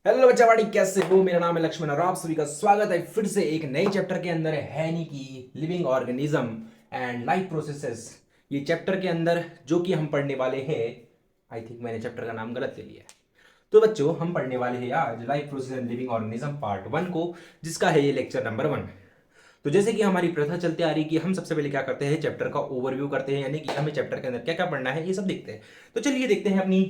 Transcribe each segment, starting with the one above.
Hello बच्चावाड़ी, कैसे हो? मेरा नाम है लक्ष्मण और आप सभी का स्वागत है फिर से एक नए चैप्टर के अंदर है यानी कि living organism and life processes. ये चैप्टर के अंदर जो कि हम पढ़ने वाले हैं, आई थिंक मैंने चैप्टर का नाम गलत ले लिया है। तो बच्चों, हम पढ़ने वाले हैं आज life process and living organism part 1 को, जिसका है ये लेक्चर नंबर 1। तो जैसे कि हमारी प्रथा चलती आ रही कि हम सबसे पहले क्या करते हैं, चैप्टर का ओवरव्यू करते हैं, यानी कि हमें चैप्टर के अंदर क्या क्या पढ़ना है ये सब देखते हैं। तो चलिए देखते हैं अपनी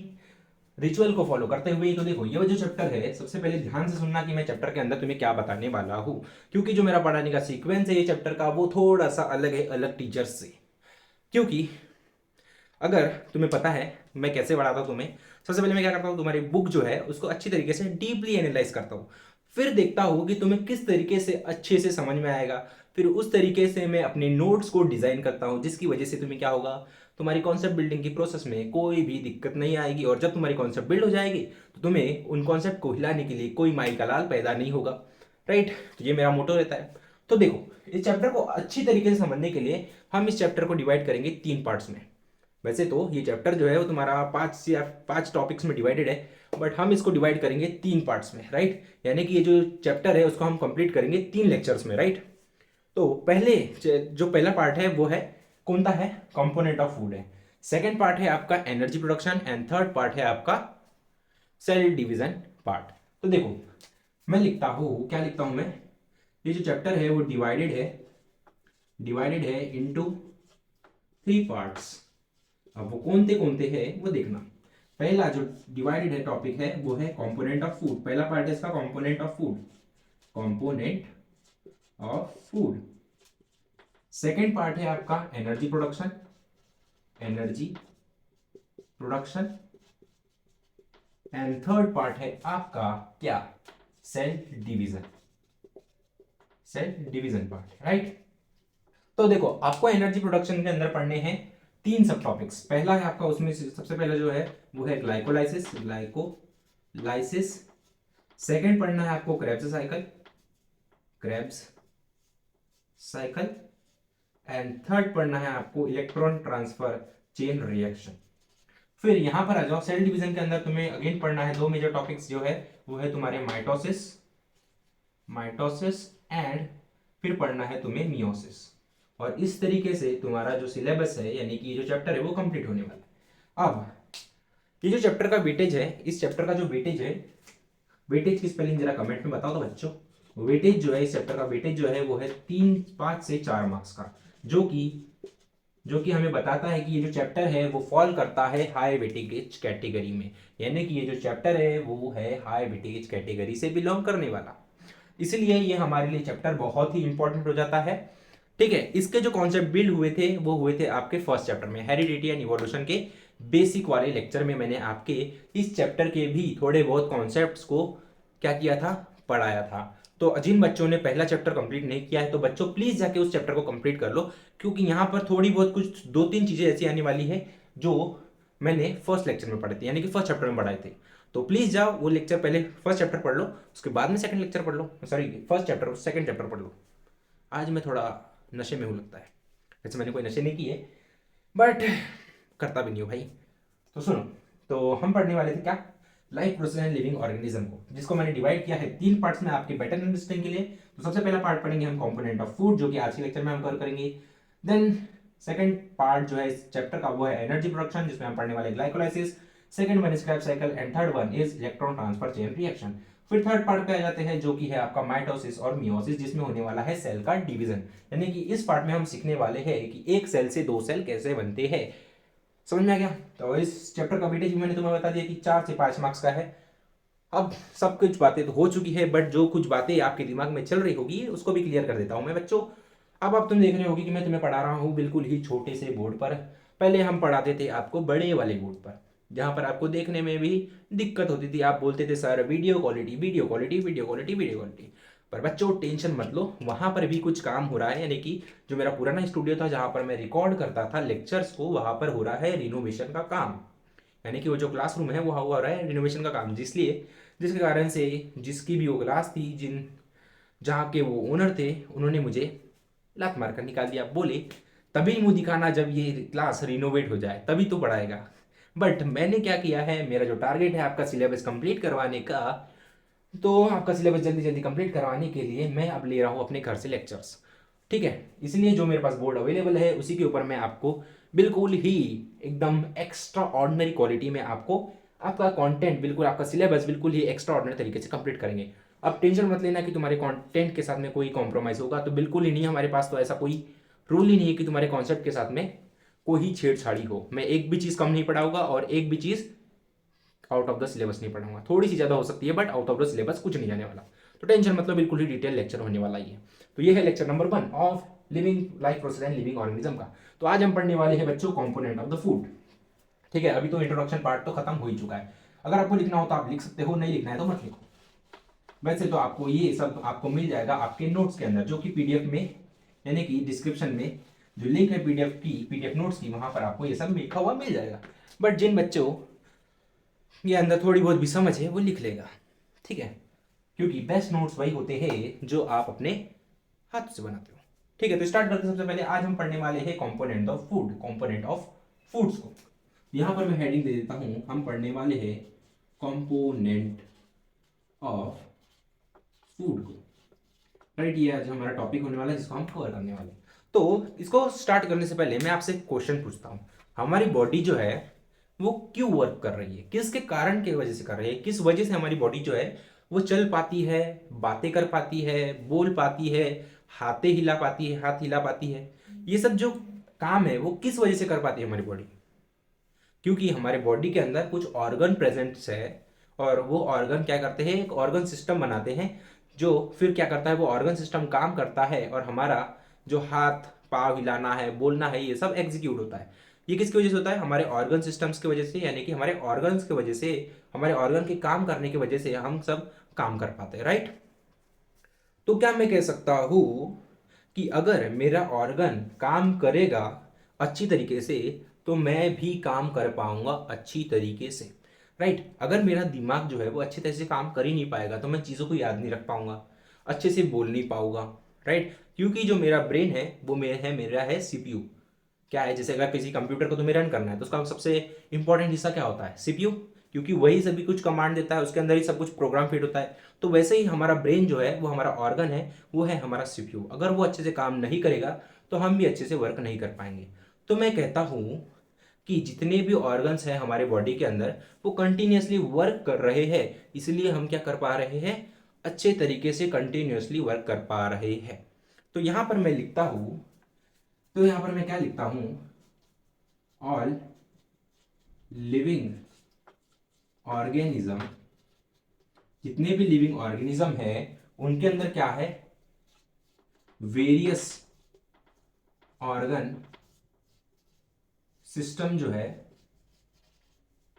रिचुअल को फॉलो करते हुए। तो देखो, ये जो चैप्टर है, सबसे पहले ध्यान से सुनना कि मैं चैप्टर के अंदर तुम्हें क्या बताने वाला हूँ, क्योंकि जो मेरा पढ़ाने का सीक्वेंस है ये चैप्टर का, वो थोड़ा सा अलग है अलग टीचर्स से। क्योंकि अगर तुम्हें पता है मैं कैसे पढ़ाता हूँ तुम्हें, सबसे पहले मैं क्या करता हूँ, तुम्हारी बुक जो है उसको अच्छी तरीके से डीपली एनालाइज करता हूँ। फिर देखता हूँ कि तुम्हें किस तरीके से अच्छे से समझ में आएगा। फिर उस तरीके से मैं अपने नोट्स को डिजाइन करता हूँ, जिसकी वजह से तुम्हें क्या होगा, तुम्हारी कॉन्सेप्ट बिल्डिंग की प्रोसेस में कोई भी दिक्कत नहीं आएगी। और जब तुम्हारी कॉन्सेप्ट बिल्ड हो जाएगी तो तुम्हें उन कॉन्सेप्ट को हिलाने के लिए कोई माई का लाल पैदा नहीं होगा। राइट? तो ये मेरा मोटो रहता है। तो देखो, इस चैप्टर को अच्छी तरीके से समझने के लिए हम इस चैप्टर को डिवाइड करेंगे 3 पार्ट्स में। वैसे तो ये चैप्टर जो है वो तुम्हारा 5 टॉपिक्स में डिवाइडेड है, बट हम इसको डिवाइड करेंगे 3 पार्ट्स में। राइट? यानी कि ये जो चैप्टर है उसको हम कंप्लीट करेंगे 3 लेक्चर्स में। राइट? तो पहले जो पहला पार्ट है वो है, कौन सा है, कंपोनेंट ऑफ फूड है। सेकेंड पार्ट है आपका energy production and third part है आपका सेल डिवीजन पार्ट। तो देखो, मैं लिखता हूँ, क्या लिखता हूँ मैं, ये जो चैप्टर है वो डिवाइडेड है इनटू 3 पार्ट्स। अब वो कौन से हैं वो देखना। पहला जो डिवाइडेड है टॉपिक है वो है कंपोनेंट ऑफ फूड। पहला पार्ट है इसका component of food, component of food. Second part है आपका energy production, energy production. And third part है आपका क्या, cell division, cell division part. Right? तो देखो, आपको एनर्जी प्रोडक्शन के अंदर पढ़ने हैं 3 सब टॉपिक्स। पहला है आपका, उसमें से सबसे पहला जो है वो है ग्लाइकोलाइसिस, ग्लाइकोलाइसिस। सेकेंड पढ़ना है आपको Krebs cycle, Krebs cycle. And third पढ़ना है आपको इलेक्ट्रॉन ट्रांसफर चेन रिएक्शन। फिर यहां पर आ जाओ, सेल डिवीजन के अंदर तुम्हें अगेन पढ़ना है 2 मेजर टॉपिक्स जो है वो है तुम्हारे माइटोसिस, माइटोसिस एंड फिर पढ़ना है तुम्हें मियोसिस। और इस तरीके से तुम्हारा जो सिलेबस है, यानी कि ये जो चैप्टर है वो कंप्लीट होने वाला है। अब ये जो चैप्टर का वेटेज है, इस चैप्टर का जो वेटेज है, वेटेज की स्पेलिंग जरा कमेंट में बताओ तो बच्चों। वेटेज जो है, इस चैप्टर का वेटेज जो है वो है 5 से 4 मार्क्स का, जो कि हमें बताता है कि ये जो चैप्टर है वो फॉल करता है हाई वेटेज कैटेगरी में। यानी कि ये जो चैप्टर है वो है हाई वेटेज कैटेगरी से बिलोंग करने वाला, इसलिए ये हमारे लिए चैप्टर बहुत ही इंपॉर्टेंट हो जाता है। ठीक है? इसके जो कॉन्सेप्ट बिल्ड हुए थे वो हुए थे आपके फर्स्ट चैप्टर में, हेरिडिटी एंड इवोल्यूशन के बेसिक वाले लेक्चर में। मैंने आपके इस चैप्टर के भी थोड़े बहुत कॉन्सेप्ट्स को क्या किया था, पढ़ाया था। तो जिन बच्चों ने पहला चैप्टर कंप्लीट नहीं किया है तो बच्चों प्लीज जाके उस चैप्टर को कंप्लीट कर लो, क्योंकि यहाँ पर थोड़ी बहुत कुछ 2-3 चीजें ऐसी आने वाली है जो मैंने फर्स्ट लेक्चर में पढ़े थे, यानी कि फर्स्ट चैप्टर में पढ़ाए थे। तो प्लीज जाओ वो लेक्चर, पहले फर्स्ट चैप्टर पढ़ लो, उसके बाद में सेकंड लेक्चर पढ़ लो, sorry first chapter second chapter पढ़ लो। आज मैं थोड़ा नशे में हूँ लगता है, वैसे मैंने कोई नशे नहीं किए, बट करता भी नहीं हूँ भाई। तो सुनो, तो हम पढ़ने वाले थे क्या, life process and living organism को, जिसको मैंने डिवाइड किया है 3 पार्ट्स में आपके बेटर अंडरस्टैंडिंग के लिए। तो सबसे पहला पार्ट पढ़ेंगे हम कंपोनेंट ऑफ फूड, जो कि आज के लेक्चर में हम कवर करेंगे। देन सेकंड पार्ट जो है इस चैप्टर का वो है एनर्जी प्रोडक्शन, जिसमें हम पढ़ने वाले glycolysis. Second one is Krebs cycle and third one is electron transfer chain reaction. फिर थर्ड पार्ट पे आ जाते हैं जो कि है आपका माइटोसिस और मियोसिस, जिसमें होने वाला है सेल का डिवीजन। यानी कि इस पार्ट में हम सीखने वाले हैं कि एक सेल से 2 सेल कैसे बनते हैं। समझ में आ गया? तो इस चैप्टर का वेटेज मैंने तुम्हें बता दिया कि 4 से 5 मार्क्स का है। अब सब कुछ बातें तो हो चुकी है, बट जो कुछ बातें आपके दिमाग में चल रही होगी उसको भी क्लियर कर देता हूं मैं बच्चों। अब तुम देख रहे होगी कि मैं तुम्हें पढ़ा रहा हूँ बिल्कुल ही छोटे से बोर्ड पर। पहले हम पढ़ाते थे आपको बड़े वाले बोर्ड पर, जहां पर आपको देखने में भी दिक्कत होती थी। आप बोलते थे sir video quality, video quality, video quality, video quality. पर बच्चों टेंशन मत लो, वहां पर भी कुछ काम हो रहा है। यानी कि जो मेरा पुराना स्टूडियो था जहां पर मैं रिकॉर्ड करता था लेक्चर्स को, वहां पर हो रहा है रिनोवेशन का काम। यानी कि वो जो क्लासरूम है वो हो रहा है रिनोवेशन का काम, जिसके कारण से जिसकी भी वो क्लास थी, जहाँ के वो ओनर थे, उन्होंने मुझे लात मार कर निकाल दिया। बोले तभी मुंह दिखाना जब ये क्लास रिनोवेट हो जाए, तभी तो पढ़ाएगा। बट मैंने क्या किया है, मेरा जो टारगेट है आपका सिलेबस कंप्लीट करवाने का, तो आपका सिलेबस जल्दी जल्दी कंप्लीट करवाने के लिए मैं अब ले रहा हूँ अपने घर से लेक्चर्स, ठीक है। इसलिए जो मेरे पास बोर्ड अवेलेबल है उसी के ऊपर मैं आपको बिल्कुल ही एकदम एक्स्ट्रा ऑर्डिनरी क्वालिटी में आपको आपका कंटेंट, बिल्कुल आपका सिलेबस बिल्कुल ही एक्स्ट्रा ऑर्डिनरी तरीके से कंप्लीट करेंगे। अब टेंशन मत लेना कि तुम्हारे कंटेंट के साथ में कोई कॉम्प्रोमाइज़ होगा, तो बिल्कुल ही नहीं। हमारे पास तो ऐसा कोई रूल ही नहीं है कि तुम्हारे कॉन्सेप्ट के साथ में कोई छेड़छाड़ी हो। मैं एक भी चीज़ कम नहीं पढ़ाऊंगा और एक भी चीज़ आउट ऑफ द सिलेबस नहीं पढ़ाऊंगा। थोड़ी सी ज़्यादा हो सकती है but out of the syllabus कुछ नहीं जाने वाला। तो टेंशन मतलब बिल्कुल ही डिटेल लेक्चर होने वाला ही है। तो ये है lecture number 1 of living life process and living organism का। तो आज हम पढ़ने वाले हैं बच्चों कंपोनेंट ऑफ द फूड, ठीक है। अभी तो इंट्रोडक्शन पार्ट तो खत्म हो ही चुका है। अगर आपको लिखना हो तो आप लिख सकते हो, नहीं लिखना है तो मत लिखो। वैसे तो आपको ये सब आपको मिल जाएगा आपके नोट्स के अंदर, जो कि पीडीएफ में, यानी कि डिस्क्रिप्शन में जो लिंक है पीडीएफ की, पीडीएफ नोट्स की, वहां पर आपको ये सब लिखा हुआ मिल जाएगा। बट जिन बच्चों ये अंदर थोड़ी बहुत भी समझ है वो लिख लेगा, ठीक है। क्योंकि बेस्ट नोट्स वही होते हैं जो आप अपने हाथ से बनाते हो, ठीक है। तो स्टार्ट करते हैं। सबसे पहले आज हम पढ़ने वाले हैं component of food, component of foods को। यहां पर मैं हेडिंग दे देता हूं, हम पढ़ने वाले हैं कंपोनेंट ऑफ फूड को, राइट। ये आज हमारा टॉपिक होने वाला है जिसको हम कवर करने वाले हैं। तो इसको स्टार्ट करने से पहले मैं आपसे क्वेश्चन पूछता हूं, हमारी बॉडी जो है वो क्यों वर्क कर रही है, किसके कारण की वजह से कर रही है, किस वजह से हमारी बॉडी जो है वो चल पाती है, बातें कर पाती है, बोल पाती है, हाथे हिला पाती है, हाथ हिला पाती है। ये सब जो काम है वो किस वजह से कर पाती है हमारी बॉडी? क्योंकि हमारे बॉडी के अंदर कुछ ऑर्गन प्रेजेंट्स है और वो ऑर्गन क्या करते हैं, एक ऑर्गन सिस्टम बनाते हैं, जो फिर क्या करता है, वो ऑर्गन सिस्टम काम करता है और हमारा जो हाथ पाँव हिलाना है, बोलना है, ये सब एग्जीक्यूट होता है। ये किसकी वजह से होता है? हमारे ऑर्गन सिस्टम्स की वजह से, यानी कि हमारे ऑर्गन्स की वजह से, हमारे ऑर्गन के काम करने की वजह से हम सब काम कर पाते हैं, राइट। तो क्या मैं कह सकता हूं कि अगर मेरा ऑर्गन काम करेगा अच्छी तरीके से तो मैं भी काम कर पाऊंगा अच्छी तरीके से, राइट। अगर मेरा दिमाग जो है वो अच्छी तरह से काम कर ही नहीं पाएगा तो मैं चीज़ों को याद नहीं रख पाऊंगा, अच्छे से बोल नहीं पाऊंगा, राइट। क्योंकि जो मेरा ब्रेन है वो मेरा है सीपीयू। क्या है, जैसे अगर किसी कंप्यूटर को तुम्हें रन करना है तो उसका सबसे इंपॉर्टेंट हिस्सा क्या होता है? सीपीयू। क्योंकि वही सभी कुछ कमांड देता है, उसके अंदर ही सब कुछ प्रोग्राम फिट होता है। तो वैसे ही हमारा ब्रेन जो है वो हमारा ऑर्गन है, वो है हमारा सीपीयू। अगर वो अच्छे से काम नहीं करेगा तो हम भी अच्छे से वर्क नहीं कर पाएंगे। तो मैं कहता हूं कि जितने भी ऑर्गन्स हैं हमारे बॉडी के अंदर वो कंटिन्यूसली वर्क कर रहे हैं, इसलिए हम क्या कर पा रहे हैं, अच्छे तरीके से कंटिन्यूसली वर्क कर पा रहे हैं। तो यहां पर मैं लिखता हूं, तो यहां पर मैं क्या लिखता हूं, ऑल लिविंग ऑर्गेनिज्म, जितने भी लिविंग ऑर्गेनिज्म है उनके अंदर क्या है, वेरियस ऑर्गन सिस्टम जो है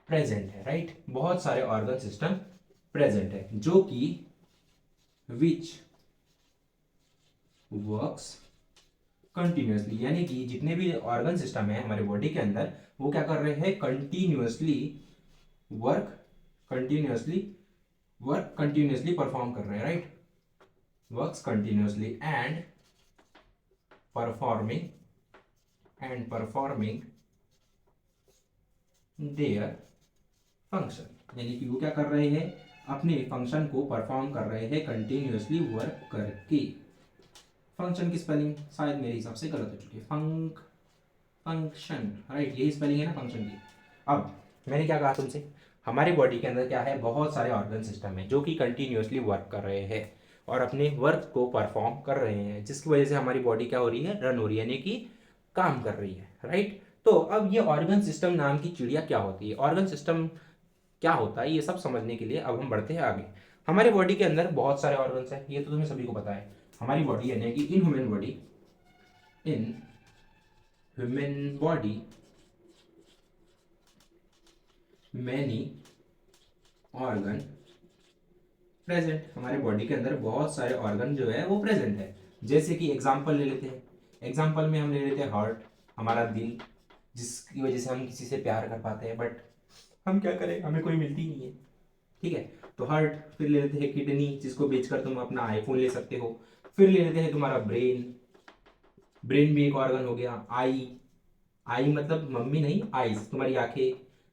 प्रेजेंट है, राइट। बहुत सारे ऑर्गन सिस्टम प्रेजेंट है जो कि विच वर्क्स कंटिन्यूसली, यानी कि जितने भी ऑर्गन सिस्टम है हमारे बॉडी के अंदर वो क्या कर रहे हैं, continuously work, continuously work, continuously perform कर रहे हैं, right. Works continuously performing and performing their function, यानी कि वो क्या कर रहे हैं, अपने फंक्शन को परफॉर्म कर रहे हैं कंटिन्यूसली वर्क करके। फंक्शन की स्पेलिंग शायद मेरे हिसाब से गलत हो चुकी है, फंक्शन, राइट, यही स्पेलिंग है ना फंक्शन की। अब मैंने क्या कहा तुमसे, हमारे बॉडी के अंदर क्या है, बहुत सारे ऑर्गन सिस्टम है जो कि कंटिन्यूसली वर्क कर रहे हैं और अपने वर्क को परफॉर्म कर रहे हैं, जिसकी वजह से हमारी बॉडी क्या हो रही है, रन हो रही है, यानी कि काम कर रही है, राइट। तो अब ये ऑर्गन सिस्टम नाम की चिड़िया क्या होती है, ऑर्गन सिस्टम क्या होता है, ये सब समझने के लिए अब हम बढ़ते हैं आगे। हमारे बॉडी के अंदर बहुत सारे ऑर्गन्स हैं, ये तो तुम्हें सभी को पता है। हमारी बॉडी यानी कि in human body, in human body many organ present, हमारे बॉडी के अंदर बहुत सारे ऑर्गन जो है वो प्रेजेंट है। जैसे कि एग्जांपल ले लेते हैं, एग्जांपल में हम ले लेते हैं हार्ट, हमारा दिल, जिसकी वजह से हम किसी से प्यार कर पाते हैं, बट हम क्या करें, हमें कोई मिलती नहीं है, ठीक है। तो हार्ट, फिर ले लेते हैं किडनी, जिसको बेचकर तुम अपना आईफोन ले सकते हो। फिर ले लेते हैं तुम्हारा ब्रेन, ब्रेन भी एक ऑर्गन हो गया। आई, आई मतलब मम्मी नहीं, आईज तुम्हारी आंखें।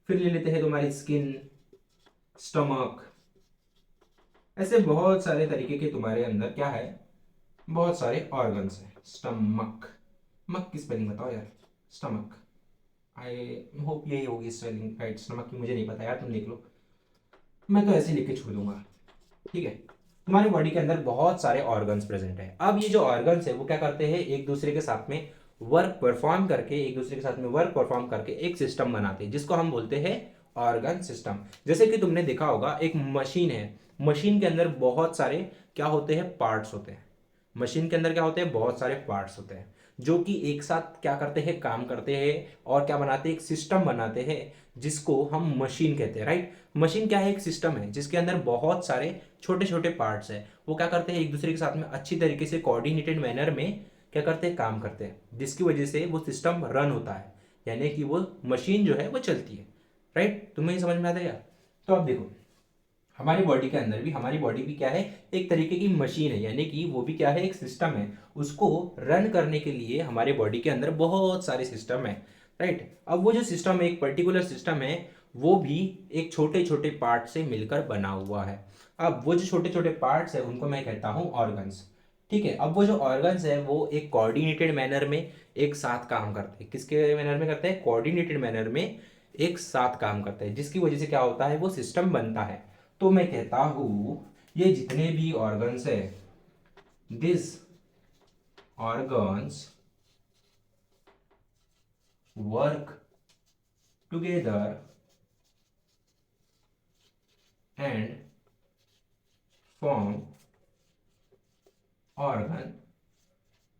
फिर ले लेते हैं तुम्हारी स्किन, स्टमक, ऐसे बहुत सारे तरीके के तुम्हारे अंदर क्या है, बहुत सारे ऑर्गन्स हैं। स्टमक, मक की स्पेलिंग बताओ यार, स्टमक, आई होप यही होगी स्पेलिंग राइट। स्टमक की मुझे नहीं पता यार, तुम देख लो, मैं तो ऐसे ही लिख के छोड़ दूंगा, ठीक है। तुम्हारी बॉडी के अंदर बहुत सारे ऑर्गन्स प्रेजेंट है। अब ये जो ऑर्गन्स है वो क्या करते हैं, एक दूसरे के साथ में वर्क परफॉर्म करके, एक दूसरे के साथ में वर्क परफॉर्म करके एक सिस्टम बनाते हैं जिसको हम बोलते हैं ऑर्गन सिस्टम। जैसे कि तुमने देखा होगा एक मशीन है, मशीन के अंदर बहुत सारे क्या होते हैं, पार्ट्स होते हैं। मशीन के अंदर क्या होते हैं, बहुत सारे पार्ट्स होते हैं जो कि एक साथ क्या करते हैं, काम करते हैं और क्या बनाते हैं, एक सिस्टम बनाते हैं जिसको हम मशीन कहते हैं, राइट। मशीन क्या है, एक सिस्टम है जिसके अंदर बहुत सारे छोटे छोटे पार्ट्स हैं। वो क्या करते हैं, एक दूसरे के साथ में अच्छी तरीके से कोऑर्डिनेटेड मैनर में क्या करते हैं, काम करते हैं, जिसकी वजह से वो सिस्टम रन होता है, यानी कि वो मशीन जो है वो चलती है, राइट। तुम्हें समझ में आता है क्या? तो अब देखो, हमारी बॉडी के अंदर भी, हमारी बॉडी भी क्या है, एक तरीके की मशीन है, यानी कि वो भी क्या है, एक सिस्टम है। उसको रन करने के लिए हमारे बॉडी के अंदर बहुत सारे सिस्टम है, राइट। अब वो जो सिस्टम है, एक पर्टिकुलर सिस्टम है, वो भी एक छोटे छोटे पार्ट से मिलकर बना हुआ है। अब वो जो छोटे छोटे पार्ट्स है उनको मैं कहता हूँ ऑर्गन्स, ठीक है। अब वो जो ऑर्गन्स है वो एक कोऑर्डिनेटेड मैनर में एक साथ काम करते हैं। किसके मैनर में करते हैं, कोऑर्डिनेटेड मैनर में एक साथ काम करते हैं, जिसकी वजह से क्या होता है, वो सिस्टम बनता है। तो मैं कहता हूं ये जितने भी ऑर्गन्स है, this organs work together and form organ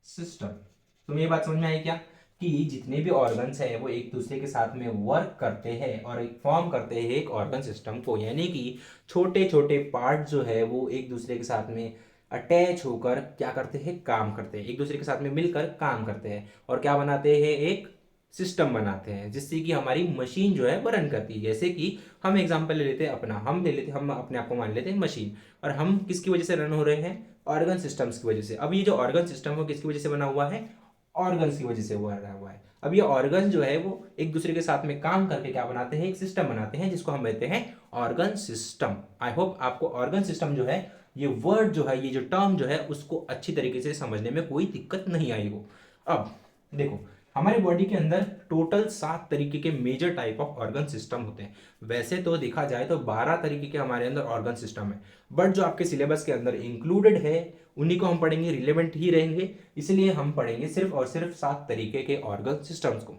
system. तुम्हें ये बात समझ में आई क्या, कि जितने भी ऑर्गन्स है वो एक दूसरे के साथ में वर्क करते हैं और एक फॉर्म करते हैं एक ऑर्गन सिस्टम को, यानी कि छोटे छोटे पार्ट जो है वो एक दूसरे के साथ में अटैच होकर क्या करते हैं, काम करते हैं, एक दूसरे के साथ में मिलकर काम करते हैं और क्या बनाते हैं, एक सिस्टम बनाते हैं जिससे कि हमारी मशीन जो है वो रन करती है। जैसे कि हम एग्जांपल ले लेते हैं अपना, हम अपने आप को मान लेते हैं मशीन, और हम किसकी वजह से रन हो रहे हैं, ऑर्गन सिस्टम्स की वजह से। अब ये जो ऑर्गन सिस्टम है किसकी वजह से बना हुआ है, ऑर्गन्स की वजह से बना हुआ है। अब ये ऑर्गन जो है वो एक दूसरे के साथ में काम करके क्या बनाते हैं, एक सिस्टम बनाते हैं जिसको हम कहते हैं ऑर्गन सिस्टम। आई होप आपको ऑर्गन सिस्टम जो है, ये वर्ड जो है, ये जो टर्म जो है उसको अच्छी तरीके से समझने में कोई दिक्कत नहीं आई हो। अब देखो, हमारे बॉडी के अंदर टोटल 7 तरीके के major type of organ system होते हैं। वैसे तो देखा जाए तो 12 तरीके के हमारे अंदर ऑर्गन सिस्टम है, बट जो आपके सिलेबस के अंदर इंक्लूडेड है उन्हीं को हम पढ़ेंगे, रिलेवेंट ही रहेंगे, इसलिए हम पढ़ेंगे सिर्फ और सिर्फ 7 तरीके के ऑर्गन सिस्टम्स को,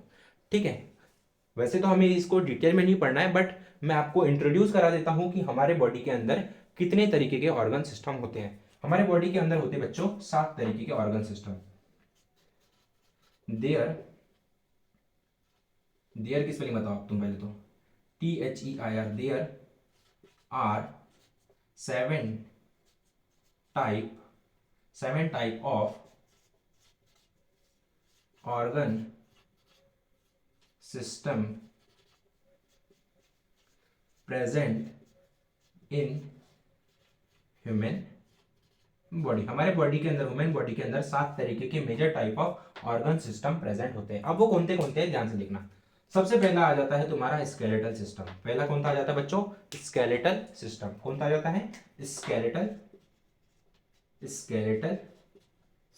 ठीक है। वैसे तो हमें इसको डिटेल में नहीं पढ़ना है, बट मैं आपको इंट्रोड्यूस करा देता हूं कि हमारे बॉडी के अंदर कितने तरीके के ऑर्गन सिस्टम होते हैं। हमारे बॉडी के अंदर होते हैं बच्चों 7 तरीके के ऑर्गन सिस्टम। देयर, देयर की स्पेलिंग बताओ तुम पहले तो, THEIR, there are seven type, 7 type of organ system present in human body. हमारे बॉडी के अंदर, ह्यूमन बॉडी के अंदर 7 तरीके के major type of organ system present होते हैं। अब वो कौन कौन हैं ध्यान से देखना। सबसे पहला आ जाता है तुम्हारा स्केलेटल सिस्टम। पहला कौन सा आ जाता है बच्चों, स्केलेटल सिस्टम। कौन सा आ जाता है, स्केलेटल, स्केलेटल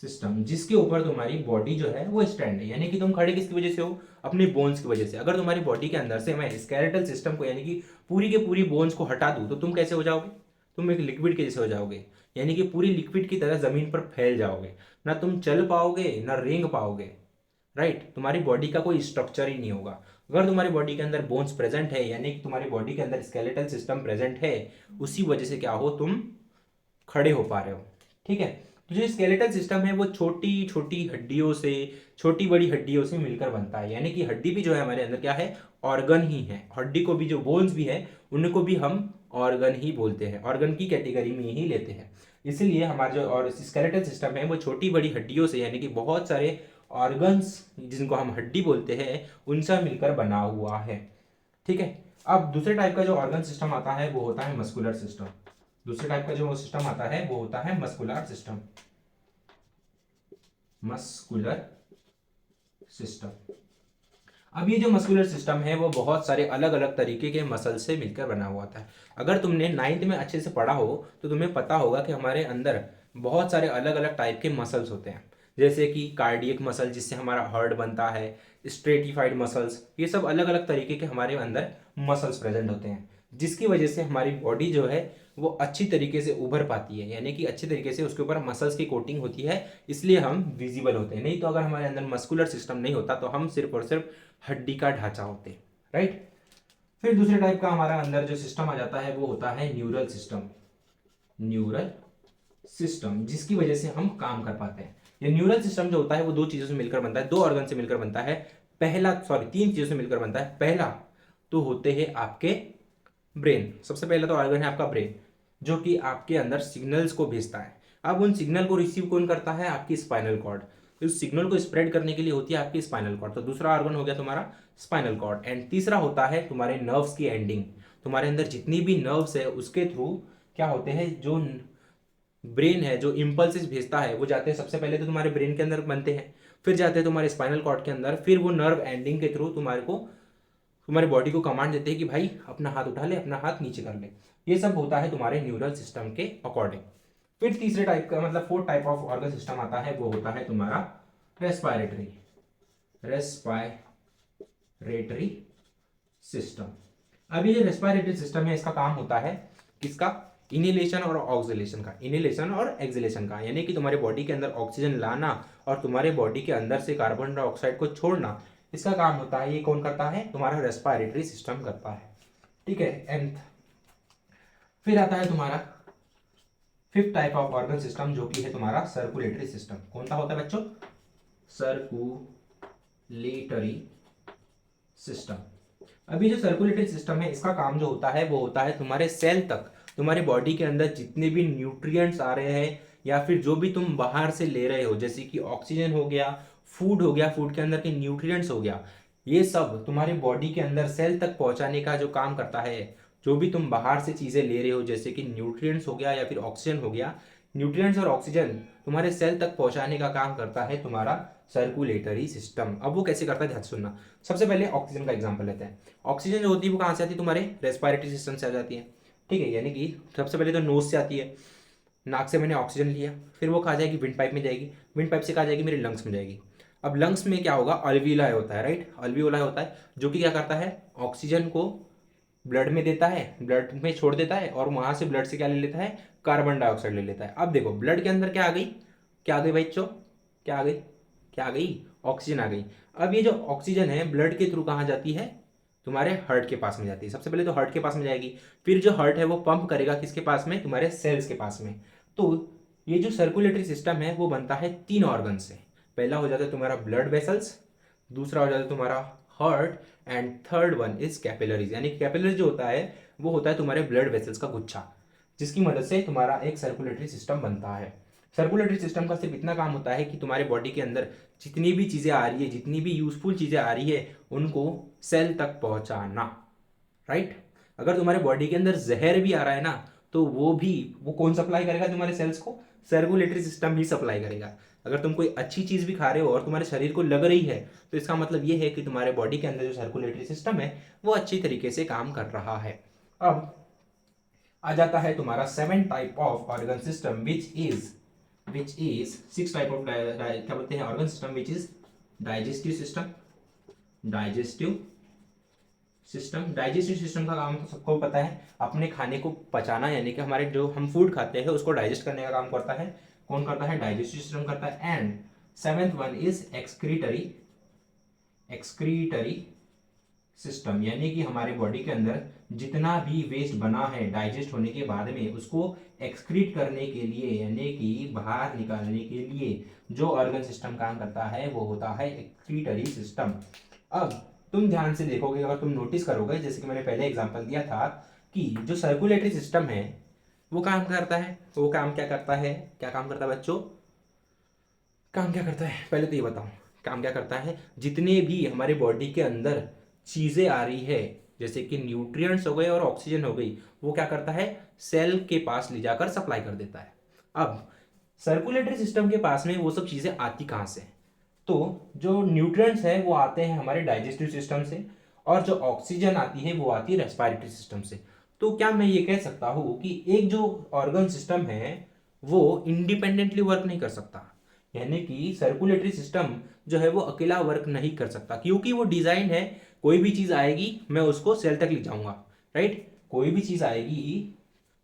सिस्टम, जिसके ऊपर तुम्हारी बॉडी जो है वो स्टैंड है, यानी कि तुम खड़े किसकी वजह से हो, अपनी बोन्स की वजह से। अगर तुम्हारी बॉडी के अंदर से मैं स्केलेटल सिस्टम को, यानी कि पूरी के पूरी बोन्स को हटा दूं तो तुम कैसे हो जाओगे, तुम एक लिक्विड के जैसे हो जाओगे, यानी कि पूरी लिक्विड की तरह जमीन पर फैल जाओगे, ना तुम चल पाओगे ना रेंग पाओगे, राइट। तुम्हारी बॉडी का कोई स्ट्रक्चर ही नहीं होगा। अगर तुम्हारी बॉडी के अंदर बोन्स प्रेजेंट है, यानी कि तुम्हारी बॉडी के अंदर स्केलेटल सिस्टम प्रेजेंट है, उसी वजह से क्या हो, तुम खड़े हो पा रहे हो, ठीक है। तो जो स्केलेटल सिस्टम है वो छोटी छोटी हड्डियों से, छोटी बड़ी हड्डियों से मिलकर बनता है, यानी कि हड्डी भी जो है हमारे अंदर क्या है, ऑर्गन ही है। हड्डी को भी, जो बोन्स भी है उनको भी हम ऑर्गन ही बोलते हैं, ऑर्गन की कैटेगरी में ही लेते हैं। इसलिए हमारा जो और स्केलेटल सिस्टम है वो छोटी बड़ी हड्डियों से, यानी कि बहुत सारे ऑर्गन्स जिनको हम हड्डी बोलते हैं उनसे मिलकर बना हुआ है, ठीक है। अब दूसरे टाइप का जो ऑर्गन सिस्टम आता है वो होता है मस्कुलर सिस्टम। दूसरे टाइप का जो सिस्टम आता है वो होता है मस्कुलर सिस्टम, मस्कुलर सिस्टम। अब ये जो मस्कुलर सिस्टम है वो बहुत सारे अलग अलग तरीके के मसल से मिलकर बना हुआ था। अगर तुमने 9th में अच्छे से पढ़ा हो तो तुम्हें पता होगा कि हमारे अंदर बहुत सारे अलग अलग टाइप के मसल्स होते हैं, जैसे कि कार्डियक मसल जिससे हमारा हार्ट बनता है, स्ट्रेटिफाइड मसल्स, ये सब अलग अलग तरीके के हमारे अंदर मसल्स प्रेजेंट होते हैं, जिसकी वजह से हमारी बॉडी जो है वो अच्छी तरीके से उभर पाती है, यानी कि अच्छी तरीके से उसके ऊपर मसल्स की कोटिंग होती है, इसलिए हम विजिबल होते हैं। नहीं तो अगर हमारे अंदर मस्कुलर सिस्टम नहीं होता तो हम सिर्फ और सिर्फ हड्डी का ढांचा होते, राइट। फिर दूसरे टाइप का हमारा अंदर जो सिस्टम आ जाता है वो होता है न्यूरल सिस्टम। न्यूरल सिस्टम जिसकी वजह से हम काम कर पाते हैं। ये न्यूरल सिस्टम जो होता है वो दो चीजों से मिलकर बनता है, दो ऑर्गन से मिलकर बनता है। तीन चीजों से मिलकर बनता है। पहला तो होते हैं आपके ब्रेन, सबसे पहला तो ऑर्गन है आपका ब्रेन, जो कि आपके अंदर सिग्नल्स को भेजता है। अब उन सिग्नल को रिसीव कौन करता है? आपकी स्पाइनल कॉर्ड। तो उस सिग्नल को स्प्रेड करने के लिए होती है आपकी स्पाइनल कॉर्ड। तो दूसरा ऑर्गन हो गया तुम्हारा स्पाइनल कॉर्ड। एंड तीसरा होता है तुम्हारे नर्व्स की एंडिंग। तुम्हारे अंदर जितनी भी नर्व्स है उसके थ्रू क्या होते हैं, जो ब्रेन है जो इम्पल्सेस भेजता है वो जाते हैं सबसे पहले तो तुम्हारे ब्रेन के अंदर बनते हैं, फिर जाते हैं तुम्हारे स्पाइनल कॉर्ड के अंदर, फिर वो नर्व एंडिंग के थ्रू तुम्हारी बॉडी को कमांड देते हैं कि भाई अपना हाथ उठा ले, अपना हाथ नीचे कर ले। ये सब होता है तुम्हारे न्यूरल सिस्टम के अकॉर्डिंग। फिर तीसरे टाइप का मतलब fourth type of organ system आता है, वो होता है तुम्हारा रेस्पिरेटरी रेस्पिरेटरी सिस्टम। अब ये जो रेस्पिरेटरी सिस्टम है इसका काम होता है किसका? इनहेलेशन और ऑक्सीलेशन का, इनहेलेशन और एक्सहेलेशन का, यानी कि तुम्हारे बॉडी के अंदर ऑक्सीजन लाना और तुम्हारे बॉडी के अंदर से कार्बन डाइऑक्साइड को छोड़ना, इसका काम होता है। ये कौन करता है? तुम्हारा रेस्पिरेटरी सिस्टम करता है, ठीक है। एंड फिर आता है तुम्हारा fifth type of organ system, जो कि है तुम्हारा सर्कुलेटरी सिस्टम। कौन सा होता है बच्चों? Circulatory system. अभी जो सर्कुलेटरी सिस्टम है इसका काम जो होता है वो होता है तुम्हारे सेल तक, तुम्हारे बॉडी के अंदर जितने भी न्यूट्रिएंट्स आ रहे हैं या फिर जो भी तुम बाहर से ले रहे हो, जैसे कि ऑक्सीजन हो गया, फूड हो गया, फूड के अंदर के न्यूट्रिएंट्स हो गया, ये सब तुम्हारे बॉडी के अंदर सेल तक पहुंचाने का जो काम करता है। जो भी तुम बाहर से चीजें ले रहे हो जैसे कि न्यूट्रिएंट्स हो गया या फिर ऑक्सीजन हो गया, न्यूट्रिएंट्स और ऑक्सीजन तुम्हारे सेल तक पहुंचाने का काम करता है तुम्हारा सर्कुलेटरी सिस्टम। अब वो कैसे करता है ध्यान से सुनना। सबसे पहले ऑक्सीजन का एग्जांपल लेते हैं। ऑक्सीजन जो होती है वो कहाँ से आती है? तुम्हारे रेस्पिरेटरी सिस्टम से आ जाती है, ठीक है। यानी कि सबसे पहले तो नोज से आती है, नाक से मैंने ऑक्सीजन लिया, फिर वो कहाँ जाएगी? विंड पाइप में जाएगी, विंड पाइप से कहाँ जाएगी? मेरे लंग्स में जाएगी। अब लंग्स में क्या होगा? अल्वियोलाई होता है, राइट, अल्वियोलाई होता है, जो कि क्या करता है? ऑक्सीजन को ब्लड में देता है, ब्लड में छोड़ देता है और वहां से ब्लड से क्या ले लेता है? कार्बन डाइऑक्साइड ले लेता है। अब देखो ब्लड के अंदर क्या आ गई? क्या आ गई बच्चों? क्या आ गई? क्या आ गई? ऑक्सीजन आ गई। अब ये जो ऑक्सीजन है ब्लड के थ्रू कहाँ जाती है? तुम्हारे हार्ट के पास में जाती है। सबसे पहले तो हार्ट के पास में जाएगी, फिर जो हार्ट है वो पंप करेगा किसके पास में? तुम्हारे सेल्स के पास में। तो ये जो सर्कुलेटरी सिस्टम है वो बनता है तीन ऑर्गन से। पहला हो जाता है तुम्हारा ब्लड वेसल्स, दूसरा हो जाता है तुम्हारा heart, and third one is capillaries. यानी कैपिलरी जो होता है वो होता है तुम्हारे ब्लड वेसल्स का गुच्छा, जिसकी मदद से तुम्हारा एक सर्कुलेटरी सिस्टम बनता है। सर्कुलेटरी सिस्टम का सिर्फ इतना काम होता है कि तुम्हारे बॉडी के अंदर जितनी भी चीजें आ रही है, जितनी भी यूजफुल चीजें आ रही है, उनको सेल तक पहुंचाना, राइट। अगर तुम्हारे बॉडी के अंदर जहर भी आ रहा है ना, तो वो कौन सप्लाई करेगा तुम्हारे सेल्स को? सर्कुलेटरी सिस्टम ही सप्लाई करेगा। अगर तुम कोई अच्छी चीज भी खा रहे हो और तुम्हारे शरीर को लग रही है, तो इसका मतलब ये है कि तुम्हारे बॉडी के अंदर जो सर्कुलेटरी सिस्टम है वो अच्छी तरीके से काम कर रहा है। अब आ जाता है तुम्हारा seven type of organ system which is six type of क्या बोलते हैं organ system, which is digestive system. Digestive system का काम तो सबको पता है, अपने खाने को पचाना, यानी कि हमारे जो हम फूड खाते हैं उसको डाइजेस्ट करने का काम करता है। कौन करता है? डाइजेस्टिव सिस्टम करता है। And seventh one is excretory system, यानी कि हमारे बॉडी के अंदर जितना भी वेस्ट बना है डाइजेस्ट होने के बाद में उसको एक्सक्रीट करने के लिए, यानी कि बाहर निकालने के लिए जो ऑर्गन सिस्टम काम करता है वो होता है एक्सक्रीटरी सिस्टम। अब तुम ध्यान से देखोगे, अगर तुम नोटिस करोगे, जैसे कि मैंने पहले एग्जांपल दिया था कि जो सर्कुलेटरी सिस्टम है वो काम करता है, तो वो काम क्या करता है? क्या काम करता है बच्चों? काम क्या करता है पहले तो ये बताओ, काम क्या करता है? जितने भी हमारे बॉडी के अंदर चीजें आ रही है, जैसे कि न्यूट्रिएंट्स हो गए और ऑक्सीजन हो गई, वो क्या करता है? सेल के पास ले जाकर सप्लाई कर देता है। अब सर्कुलेटरी सिस्टम के पास में वो सब चीजें आती कहां से? तो जो न्यूट्रिएंट्स है वो आते हैं हमारे डाइजेस्टिव सिस्टम से, और जो ऑक्सीजन आती है वो आती है रेस्पिरेटरी सिस्टम से। तो क्या मैं ये कह सकता हूँ कि एक जो ऑर्गन सिस्टम है वो इंडिपेंडेंटली वर्क नहीं कर सकता, यानी कि सर्कुलेटरी सिस्टम जो है वो अकेला वर्क नहीं कर सकता, क्योंकि वो डिजाइन है कोई भी चीज आएगी मैं उसको सेल तक ले जाऊंगा, राइट। कोई भी चीज आएगी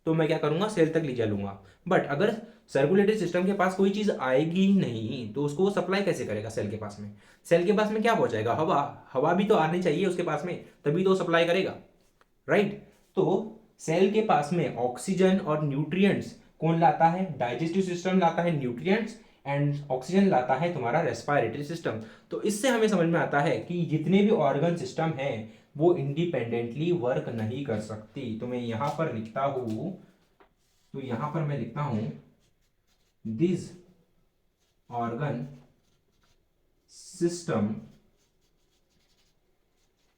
तो मैं क्या करूंगा, सेल तक ले जा लूंगा। बट अगर सर्कुलेटरी सिस्टम के पास कोई चीज आएगी ही नहीं तो उसको वो सप्लाई कैसे करेगा सेल के पास में? सेल के पास में क्या पहुंचाएगा? हवा। हवा भी तो आनी चाहिए उसके पास में, तभी तो वो सप्लाई करेगा, राइट। तो सेल के पास में ऑक्सीजन और न्यूट्रिएंट्स कौन लाता है? डाइजेस्टिव सिस्टम लाता है न्यूट्रिएंट्स, एंड ऑक्सीजन लाता है तुम्हारा रेस्पिरेटरी सिस्टम। तो इससे हमें समझ में आता है कि जितने भी ऑर्गन सिस्टम हैं वो इंडिपेंडेंटली वर्क नहीं कर सकती। तो मैं यहां पर लिखता हूं, तो यहां पर मैं लिखता हूं this organ system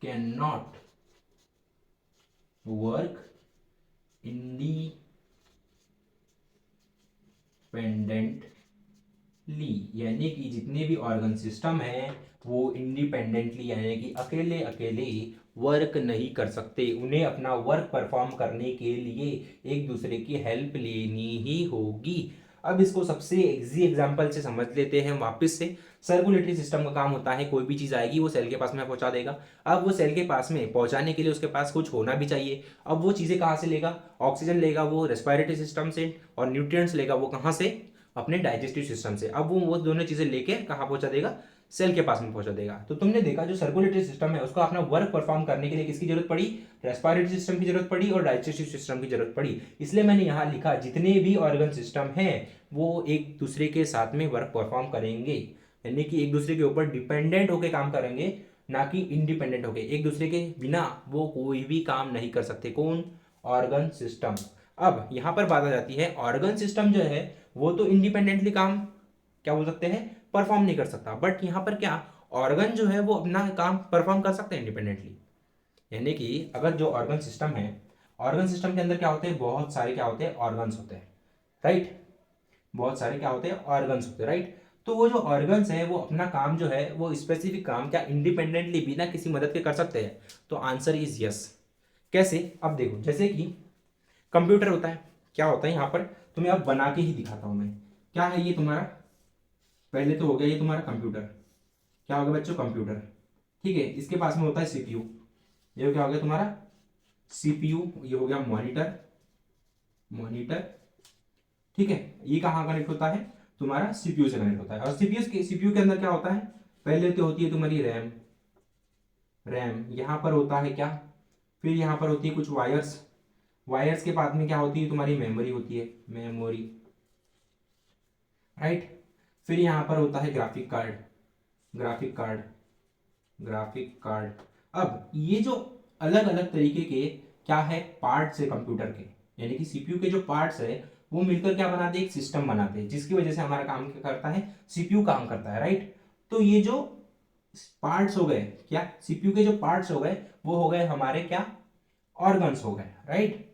can not work independently, यानी कि जितने भी ऑर्गन सिस्टम हैं वो इंडिपेंडेंटली यानी कि अकेले अकेले वर्क नहीं कर सकते। उन्हें अपना वर्क परफॉर्म करने के लिए एक दूसरे की हेल्प लेनी ही होगी। अब इसको सबसे इजी एग्जांपल से समझ लेते हैं वापस से। सर्कुलेटरी सिस्टम का काम होता है कोई भी चीज आएगी वो सेल के पास में पहुंचा देगा। अब वो सेल के पास में पहुंचाने के लिए उसके पास कुछ होना भी चाहिए। अब वो चीजें कहाँ से लेगा? ऑक्सीजन लेगा वो रेस्पिरेटरी सिस्टम से, और न्यूट्रिएंट्स लेगा वो कहाँ से? अपने डाइजेस्टिव सिस्टम से। अब वो दोनों चीजें लेके कहाँ पहुंचा देगा? सेल के पास में पहुंचा देगा। तो तुमने देखा जो सर्कुलेटरी सिस्टम है उसको अपना वर्क परफॉर्म करने के लिए किसकी जरूरत पड़ी? रेस्पिरेटरी सिस्टम की जरूरत पड़ी और डाइजेस्टिव सिस्टम की जरूरत पड़ी। इसलिए मैंने यहां लिखा जितने भी ऑर्गन सिस्टम हैं वो एक दूसरे के साथ में वर्क परफॉर्म करेंगे, यानी कि एक दूसरे के ऊपर डिपेंडेंट होकर काम करेंगे, ना कि इंडिपेंडेंट होके। एक दूसरे के बिना वो कोई भी काम नहीं कर सकते। कौन? Organ system. अब यहां पर बात आ जाती है ऑर्गन सिस्टम जो है वो तो इंडिपेंडेंटली काम क्या बोल सकते हैं, परफॉर्म नहीं कर सकता। बट यहां पर क्या ऑर्गन जो है वो अपना काम परफॉर्म कर सकते हैं इंडिपेंडेंटली। यानी कि अगर जो ऑर्गन सिस्टम है, ऑर्गन सिस्टम के अंदर क्या होते हैं, बहुत सारे क्या होते हैं, ऑर्गन्स होते हैं, राइट। बहुत सारे क्या होते हैं, ऑर्गन्स होते हैं, राइट। तो वो जो ऑर्गन्स है वो अपना काम जो है वो स्पेसिफिक काम क्या इंडिपेंडेंटली बिना किसी मदद के कर सकते हैं? तो आंसर इज यस। कैसे? अब देखो, जैसे कि कंप्यूटर होता है, क्या होता है यहाँ पर तुम्हें अब बना के ही दिखाता हूं मैं। क्या है ये तुम्हारा? पहले तो हो गया ये तुम्हारा कंप्यूटर। क्या हो गया बच्चों? कंप्यूटर। ठीक है, इसके पास में होता है सीपीयू। ये क्या हो गया तुम्हारा? सीपीयू। ये हो गया मॉनिटर। मॉनिटर, ठीक है। ये कहाँ कनेक्ट होता है? तुम्हारा सीपीयू से कनेक्ट होता है। और सीपीयू के अंदर क्या होता है? पहले तो होती है तुम्हारी रैम। रैम यहां पर होता है क्या? फिर यहां पर होती है कुछ वायर्स। वायर्स के बाद में क्या होती है? तुम्हारी मेमोरी होती है, मेमोरी, राइट। फिर यहां पर होता है graphic card. Graphic card, graphic card. अब ये जो अलग अलग तरीके के क्या है पार्ट्स है कंप्यूटर के, यानी कि सीपीयू के जो पार्ट्स है वो मिलकर क्या बनाते हैं? एक सिस्टम बनाते हैं, जिसकी वजह से हमारा काम क्या करता है? सीपीयू काम करता है, राइट। तो ये जो पार्ट्स हो गए, क्या सीपीयू के जो पार्ट्स हो गए वो हो गए हमारे क्या? ऑर्गन्स हो गए, राइट।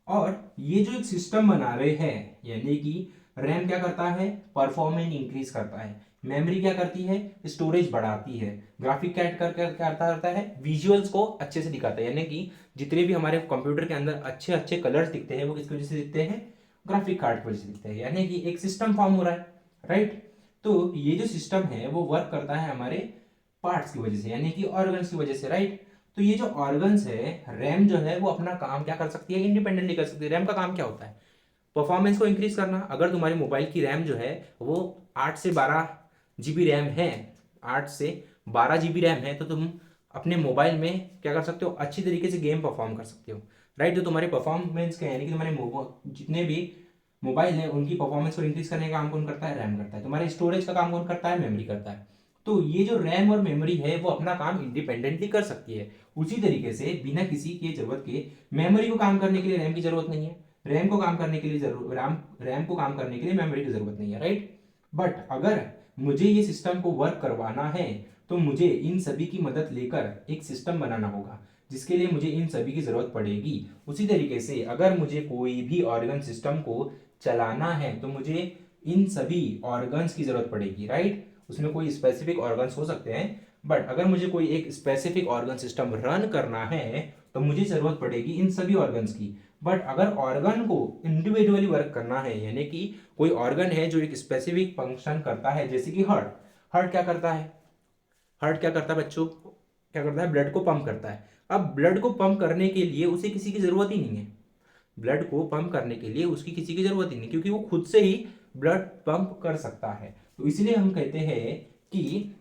और ये जो एक सिस्टम बना रहे हैं, यानी कि रैम क्या करता है? परफॉर्मेंस इंक्रीज करता है। मेमोरी क्या करती है? स्टोरेज बढ़ाती है। ग्राफिक कार्ड क्या करता है? विजुअल्स को अच्छे से दिखाता है, यानी कि जितने भी हमारे कंप्यूटर के अंदर अच्छे अच्छे कलर्स दिखते हैं वो किसकी वजह से दिखते हैं? ग्राफिक कार्ड की वजह से दिखते हैं, यानी कि एक सिस्टम फॉर्म हो रहा है, राइट। तो ये जो सिस्टम है वो वर्क करता है हमारे पार्ट्स की वजह से, यानी कि ऑर्गन्स की वजह से, राइट। तो ये जो ऑर्गन्स है, रैम जो है वो अपना काम क्या कर सकती है? इंडिपेंडेंटली कर सकती है। रैम का काम क्या होता है? परफॉर्मेंस को इंक्रीज करना। अगर तुम्हारे मोबाइल की रैम जो है वो 8 से 12 GB रैम है, 8 से 12 GB रैम है, तो तुम अपने मोबाइल में क्या कर सकते हो? अच्छी तरीके से गेम परफॉर्म कर सकते हो, राइट। जो तुम्हारे परफॉर्मेंस के यानी कि तुम्हारे जितने भी मोबाइल है उनकी परफॉर्मेंस को इंक्रीज करने का काम कौन करता है? रैम करता है। तुम्हारे स्टोरेज का काम कौन करता है? मेमोरी करता है। तो ये जो रैम और मेमोरी है वो अपना काम इंडिपेंडेंटली कर सकती है। उसी तरीके से बिना किसी के जरूरत के मेमोरी को काम करने के लिए रैम की जरूरत नहीं है, रैम को काम करने के लिए रैम को काम करने के लिए मेमोरी की जरूरत नहीं है, राइट। बट अगर मुझे ये सिस्टम को वर्क करवाना है तो मुझे इन सभी की मदद लेकर एक सिस्टम बनाना होगा, जिसके लिए मुझे इन सभी की जरूरत पड़ेगी। उसी तरीके से अगर मुझे कोई भी ऑर्गन सिस्टम को चलाना है तो मुझे इन सभी ऑर्गन्स की जरूरत पड़ेगी, राइट। उसमें कोई स्पेसिफिक ऑर्गन्स हो सकते हैं, बट अगर मुझे कोई एक स्पेसिफिक ऑर्गन सिस्टम रन करना है तो मुझे जरूरत पड़ेगी इन सभी ऑर्गन्स की। बट अगर ऑर्गन को इंडिविजुअली वर्क करना है, यानी कि कोई ऑर्गन है जो एक स्पेसिफिक फंक्शन करता है, जैसे कि हार्ट। हार्ट क्या करता है? हार्ट क्या करता है बच्चों? क्या करता है? ब्लड को पंप करता है। अब ब्लड को पंप करने के लिए उसे किसी की जरूरत ही नहीं है। ब्लड को पंप करने के लिए उसकी किसी की जरूरत ही नहीं, क्योंकि वो खुद से ही ब्लड पंप कर सकता है। तो इसलिए हम कहते हैं कि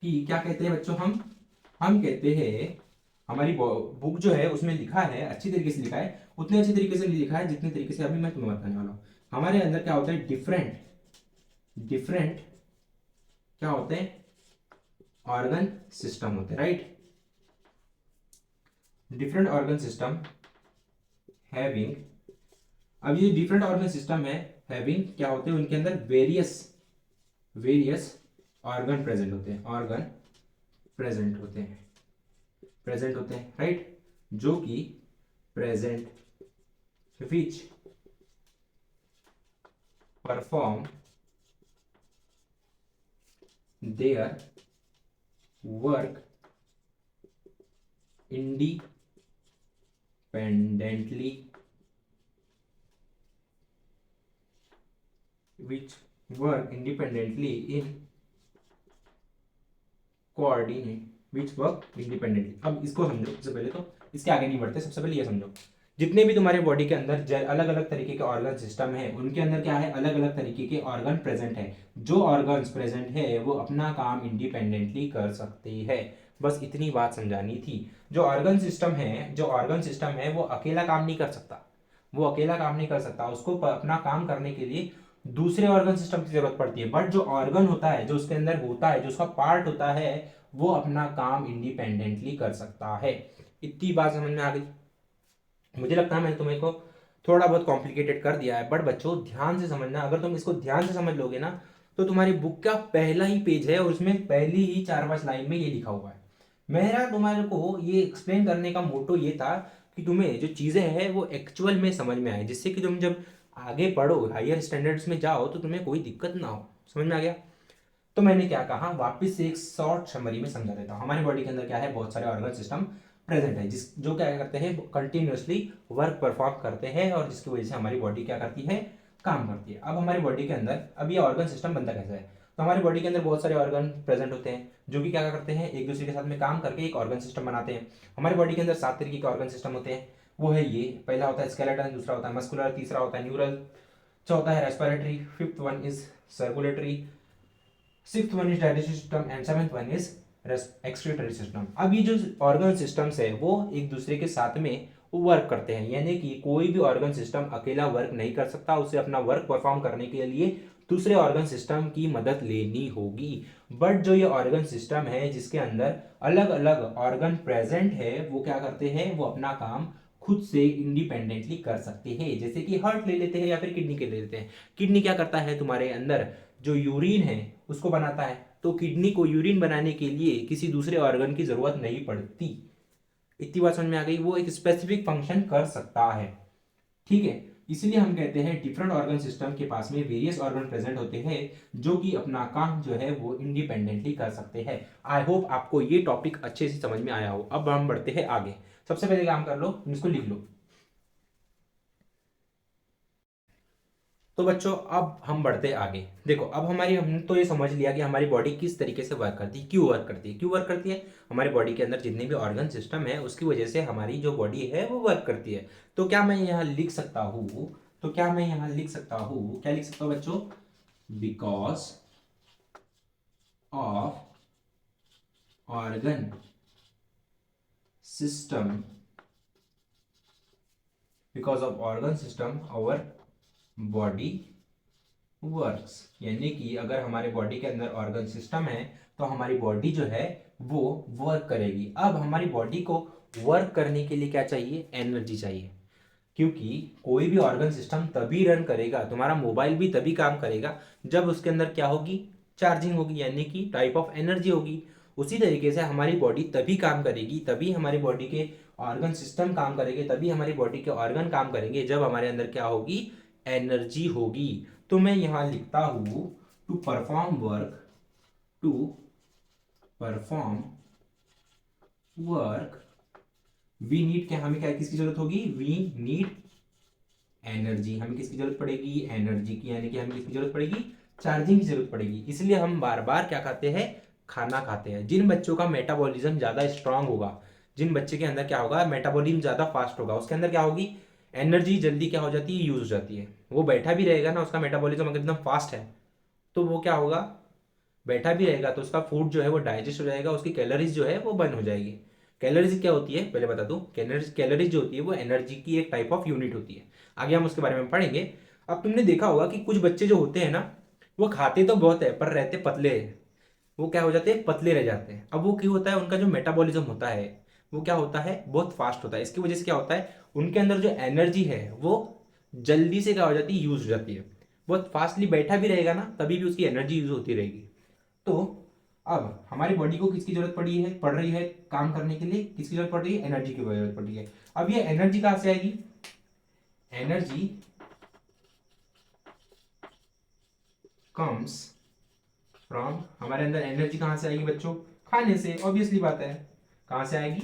क्या कहते हैं बच्चों, हम कहते हैं, हमारी बुक जो है उसमें लिखा है, अच्छी तरीके से लिखा है, उतने अच्छी तरीके से नहीं लिखा है जितने तरीके से अभी मैं तुम्हें बताने वाला हूं। हमारे अंदर क्या होता है? डिफरेंट डिफरेंट क्या होते हैं? ऑर्गन सिस्टम होते हैं, right. Different organ system having, अब ये डिफरेंट ऑर्गन सिस्टम है हैविंग क्या होते हैं? उनके अंदर वेरियस वेरियस ऑर्गन प्रेजेंट होते हैं, ऑर्गन प्रेजेंट होते हैं, राइट। जो कि present which perform their work independently, which work independently in coordinate, which work independently। अब इसको समझो सबसे पहले, तो इसके आगे नहीं बढ़ते, सबसे पहले ये समझो, जितने भी तुम्हारे बॉडी के अंदर अलग अलग तरीके के ऑर्गन सिस्टम है, उनके अंदर क्या है? अलग अलग तरीके के ऑर्गन प्रेजेंट है। जो ऑर्गन्स प्रेजेंट है वो अपना काम इंडिपेंडेंटली कर सकते हैं। बस इतनी बात समझानी थी। जो ऑर्गन सिस्टम है वो अकेला काम नहीं कर सकता, उसको अपना काम करने के लिए दूसरे ऑर्गन सिस्टम की जरूरत पड़ती है। बट जो ऑर्गन होता है, जो उसके अंदर होता है, जो उसका पार्ट होता है, वो अपना काम इंडिपेंडेंटली कर सकता है। इतनी बात समझ में आ गई? मुझे लगता है मैंने तुम्हें को थोड़ा बहुत कॉम्प्लिकेटेड कर दिया है, बट बच्चों ध्यान से समझना। अगर तुम इसको ध्यान से समझ लोगे ना, तो तुम्हारी बुक का पहला ही पेज है और उसमें पहली ही 4-5 लाइन में ये लिखा हुआ है। मेरा तुम्हारे को ये एक्सप्लेन करने का मोटो ये था कि तुम्हें जो चीजें हैं वो एक्चुअल में समझ में आए, जिससे कि तुम जब आगे पढ़ो, हायर स्टैंडर्ड्स में जाओ, तो तुम्हें कोई दिक्कत ना हो। समझ में आ गया? तो मैंने क्या कहा, वापस से एक शॉर्ट समरी में समझा देता हूँ। हमारी बॉडी के अंदर क्या है? बहुत सारे ऑर्गन सिस्टम प्रेजेंट है, जो क्या करते हैं? कंटिन्यूअसली वर्क परफॉर्म करते हैं, और जिसकी वजह से हमारी बॉडी क्या करती है? काम करती है। अब हमारी बॉडी के अंदर अब ये ऑर्गन सिस्टम बनता कैसे है? तो हमारी बॉडी के अंदर बहुत सारे ऑर्गन प्रेजेंट होते हैं, जो कि क्या करते हैं? एक दूसरे के साथ में काम करके एक ऑर्गन सिस्टम बनाते हैं। हमारी बॉडी के अंदर 7 तरीके के ऑर्गन सिस्टम होते हैं। वो है ये, पहला होता है स्केलेटन, दूसरा होता है मस्कुलर, तीसरा होता है न्यूरल, चौथा है respiratory, fifth one is circulatory, sixth one is digestive system and seventh one is excretory system. अब ये जो ऑर्गन सिस्टम्स है वो एक दूसरे के साथ में वर्क करते हैं, यानी कि कोई भी ऑर्गन सिस्टम अकेला वर्क नहीं कर सकता, उसे अपना वर्क परफॉर्म करने के लिए दूसरे ऑर्गन सिस्टम की मदद लेनी होगी। बट जो ये ऑर्गन सिस्टम है जिसके अंदर अलग अलग ऑर्गन प्रेजेंट है, वो क्या करते हैं? वो अपना काम खुद से इंडिपेंडेंटली कर सकते हैं। जैसे कि हार्ट ले लेते हैं या फिर किडनी के ले लेते हैं। किडनी क्या करता है? तुम्हारे अंदर जो यूरिन है उसको बनाता है, तो किडनी को यूरिन बनाने के लिए किसी दूसरे ऑर्गन की जरूरत नहीं पड़ती। इतनी बात समझ में आ गई? वो एक स्पेसिफिक फंक्शन कर सकता है, ठीक है। इसलिए हम कहते हैं डिफरेंट ऑर्गन सिस्टम के पास में वेरियस ऑर्गन प्रेजेंट होते हैं, जो कि अपना काम जो है वो इंडिपेंडेंटली कर सकते हैं। आई होप आपको ये टॉपिक अच्छे से समझ में आया हो। अब हम बढ़ते हैं आगे। सबसे पहले काम कर लो, इसको लिख लो। तो बच्चों अब हम बढ़ते हैं आगे। देखो, अब हमने तो ये समझ लिया कि हमारी बॉडी किस तरीके से वर्क करती है, क्यों वर्क करती है। क्यों वर्क करती है? हमारी बॉडी के अंदर जितने भी ऑर्गन सिस्टम है उसकी वजह से हमारी जो बॉडी है वो वर्क करती है। तो क्या मैं यहाँ लिख सकता हूँ, क्या लिख सकता हूँ बच्चों? Because of organ system, our body works. यानी कि अगर हमारे बॉडी के अंदर ऑर्गन सिस्टम है तो हमारी बॉडी जो है वो वर्क करेगी। अब हमारी बॉडी को वर्क करने के लिए क्या चाहिए? एनर्जी चाहिए। क्योंकि कोई भी ऑर्गन सिस्टम तभी रन करेगा, तुम्हारा मोबाइल भी तभी काम करेगा जब उसके अंदर क्या होगी? चार्जिंग होगी, यानी कि टाइप ऑफ एनर्जी होगी। उसी तरीके से हमारी बॉडी तभी काम करेगी, तभी हमारी बॉडी के ऑर्गन सिस्टम काम करेंगे, तभी हमारी बॉडी के ऑर्गन काम करेंगे, जब हमारे अंदर क्या होगी? एनर्जी होगी। तो मैं यहां लिखता हूं to perform work, to perform work we need, क्या हमें क्या किसकी जरूरत होगी, वी नीड एनर्जी। हमें किसकी जरूरत पड़ेगी, एनर्जी की, यानी कि हमें किसकी जरूरत पड़ेगी, चार्जिंग की जरूरत पड़ेगी। इसलिए हम बार बार क्या खाते हैं, खाना खाते हैं। जिन बच्चों का मेटाबॉलिज्म ज्यादा स्ट्रांग होगा, जिन बच्चे के अंदर क्या होगा, मेटाबॉलिज्म ज्यादा फास्ट होगा, उसके अंदर क्या होगी, एनर्जी जल्दी क्या हो जाती है, यूज हो जाती है। वो बैठा भी रहेगा ना, उसका मेटाबॉलिज्म अगर एकदम फास्ट है तो वो क्या होगा, बैठा भी रहेगा तो उसका फूड जो है वो डाइजेस्ट हो जाएगा, उसकी कैलोरीज जो है वो बर्न हो जाएगी। कैलोरीज क्या होती है पहले बता दूं, कैलोरीज जो होती है वो एनर्जी की एक टाइप ऑफ यूनिट होती है। आगे हम उसके बारे में पढ़ेंगे। अब तुमने देखा होगा कि कुछ बच्चे जो होते हैं ना, वो खाते तो बहुत है पर रहते पतले हैं। वो क्या हो जाते हैं, पतले रह जाते हैं। अब वो क्यों होता है, उनका जो मेटाबॉलिज्म होता है वो क्या होता है, बहुत फास्ट होता है। इसकी वजह से क्या होता है, उनके अंदर जो एनर्जी है वो जल्दी से क्या हो जाती है, यूज हो जाती है। बहुत फास्टली बैठा भी रहेगा ना तभी भी उसकी एनर्जी यूज होती रहेगी। तो अब हमारी बॉडी को किसकी जरूरत पड़ रही है काम करने के लिए, किसकी जरूरत पड़ रही है, एनर्जी की जरूरत पड़ रही है। अब ये एनर्जी कहां से आएगी, एनर्जी कम्स फ्रॉम, हमारे अंदर एनर्जी कहां से आएगी बच्चों, खाने से, ऑब्वियसली बात है। कहां से आएगी,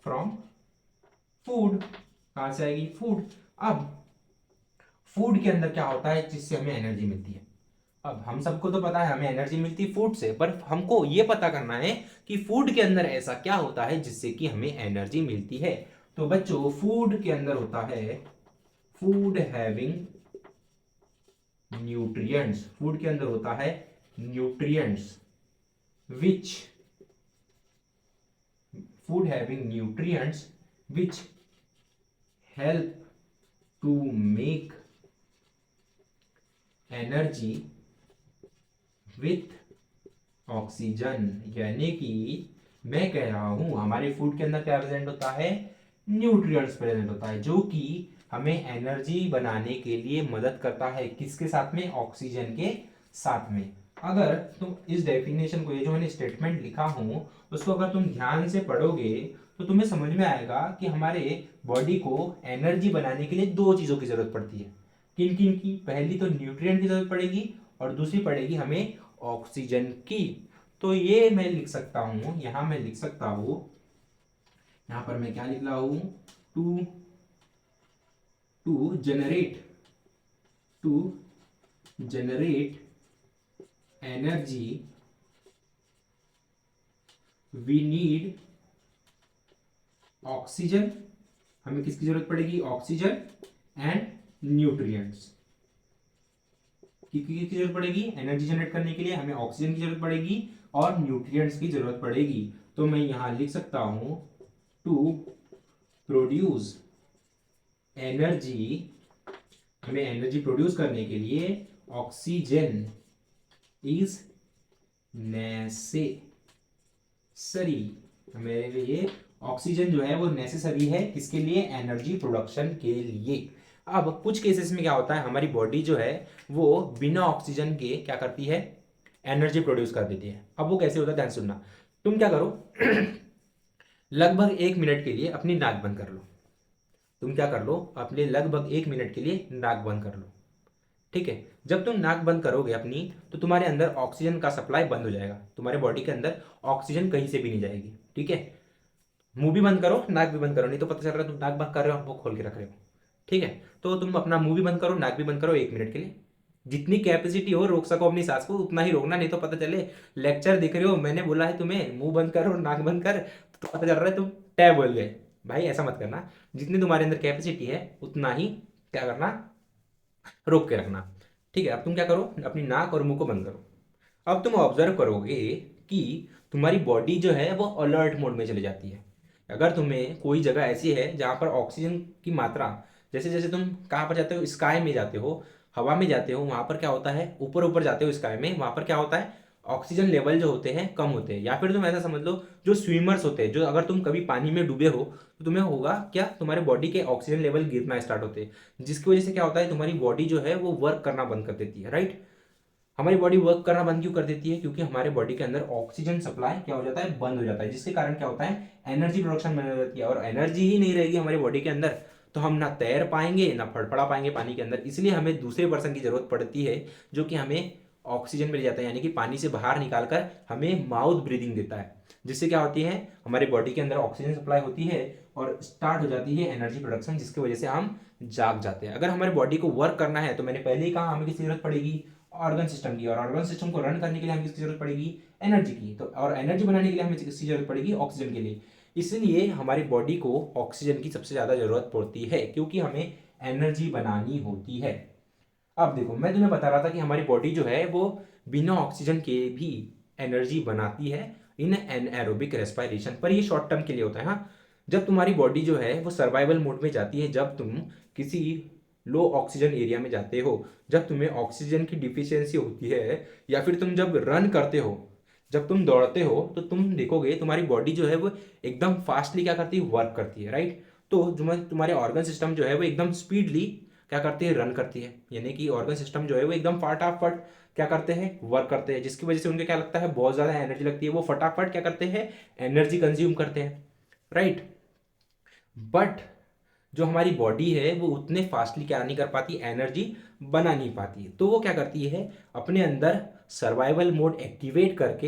फ्रॉम फूड। कहां से आएगी, फूड। अब फूड के अंदर क्या होता है जिससे हमें एनर्जी मिलती है। अब हम सबको तो पता है हमें एनर्जी मिलती है फूड से, पर हमको ये पता करना है कि फूड के अंदर ऐसा क्या होता है जिससे कि हमें एनर्जी मिलती है। तो बच्चों फूड के अंदर होता है, फूड हैविंग न्यूट्रिएंट्स, फूड के अंदर होता है nutrients which, food having nutrients which help to make energy with oxygen. यानी कि मैं कह रहा हूं हमारे फूड के अंदर क्या प्रेजेंट होता है, न्यूट्रिएंट्स प्रेजेंट होता है, जो कि हमें एनर्जी बनाने के लिए मदद करता है। किसके साथ में, ऑक्सीजन के साथ में। अगर तुम इस डेफिनेशन को, ये जो मैंने स्टेटमेंट लिखा हूं उसको अगर तुम ध्यान से पढ़ोगे तो तुम्हें समझ में आएगा कि हमारे बॉडी को एनर्जी बनाने के लिए दो चीजों की जरूरत पड़ती है। किन किन की, पहली तो न्यूट्रिएंट की जरूरत पड़ेगी और दूसरी पड़ेगी हमें ऑक्सीजन की। तो ये मैं लिख सकता हूं, यहां मैं लिख सकता हूं, यहां पर मैं क्या लिख रहा हूं, to to generate to generate energy we need oxygen. हमें किसकी जरूरत पड़ेगी, ऑक्सीजन एंड न्यूट्रिएंट्स की जरूरत पड़ेगी। एनर्जी जनरेट करने के लिए हमें ऑक्सीजन की जरूरत पड़ेगी और न्यूट्रिएंट्स की जरूरत पड़ेगी। तो मैं यहां लिख सकता हूं, टू प्रोड्यूस एनर्जी, हमें एनर्जी प्रोड्यूस करने के लिए ऑक्सीजन इज नेसेसरी। मेरे लिए ऑक्सीजन जो है वो नेसेसरी है, किसके लिए, एनर्जी प्रोडक्शन के लिए। अब कुछ केसेस में क्या होता है, हमारी बॉडी जो है वो बिना ऑक्सीजन के क्या करती है, एनर्जी प्रोड्यूस कर देती है। अब वो कैसे होता है, ध्यान सुनना। तुम क्या करो लगभग 1 मिनट के लिए अपनी नाक बंद कर लो। तुम क्या कर लो, अपने लगभग 1 मिनट के लिए नाक बंद कर लो। ठीक है, जब तुम नाक बंद करोगे अपनी तो तुम्हारे अंदर ऑक्सीजन का सप्लाई बंद हो जाएगा, तुम्हारे बॉडी के अंदर ऑक्सीजन कहीं से भी नहीं जाएगी। ठीक है, मुंह भी बंद करो नाक भी बंद करो, नहीं तो पता चल रहा है तुम नाक बंद कर रहे हो, मुंह खोल के रख रहे हो। ठीक है, तो तुम अपना मुंह भी बंद करो नाक भी बंद करो 1 मिनट के लिए। जितनी कैपेसिटी हो रोक सको अपनी सांस को उतना ही रोकना, नहीं तो पता चले लेक्चर दिख रहे हो, मैंने बोला है तुम्हें मुंह बंद करो नाक बंद कर, तो पता चल रहा है तुम टैब बोल गए। भाई ऐसा मत करना, जितनी तुम्हारे अंदर कैपेसिटी है उतना ही क्या करना, रोक के रखना। ठीक है, अब तुम क्या करो, अपनी नाक और मुंह को बंद करो। अब तुम ऑब्जर्व करोगे कि तुम्हारी बॉडी जो है वो अलर्ट मोड में चली जाती है। अगर तुम्हें कोई जगह ऐसी है जहां पर ऑक्सीजन की मात्रा, जैसे जैसे तुम कहाँ पर जाते हो, स्काई में जाते हो, हवा में जाते हो, वहां पर क्या होता है, ऊपर ऊपर जाते हो स्काई में, वहां पर क्या होता है, ऑक्सीजन लेवल जो होते हैं कम होते हैं। या फिर तुम ऐसा समझ लो, जो स्विमर्स होते हैं, जो अगर तुम कभी पानी में डूबे हो तो तुम्हें होगा क्या, तुम्हारे बॉडी के ऑक्सीजन लेवल गिरना स्टार्ट होते हैं, जिसकी वजह से क्या होता है, तुम्हारी बॉडी जो है वो वर्क करना बंद कर देती है। राइट, हमारी बॉडी वर्क करना बंद क्यों कर देती है, क्योंकि हमारे बॉडी के अंदर ऑक्सीजन सप्लाई क्या हो जाता है, बंद हो जाता है, जिसके कारण क्या होता है, एनर्जी प्रोडक्शन बंद हो जाती है। और एनर्जी ही नहीं रहेगी हमारी बॉडी के अंदर तो हम ना तैर पाएंगे ना फड़फड़ा पाएंगे पानी के अंदर। इसलिए हमें दूसरे पर्सन की जरूरत पड़ती है जो कि हमें ऑक्सीजन मिल जाता है, यानी कि पानी से बाहर निकालकर हमें माउथ ब्रीदिंग देता है, जिससे क्या होती है हमारे बॉडी के अंदर ऑक्सीजन सप्लाई होती है और स्टार्ट हो जाती है एनर्जी प्रोडक्शन, जिसकी वजह से हम जाग जाते हैं। अगर हमारे बॉडी को वर्क करना है तो मैंने पहले ही कहा हमें किसकी जरूरत पड़ेगी, ऑर्गन सिस्टम की, और ऑर्गन सिस्टम को रन करने के लिए हमें किसकी जरूरत पड़ेगी, एनर्जी की। तो और एनर्जी बनाने के लिए हमें किसकी जरूरत पड़ेगी, ऑक्सीजन के लिए। इसलिए हमारी बॉडी को ऑक्सीजन की सबसे ज्यादा जरूरत पड़ती है, क्योंकि हमें एनर्जी बनानी होती है। अब देखो मैं तुम्हें बता रहा था कि हमारी बॉडी जो है वो बिना ऑक्सीजन के भी एनर्जी बनाती है इन एनएरोबिक रेस्पिरेशन, पर ये शॉर्ट टर्म के लिए होता है। हाँ, जब तुम्हारी बॉडी जो है वो सर्वाइवल मोड में जाती है, जब तुम किसी लो ऑक्सीजन एरिया में जाते हो, जब तुम्हें ऑक्सीजन की डिफिशियंसी होती है, या फिर तुम जब रन करते हो, जब तुम दौड़ते हो, तो तुम देखोगे तुम्हारी बॉडी जो है वो एकदम फास्टली क्या करती है, वर्क करती है, राइट। तो तुम्हारे ऑर्गन सिस्टम जो है वो एकदम स्पीडली क्या करती है, रन करती है, यानी कि ऑर्गन सिस्टम जो है वो एकदम फटाफट क्या करते हैं, वर्क करते हैं, जिसकी वजह से उनके क्या लगता है, बहुत ज़्यादा एनर्जी लगती है, वो फटाफट क्या करते हैं, एनर्जी कंज्यूम करते हैं, राइट। बट जो हमारी बॉडी है वो उतने फास्टली क्या नहीं कर पाती, एनर्जी बना नहीं पाती, तो वो क्या करती है, अपने अंदर सर्वाइवल मोड एक्टिवेट करके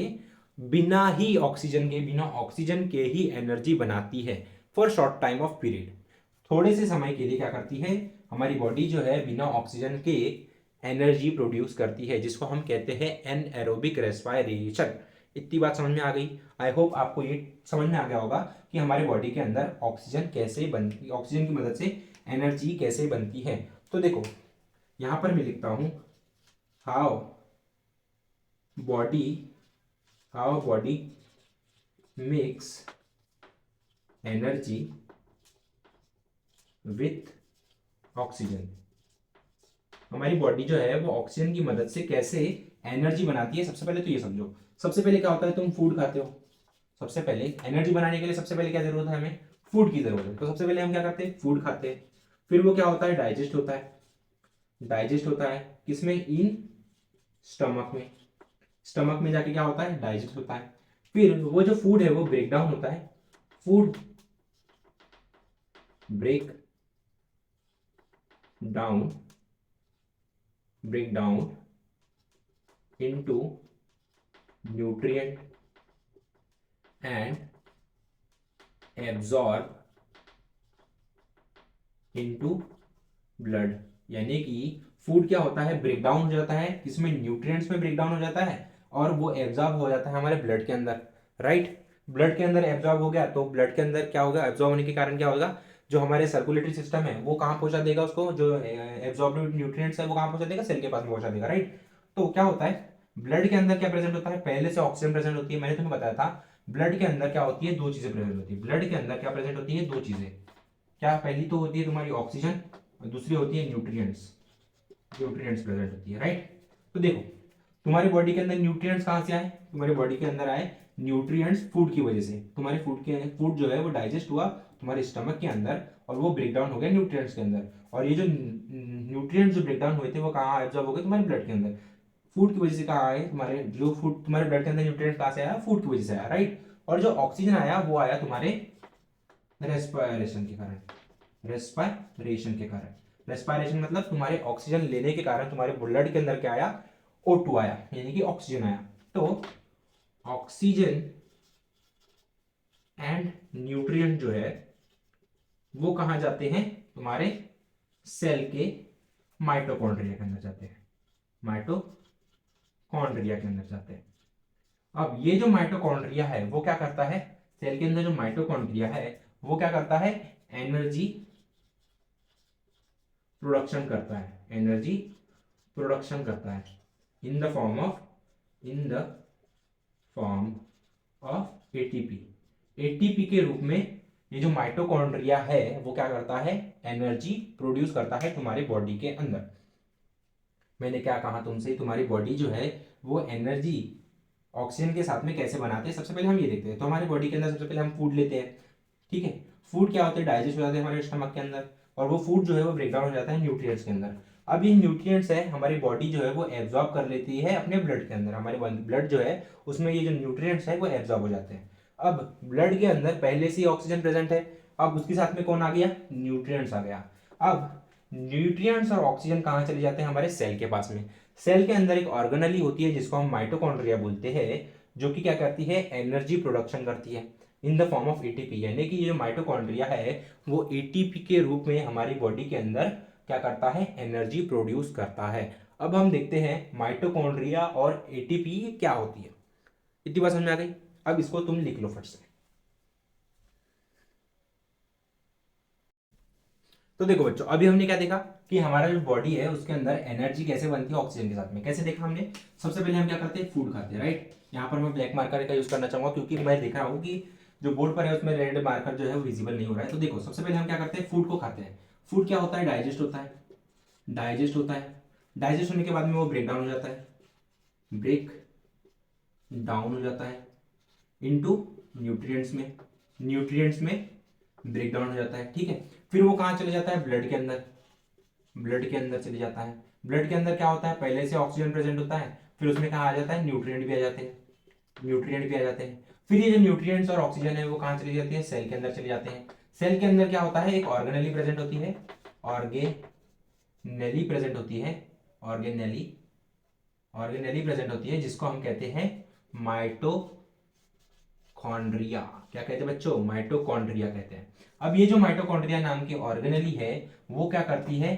बिना ऑक्सीजन के ही एनर्जी बनाती है for short time of period. थोड़े से समय के लिए क्या करती है हमारी बॉडी जो है बिना ऑक्सीजन के एनर्जी प्रोड्यूस करती है, जिसको हम कहते हैं एनएरोबिक रेस्पिरेशन। इतनी बात समझ में आ गई। आई होप आपको ये समझ में आ गया होगा कि हमारे बॉडी के अंदर ऑक्सीजन कैसे बनती, ऑक्सीजन की मदद से एनर्जी कैसे बनती है। तो देखो यहां पर मैं लिखता हूं how body makes energy with oxygen. हमारी बॉडी जो है वो ऑक्सीजन की मदद से कैसे एनर्जी बनाती है, सबसे पहले तो ये समझो। सबसे पहले क्या होता है, तुम फूड खाते हो, सबसे पहले एनर्जी बनाने के लिए सबसे पहले क्या जरूरत है, हमें फूड की जरूरत है। तो सबसे पहले हम क्या करते हैं, फूड खाते हैं, फिर वो क्या होता है, डाइजेस्ट होता है। डाइजेस्ट होता है किसमें, इन स्टमक में। स्टमक में जाके क्या होता है, डाइजेस्ट होता है। फिर वो जो फूड है वो ब्रेक डाउन होता है, food break down into nutrient and absorb into blood। यानी कि फूड क्या होता है, ब्रेक डाउन हो जाता है, इसमें न्यूट्रिएंट्स में ब्रेक डाउन हो जाता है और वो एब्जॉर्ब हो जाता है हमारे ब्लड के अंदर, राइट। ब्लड के अंदर एब्जॉर्ब हो गया तो ब्लड के अंदर क्या होगा, एब्जॉर्ब होने के कारण क्या होगा, जो हमारे सर्कुलेटरी सिस्टम है वो कहाँ पहुंचा देगा उसको, जो एब्जॉर्ब न्यूट्रिएंट्स है वो कहाँ पहुंचा देगा, सेल के पास में पहुंचा देगा, राइट। तो क्या होता है, ब्लड के अंदर क्या प्रेजेंट होता है, पहले से ऑक्सीजन प्रेजेंट होती है। मैंने तुम्हें बताया था ब्लड के अंदर क्या होती है, दो चीजें प्रेजेंट होती है। ब्लड के अंदर क्या प्रेजेंट होती है, दो चीजें। क्या, पहली तो होती है तुम्हारी ऑक्सीजन और दूसरी होती है न्यूट्रिएंट्स प्रेजेंट होती है, राइट। तो देखो तुम्हारी बॉडी के अंदर न्यूट्रिएंट्स कहाँ से आए, तुम्हारी बॉडी के अंदर आए न्यूट्रिएंट्स फूड की वजह से। तुम्हारे फूड जो है वो डाइजेस्ट हुआ तुम्हारे स्टमक के अंदर और वो ब्रेक डाउन हो गया न्यूट्रिएंट्स के अंदर, और ये जो न्यूट्रिएंट्स जो ब्रेक डाउन हुए थे वो कहाँ एब्जॉर्ब हो गए, तुम्हारे ब्लड के अंदर। फूड की वजह से कहाँ आए, तुम्हारे जो फूड तुम्हारे ब्लड के अंदर न्यूट्रिएंट्स कहाँ से आया, फूड की वजह से आया, राइट। और जो ऑक्सीजन आया वो आया तुम्हारे रेस्पिरेशन के कारण। रेस्पिरेशन मतलब तुम्हारे ऑक्सीजन लेने के कारण तुम्हारे ब्लड के अंदर क्या आया, O2 आया, यानी कि ऑक्सीजन आया। तो ऑक्सीजन एंड न्यूट्रिएंट जो है वो कहां जाते हैं, तुम्हारे सेल के माइटोकॉन्ड्रिया के अंदर जाते हैं, माइटोकॉन्ड्रिया के अंदर जाते हैं। अब ये जो माइटोकॉन्ड्रिया है वो क्या करता है, सेल के अंदर जो माइटोकॉन्ड्रिया है वो क्या करता है, एनर्जी प्रोडक्शन करता है, एनर्जी प्रोडक्शन करता है इन द फॉर्म ऑफ एटीपी के रूप में। ये जो माइटोकॉन्ड्रिया है वो क्या करता है, एनर्जी प्रोड्यूस करता है तुम्हारी बॉडी के अंदर। मैंने क्या कहा तुमसे, तुम्हारी बॉडी जो है वो एनर्जी ऑक्सीजन के साथ में कैसे बनाते हैं, सबसे पहले हम ये देखते हैं। तो हमारी बॉडी के अंदर सबसे पहले हम फूड लेते हैं, ठीक है। फूड क्या होते हैं, डाइजेस्ट हो जाते हैं हमारे स्टमक के अंदर, और वो फूड जो है वो ब्रेक डाउन हो जाता है न्यूट्रिएंट्स के अंदर। अब ये न्यूट्रिएंट्स है हमारी बॉडी जो है वो एब्जॉर्ब कर लेती है अपने ब्लड के अंदर। हमारे ब्लड जो है उसमें ये जो न्यूट्रिएंट्स है वो एब्जॉर्ब हो जाते हैं। अब ब्लड के अंदर पहले से ही ऑक्सीजन प्रेजेंट है, अब उसके साथ में कौन आ गया, न्यूट्रिएंट्स आ गया। अब न्यूट्रिएंट्स और ऑक्सीजन कहाँ चले जाते हैं? हमारे सेल के पास में। सेल के अंदर एक ऑर्गेनेली होती है जिसको हम माइटोकॉन्ड्रिया बोलते हैं, जो कि क्या करती है? एनर्जी प्रोडक्शन करती है इन द फॉर्म ऑफ एटीपी। यानी कि ये जो माइटोकॉन्ड्रिया है वो एटीपी के रूप में हमारी बॉडी के अंदर क्या करता है? एनर्जी प्रोड्यूस करता है। अब हम देखते हैं माइटोकॉन्ड्रिया और एटीपी क्या होती है। इतनी बात समझ में आ गई? अब इसको तुम लिख लो फट से। तो देखो बच्चों, अभी हमने क्या देखा कि हमारा जो बॉडी है उसके अंदर एनर्जी कैसे बनती है? ऑक्सीजन के साथ में। कैसे देखा हमने? सबसे पहले हम क्या करते हैं? फूड खाते हैं, राइट। यहाँ पर मैं ब्लैक मार्कर का यूज करना चाहूंगा क्योंकि मैं देख रहा हूँ कि जो बोर्ड पर है उसमें रेड मार्कर जो है वो विजिबल नहीं हो रहा है। तो देखो, सबसे पहले हम क्या करते हैं? फूड को खाते हैं। फूड क्या होता है? डाइजेस्ट होता है। डाइजेस्ट होता है। डाइजेस्ट होने के बाद में वो ब्रेक डाउन हो जाता है। ब्रेक डाउन हो जाता है इनटू न्यूट्रिएंट्स में। न्यूट्रिएंट्स में ब्रेक डाउन हो जाता है, ठीक है। फिर वो कहाँ चले जाता है? ब्लड के अंदर। ब्लड के अंदर चले जाता है। ब्लड के अंदर क्या होता है? पहले से ऑक्सीजन प्रेजेंट होता है, फिर उसमें कहाँ आ जाता है? न्यूट्रिएंट भी आ जाते हैं। न्यूट्रिएंट भी आ जाते हैं। फिर ये जो न्यूट्रिएंट्स और ऑक्सीजन है वो कहाँ चली जाती है? सेल के अंदर चले जाते हैं। सेल के अंदर क्या होता है? एक ऑर्गेनेली प्रेजेंट होती है। ऑर्गेनेली प्रेजेंट होती है। ऑर्गेनेली ऑर्गेनेली प्रेजेंट होती है जिसको हम कहते हैं माइटोकॉन्ड्रिया। क्या कहते हैं बच्चों? माइटोकॉन्ड्रिया कहते हैं। अब ये जो माइटोकॉन्ड्रिया नाम की ऑर्गेनेली है वो क्या करती है?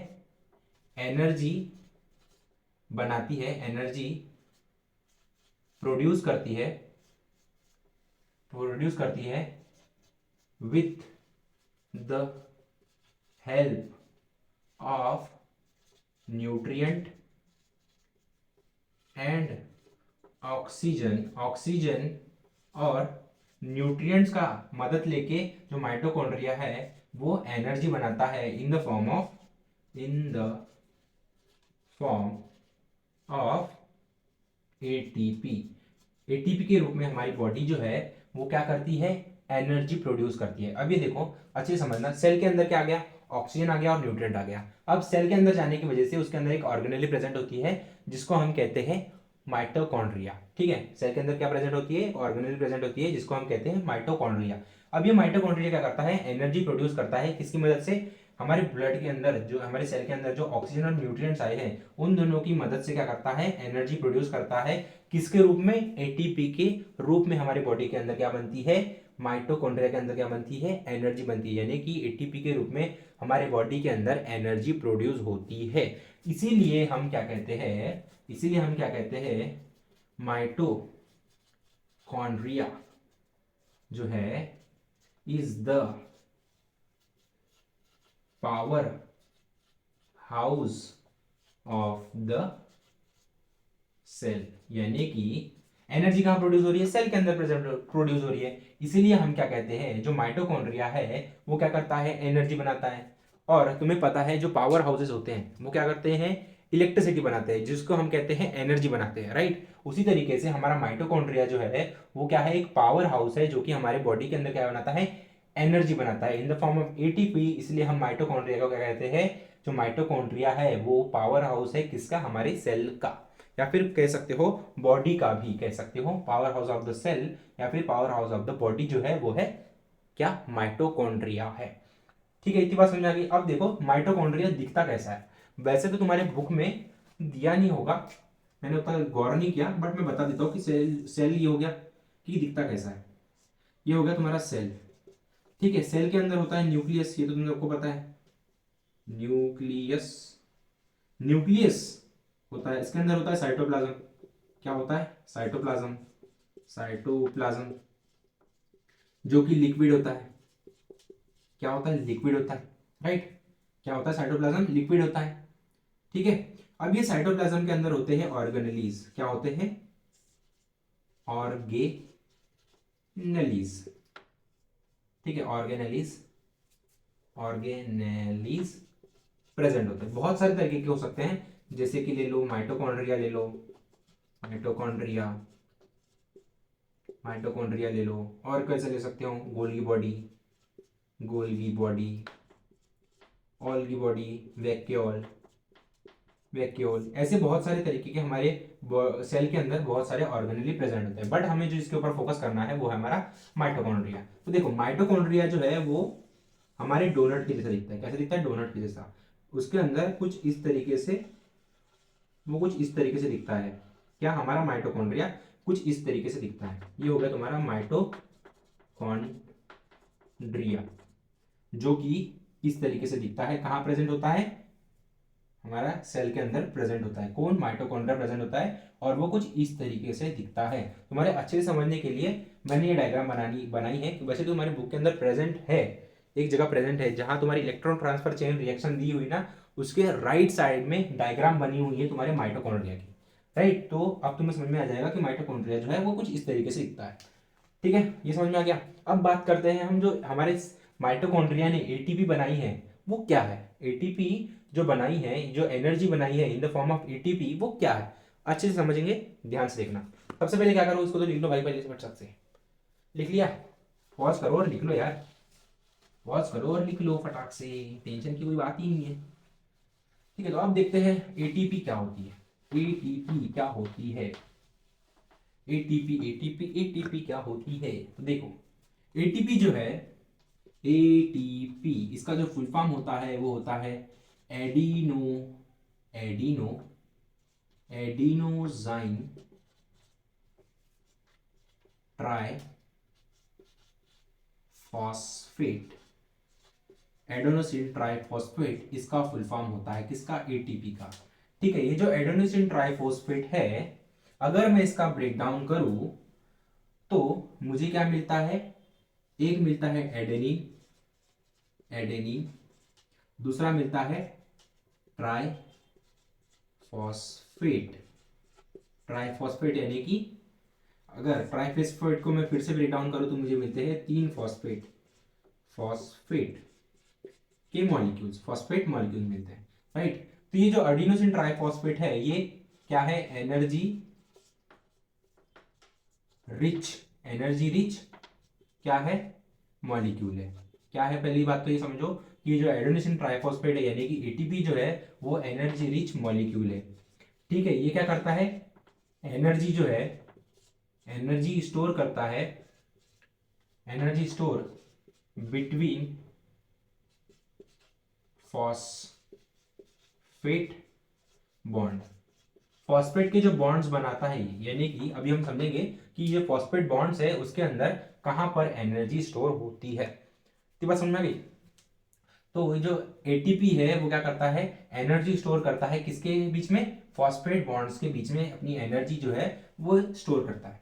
एनर्जी बनाती है, एनर्जी प्रोड्यूस करती है, प्रोड्यूस करती है with the help of nutrient and oxygen. Oxygen और न्यूट्रिएंट्स का मदद लेके जो माइटोकॉन्ड्रिया है वो एनर्जी बनाता है इन the form of ATP. ATP के रूप में हमारी बॉडी जो है वो क्या करती है? एनर्जी प्रोड्यूस करती है। अब ये देखो, अच्छे से समझना, सेल के अंदर क्या आ गया? ऑक्सीजन आ गया और न्यूट्रिएंट आ गया। अब सेल के अंदर जाने की वजह से उसके अंदर एक ऑर्गेनेली प्रेजेंट होती है जिसको हम कहते हैं माइटोकॉन्ड्रिया, ठीक है। सेल के अंदर क्या प्रेजेंट होती है? ऑर्गेनेली प्रेजेंट होती है जिसको हम कहते हैं माइटोकॉन्ड्रिया। अब ये माइटोकॉन्ड्रिया क्या करता है? एनर्जी प्रोड्यूस करता है। किसकी मदद से? हमारे ब्लड के अंदर जो हमारे सेल के अंदर जो ऑक्सीजन और न्यूट्रिएंट्स आए हैं उन दोनों की मदद से क्या करता है? एनर्जी प्रोड्यूस करता है। किसके रूप में? एटीपी के रूप में हमारे बॉडी के अंदर क्या बनती है? माइटोकॉन्ड्रिया के अंदर क्या बनती है? एनर्जी बनती है। यानी कि एटीपी के रूप में हमारे बॉडी के अंदर एनर्जी प्रोड्यूस होती है। इसीलिए हम क्या कहते हैं? इसीलिए हम क्या कहते हैं? माइटोकॉन्ड्रिया जो है is the power house of the cell. यानी कि एनर्जी कहां प्रोड्यूस हो रही है? सेल के अंदर प्रोड्यूस हो रही है। इसीलिए हम क्या कहते हैं? जो माइटोकॉन्ड्रिया है वो क्या करता है? एनर्जी बनाता है। और तुम्हें पता है जो पावर हाउसेस होते हैं वो क्या करते हैं? इलेक्ट्रिसिटी बनाते हैं, जिसको हम कहते हैं एनर्जी बनाते हैं, राइट। उसी तरीके से हमारा माइटोकॉन्ड्रिया जो है वो क्या है? एक पावर हाउस है जो कि हमारे बॉडी के अंदर क्या बनाता है? एनर्जी बनाता है इन द फॉर्म ऑफ एटीपी। इसलिए हम माइटोकॉन्ड्रिया को क्या कहते हैं? जो माइटोकॉन्ड्रिया है वो पावर हाउस है। किसका? हमारे सेल का। या फिर कह सकते हो बॉडी का भी कह सकते हो। Power house of the cell या फिर power house of the body जो है वो है क्या? माइटोकॉन्ड्रिया है। ठीक है, इतनी बात समझ में आ गई। अब देखो माइटोकॉन्ड्रिया दिखता कैसा है। वैसे तो तुम्हारे बुक में दिया नहीं होगा, मैंने उतना गौर नहीं किया, बट मैं बता देता हूँ कि सेल सेल ये हो गया कि दिखता कैसा है। ये हो गया तुम्हारा सेल, ठीक है। सेल के अंदर होता है न्यूक्लियस, ये तो तुम सबको पता है। न्यूक्लियस, न्यूक्लियस होता है, इसके अंदर होता है साइटोप्लाज्म। क्या होता है? साइटोप्लाज्म। साइटोप्लाज्म जो कि लिक्विड होता है। क्या होता है? लिक्विड होता है, राइट। क्या होता है? साइटोप्लाज्म लिक्विड होता है, ठीक है। अब ये साइटोप्लाज्म के अंदर होते हैं ऑर्गेनेलीज। क्या होते हैं? ऑर्गेनेलीज, ठीक है। ऑर्गेनेलीज, ऑर्गेनेलीज प्रेजेंट होते हैं। बहुत सारे तरीके के हो सकते हैं, जैसे कि ले लो माइटोकॉन्ड्रिया, ले लो माइटोकॉन्ड्रिया, माइटोकॉन्ड्रिया ले लो। और कैसे ले सकते हो? गोल्गी बॉडी, गोल्गी बॉडी, ऑल्गी बॉडी, वैक्यूल, वैक्यूल। ऐसे बहुत सारे तरीके के हमारे सेल के अंदर बहुत सारे ऑर्गेनेली प्रेजेंट होते हैं। बट हमें जो इसके ऊपर फोकस करना है वो है हमारा माइटोकॉन्ड्रिया। तो देखो माइटोकॉन्ड्रिया जो है वो हमारे डोनट की जैसा दिखता है। कैसे दिखता है? डोनट की जैसा। उसके अंदर कुछ इस तरीके से, वो कुछ इस तरीके से दिखता है। क्या? हमारा माइटोकॉन्ड्रिया कुछ इस तरीके से दिखता है। ये हो गया तुम्हारा माइटोकॉन्ड्रिया, जो कि इस तरीके से दिखता है। कहाँ प्रेजेंट होता है? हमारा सेल के अंदर प्रेजेंट होता है। कौन? माइटोकॉन्ड्रिया प्रेजेंट होता है, और वो कुछ इस तरीके से दिखता है। तुम्हारे अच्छे से समझने के लिए मैंने ये डायग्राम बनाई है कि वैसे तो तुम्हारे बुक के अंदर प्रेजेंट है, एक जगह प्रेजेंट है जहां तुम्हारी इलेक्ट्रॉन ट्रांसफर चेन रिएक्शन दी हुई ना, उसके राइट साइड में डायग्राम बनी हुई है तुम्हारे माइटोकॉन्ड्रिया की। राइट, तो अब तुम्हें समझ में आ जाएगा कि माइटोकॉन्ड्रिया जो है वो कुछ इस तरीके से दिखता है। ठीक है, ये समझ में आ गया। अब बात करते हैं हम, जो हमारे माइटोकॉन्ड्रिया ने एटीपी बनाई है वो क्या है। एटीपी जो बनाई है, जो एनर्जी बनाई है इन द फॉर्म ऑफ एटीपी, वो क्या है, अच्छे से समझेंगे, ध्यान से देखना। सबसे पहले क्या करो, इसको तो लिख लो भाई, पहले से फट से लिख लिया। पॉज करो और लिख लो यार, पॉज करो और लिख लो फटाक से, टेंशन की कोई बात ही नहीं है। ठीक है, तो अब देखते हैं एटीपी क्या होती है। एटीपी क्या होती है? एटीपी एटीपी एटीपी क्या होती है? तो देखो, एटीपी जो है, एटीपी इसका जो फुल फॉर्म होता है वो होता है adeno adeno adenosine triphosphate. Adenosine triphosphate इसका फुल फॉर्म होता है किसका? एटीपी का। ठीक है, ये जो एडेनोसिन ट्राइफॉस्फेट है, अगर मैं इसका ब्रेक डाउन करूं तो मुझे क्या मिलता है? एक मिलता है एडेनिन, एडेनिन, दूसरा मिलता है ट्राइफॉस्फेट। ट्राइफॉस्फेट यानी कि अगर ट्राइफॉस्फेट को मैं फिर से ब्रेक डाउन करूं तो मुझे मिलते हैं 3 फॉस्फेट, फॉस्फेट के मॉलिक्यूल्स, फॉस्फेट मॉलिक्यूल मिलते हैं। राइट, तो ये जो एडिनोसिन ट्राइफॉस्फेट है ये क्या है? एनर्जी रिच, एनर्जी रिच क्या है? मॉलिक्यूल है। क्या है? पहली बात तो ये समझो कि ये जो एडेनोसिन ट्राइफॉस्फेट है यानी कि एटीपी जो है वो एनर्जी रिच मॉलिक्यूल है। ठीक है, ये क्या करता है? एनर्जी जो है, एनर्जी स्टोर करता है, energy store between phosphate bond. Phosphate के जो बॉन्ड्स बनाता है, यानी कि अभी हम समझेंगे कि ये फॉस्फेट बॉन्ड्स है उसके अंदर कहां पर एनर्जी स्टोर होती है। तो बात समझ में आ गई। तो जो एटीपी है वो क्या करता है? एनर्जी स्टोर करता है किसके बीच में? फॉस्फेट बॉन्ड्स के बीच में अपनी एनर्जी जो है वो स्टोर करता है।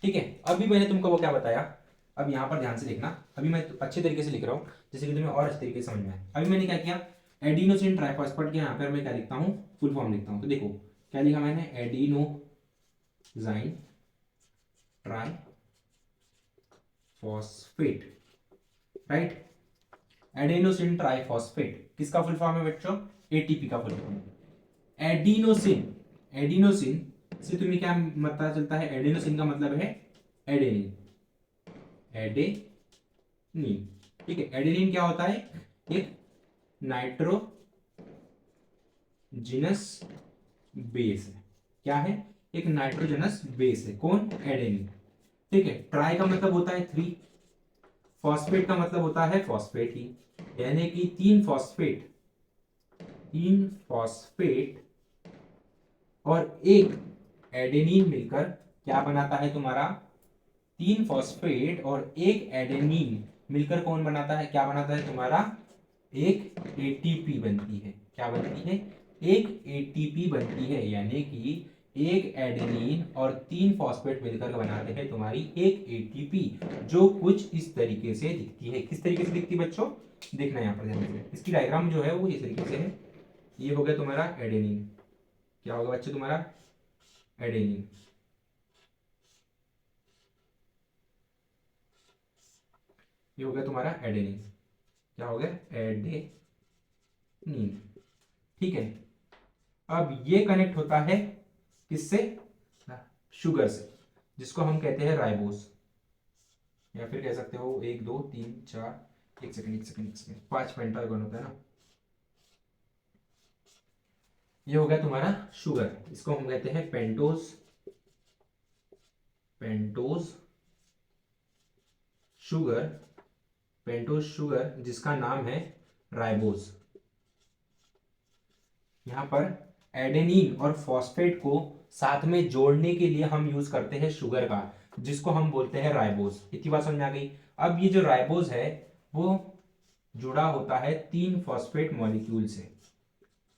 ठीक है, अभी मैंने तुमको वो क्या बताया, अब यहां पर ध्यान से देखना। अभी मैं अच्छे तरीके से लिख रहा हूं जैसे कि तुम्हें और अच्छे तरीके से समझ में आए। अभी मैंने क्या किया, एडिनोसिन ट्राइफॉस्फेट के यहाँ पर मैं क्या लिखता हूँ? फुल फॉर्म लिखता हूँ। तो देखो क्या लिखा मैंने? एडिनोजाइन ट्राइफॉस्फेट। राइट, एडेनोसिन ट्राइफॉस्फेट किसका फुल फॉर्म है बच्चों? एटीपी का फुल फॉर्म। एडिनोसिन, एडिनोसिन से तुम्हें क्या पता चलता है? एडेनोसिन का मतलब है एडेनिन, एडेनिन। ठीक है, एडेनिन क्या होता है? एक नाइट्रोजिनस बेस है। क्या है? एक नाइट्रोजनस बेस है। कौन? एडेनिन। ठीक है, ट्राई का मतलब होता है 3, फॉस्फेट का मतलब होता है फॉस्फेट ही, यानी कि 3 फॉस्फेट, 3 फॉस्फेट और एक एडेनिन मिलकर क्या बनाता है तुम्हारा? 3 फॉस्फेट और एक एडेनिन मिलकर कौन बनाता है? क्या बनाता है तुम्हारा? एक एटीपी बनती है। क्या बनती है? एक एटीपी बनती है, यानी कि एक एडेनिन और 3 फॉस्फेट मिलकर बनाते हैं तुम्हारी एक एटीपी, जो कुछ इस तरीके से दिखती है। किस तरीके से दिखती है बच्चों? देखना यहाँ पर ध्यान से, इसकी डायग्राम जो है वो इस तरीके से है। ये हो गया तुम्हारा एडेनिन। क्या होगा बच्चों तुम्हारा? एडेनिन। ये हो गया तुम्हारा एडेनिन। क्या हो गया? एडेनिन। ठीक है, अब ये कनेक्ट होता है किससे? शुगर से, जिसको हम कहते हैं राइबोस, या फिर कह सकते हो 1 2 3 4, एक सेकंड एक सेकंड एक सेकंड, 5 पेंटागन होता है ना। ये हो गया तुम्हारा शुगर, इसको हम कहते हैं pentose, pentose sugar, pentose sugar जिसका नाम है राइबोस। यहाँ पर एडेनिन और फॉस्फेट को साथ में जोड़ने के लिए हम यूज करते हैं शुगर का, जिसको हम बोलते हैं राइबोज। इतनी बात समझ में आ गई। अब ये जो राइबोज है वो जुड़ा होता है 3 फॉस्फेट मॉलिक्यूल से,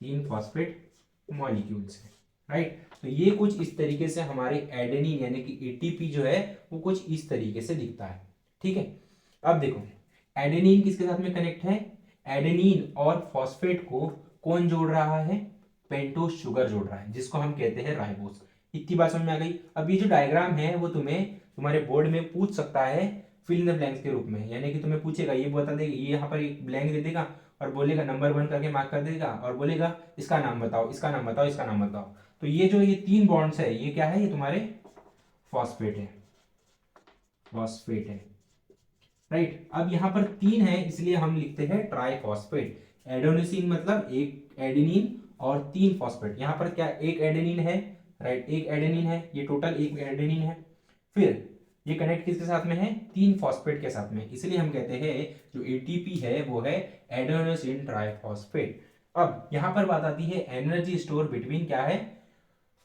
3 फॉस्फेट मॉलिक्यूल से, राइट। तो ये कुछ इस तरीके से हमारे एडेनिन यानी कि एटीपी जो है वो कुछ इस तरीके से दिखता है, ठीक है। अब देखो एडेनिन किसके साथ में कनेक्ट है, एडेनिन और फॉस्फेट को कौन जोड़ रहा है, पेंटोस शुगर जोड़ रहा है, जिसको हम कहते हैं राइबोस। इतनी बात समझ में आ गई। अब ये जो डायग्राम है वो तुम्हें तुम्हारे बोर्ड में पूछ सकता है फिल इन द ब्लैंक्स के रूप में, यानी कि तुम्हें पूछेगा, ये बता देगा, ये यहाँ पर एक ब्लैंक दे देगा और बोलेगा नंबर 1 करके मार्क कर देगा और बोलेगा इसका नाम बताओ, इसका नाम बताओ, इसका नाम बताओ। तो ये जो ये 3 बॉन्ड्स है ये क्या है, ये तुम्हारे फॉस्फेट है, फॉस्फेट है, राइट। अब यहाँ पर 3 है इसलिए हम लिखते हैं ट्राइफॉस्फेट। एडोनिसिन मतलब एक एडेनिन और 3 फॉस्फेट। यहाँ पर क्या एक एडेनिन है, राइट, एक एडेनिन है, ये टोटल एक एडेनिन है। फिर ये कनेक्ट किसके साथ में है, 3 फॉस्फेट के साथ में, इसलिए हम कहते हैं जो एटीपी है वो है एडेनोसिन ट्राइफॉस्फेट। अब यहाँ पर बात आती है एनर्जी स्टोर बिटवीन क्या है,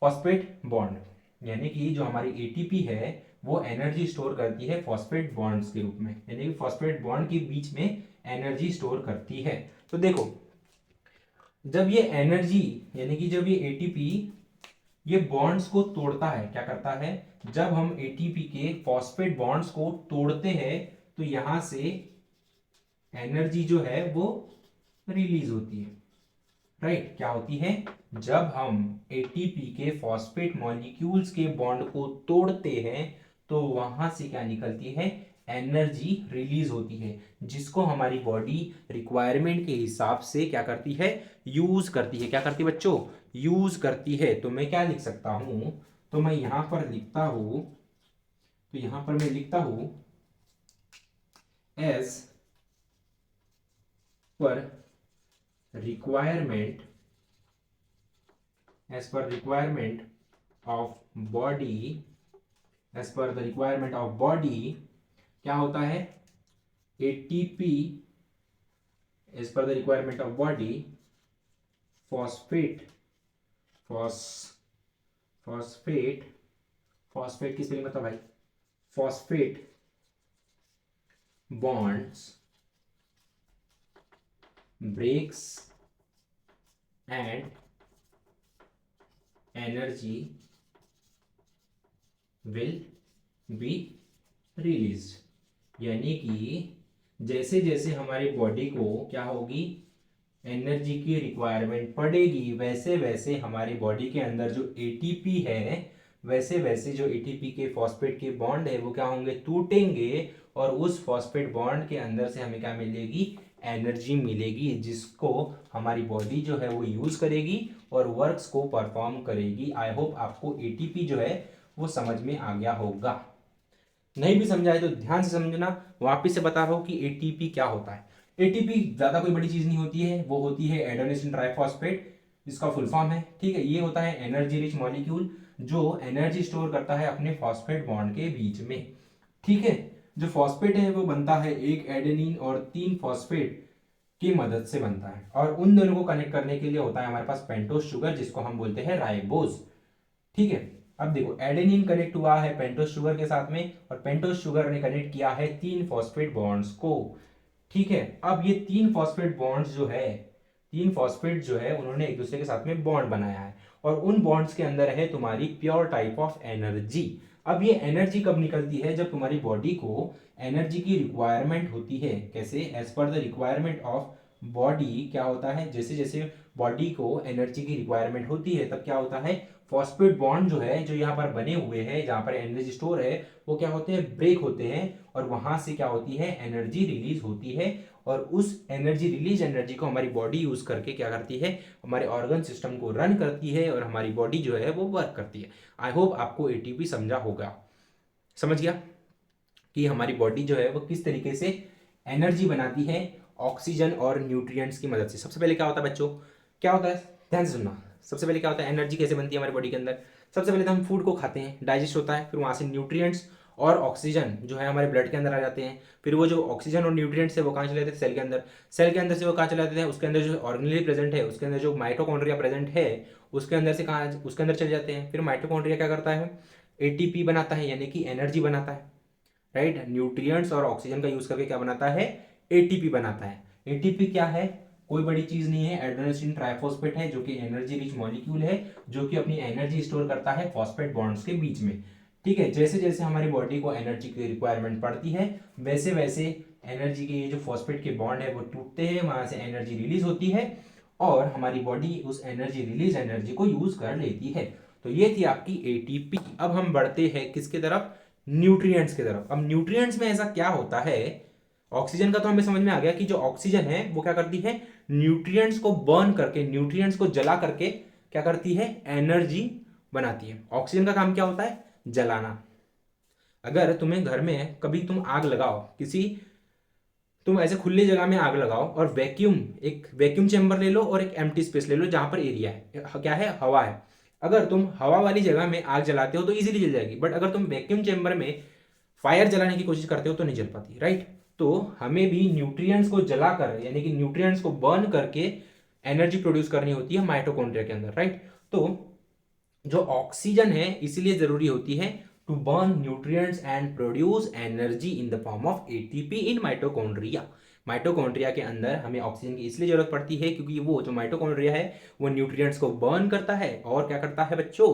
फॉस्फेट बॉन्ड, यानी कि जो हमारी एटीपी है वो एनर्जी स्टोर करती है फॉस्फेट बॉन्ड्स के रूप में, यानी कि फॉस्फेट बॉन्ड के बीच में एनर्जी स्टोर करती है। तो देखो जब ये एनर्जी यानी कि जब ये एटीपी ये बॉन्ड्स को तोड़ता है, क्या करता है, जब हम एटीपी के फॉस्फेट बॉन्ड्स को तोड़ते हैं तो यहां से एनर्जी जो है वो रिलीज होती है, राइट। क्या होती है, जब हम एटीपी के फॉस्फेट मॉलिक्यूल्स के बॉन्ड को तोड़ते हैं तो वहां से क्या निकलती है, एनर्जी रिलीज होती है, जिसको हमारी बॉडी रिक्वायरमेंट के हिसाब से क्या करती है, यूज करती है। क्या करती है बच्चों, यूज करती है। तो मैं क्या लिख सकता हूं, तो मैं यहां पर लिखता हूं, तो यहां पर मैं लिखता हूं as per requirement, as per requirement of body, as per the requirement of body क्या होता है, ATP as per the requirement of body phosphate, phosphate phosphate की स्पेलिंग बताओ भाई, phosphate bonds breaks and energy will be released, यानी कि जैसे जैसे हमारी बॉडी को क्या होगी, एनर्जी की रिक्वायरमेंट पड़ेगी, वैसे वैसे हमारी बॉडी के अंदर जो एटीपी है वैसे वैसे जो एटीपी के फॉस्फेट के बॉन्ड है वो क्या होंगे, टूटेंगे और उस फॉस्फेट बॉन्ड के अंदर से हमें क्या मिलेगी, एनर्जी मिलेगी, जिसको हमारी बॉडी जो है वो यूज करेगी और वर्क्स को परफॉर्म करेगी। आई होप आपको एटीपी जो है वो समझ में आ गया होगा। नहीं भी समझा है तो ध्यान से समझना, वापिस से बता रहा हूं कि एटीपी क्या होता है। एटीपी ज्यादा कोई बड़ी चीज नहीं होती है, वो होती है एडेनोसिन ट्राइफॉस्फेट, इसका फुल फॉर्म है, ठीक है। ये होता है एनर्जी रिच मॉलिक्यूल जो एनर्जी स्टोर करता है अपने फॉस्फेट बॉन्ड के बीच में, ठीक है। जो फॉस्फेट है वो बनता है एक एडेनिन और 3 फॉस्फेट की मदद से बनता है, और उन दोनों को कनेक्ट करने के लिए होता है हमारे पास पेंटोस शुगर, जिसको हम बोलते हैं राइबोज, ठीक है। अब देखो एडेनिन कनेक्ट हुआ है पेंटोस शुगर के साथ में और पेंटोस शुगर ने कनेक्ट किया है 3 फॉस्फेट बॉन्ड्स को, ठीक है। अब ये 3 फॉस्फेट बॉन्ड्स जो है, 3 फॉस्फेट जो है उन्होंने एक दूसरे के साथ में बॉन्ड बनाया है और उन बॉन्ड्स के अंदर है तुम्हारी प्योर टाइप ऑफ एनर्जी। अब ये एनर्जी कब निकलती है, जब तुम्हारी बॉडी को एनर्जी की रिक्वायरमेंट होती है। कैसे, as per the requirement of body क्या होता है, जैसे जैसे बॉडी को एनर्जी की रिक्वायरमेंट होती है तब क्या होता है, फॉस्फेट बॉन्ड जो है जो यहाँ पर बने हुए हैं जहाँ पर एनर्जी स्टोर है वो क्या होते हैं, ब्रेक होते हैं और वहां से क्या होती है, एनर्जी रिलीज होती है और उस एनर्जी रिलीज एनर्जी को हमारी बॉडी यूज करके क्या करती है, हमारे ऑर्गन सिस्टम को रन करती है और हमारी बॉडी जो है वो वर्क करती है। आई होप आपको एटीपी समझा होगा, समझ गया कि हमारी बॉडी जो है वो किस तरीके से एनर्जी बनाती है ऑक्सीजन और न्यूट्रिएंट्स की मदद से। सबसे पहले क्या होता है बच्चों, क्या होता है, ध्यान से सुनना। सबसे पहले क्या होता है, एनर्जी कैसे बनती है हमारी बॉडी के अंदर, सबसे पहले तो हम फूड को खाते हैं, डाइजेस्ट होता है, फिर वहां से न्यूट्रिएंट्स और ऑक्सीजन जो है हमारे ब्लड के अंदर आ जाते हैं। फिर वो जो ऑक्सीजन और न्यूट्रिएंट्स है वो कहाँ चले जाते हैं, सेल के अंदर। सेल के अंदर से वो कहाँ चले जाते हैं, उसके अंदर जो ऑर्गेनेली प्रेजेंट है, उसके अंदर जो माइटोकॉन्ड्रिया प्रेजेंट है उसके अंदर से कहाँ, उसके अंदर चले जाते हैं। फिर माइटोकॉन्ड्रिया क्या करता है, एटीपी बनाता है, यानी कि एनर्जी बनाता है, राइट। न्यूट्रिएंट्स और ऑक्सीजन का यूज करके क्या बनाता है, एटीपी बनाता है। एटीपी क्या है, कोई बड़ी चीज नहीं है, एडेनोसिन ट्राइफॉस्फेट है, जो कि एनर्जी रिच मॉलिक्यूल है, जो कि अपनी एनर्जी स्टोर करता है फॉस्फेट बॉन्ड्स के बीच में। ठीक है, जैसे जैसे हमारी बॉडी को एनर्जी की रिक्वायरमेंट पड़ती है वैसे वैसे एनर्जी के ये जो फॉस्फेट के बॉन्ड है वो टूटते हैं, वहां से एनर्जी रिलीज होती है और हमारी बॉडी उस एनर्जी रिलीज एनर्जी को यूज कर लेती है। तो ये थी आपकी एटीपी। अब हम बढ़ते हैं किसके तरफ, न्यूट्रिएंट्स की तरफ। अब न्यूट्रिएंट्स में ऐसा क्या होता है, ऑक्सीजन का तो हमें समझ में आ गया कि जो ऑक्सीजन है वो क्या करती है, न्यूट्रिएंट्स को बर्न करके, न्यूट्रिएंट्स को जला करके क्या करती है, एनर्जी बनाती है। ऑक्सीजन का काम क्या होता है, जलाना। अगर तुम्हें घर में कभी तुम आग लगाओ, किसी तुम ऐसे खुली जगह में आग लगाओ और वैक्यूम, एक वैक्यूम चेंबर ले लो और एक एम्प्टी स्पेस ले लो जहां पर एरिया है, क्या है, हवा है। अगर तुम हवा वाली जगह में आग जलाते हो तो इजीली जल जाएगी, बट अगर तुम वैक्यूम चेंबर में फायर जलाने की कोशिश करते हो तो नहीं जल पाती, राइट। तो हमें भी न्यूट्रिएंट्स को जलाकर, यानी कि न्यूट्रिएंट्स को बर्न करके एनर्जी प्रोड्यूस करनी होती है माइटोकॉन्ड्रिया के अंदर, राइट। तो जो ऑक्सीजन है इसलिए जरूरी होती है to burn nutrients and produce energy in the form of ATP in mitochondria. Mitochondria के अंदर हमें ऑक्सीजन की इसलिए जरूरत पड़ती है क्योंकि वो जो माइटोकॉन्ड्रिया है वो न्यूट्रिएंट्स को बर्न करता है और क्या करता है बच्चों,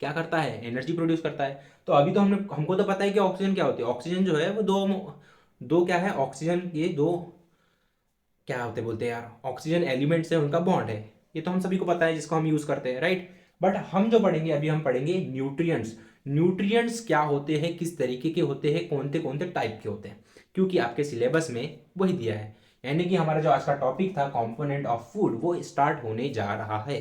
क्या करता है, एनर्जी प्रोड्यूस करता है। तो अभी तो हमको तो पता है कि ऑक्सीजन क्या होती है। ऑक्सीजन जो है वो दो दो क्या है, ऑक्सीजन के दो क्या होते बोलते हैं यार, ऑक्सीजन एलिमेंट्स है, उनका बॉन्ड है। ये तो हम सभी को पता है जिसको हम यूज करते हैं, राइट। बट हम जो पढ़ेंगे अभी, हम पढ़ेंगे न्यूट्रिएंट्स। न्यूट्रिएंट्स क्या होते हैं, किस तरीके के होते हैं, कौन से टाइप के होते हैं, क्योंकि आपके सिलेबस में वही दिया है। यानी कि हमारा जो आज का टॉपिक था कंपोनेंट ऑफ फूड वो स्टार्ट होने जा रहा है।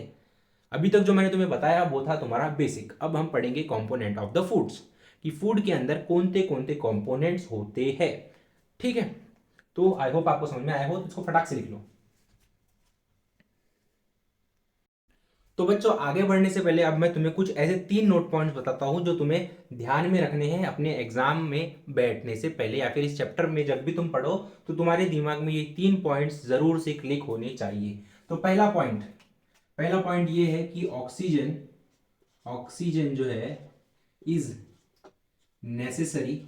अभी तक जो मैंने तुम्हें बताया वो था तुम्हारा बेसिक। अब हम पढ़ेंगे कंपोनेंट ऑफ द फूड्स, कि फूड के अंदर कौन से कंपोनेंट्स होते हैं। ठीक है, तो आई होप आपको समझ में आया हो, तो इसको फटाक से लिख लो। तो बच्चों आगे बढ़ने से पहले अब मैं तुम्हें कुछ ऐसे 3 नोट पॉइंट्स बताता हूं जो तुम्हें ध्यान में रखने हैं अपने एग्जाम में बैठने से पहले, या फिर इस चैप्टर में जब भी तुम पढ़ो तो तुम्हारे दिमाग में ये 3 पॉइंट्स जरूर से क्लिक होने चाहिए। तो पहला पॉइंट ये है कि ऑक्सीजन, ऑक्सीजन जो है is necessary,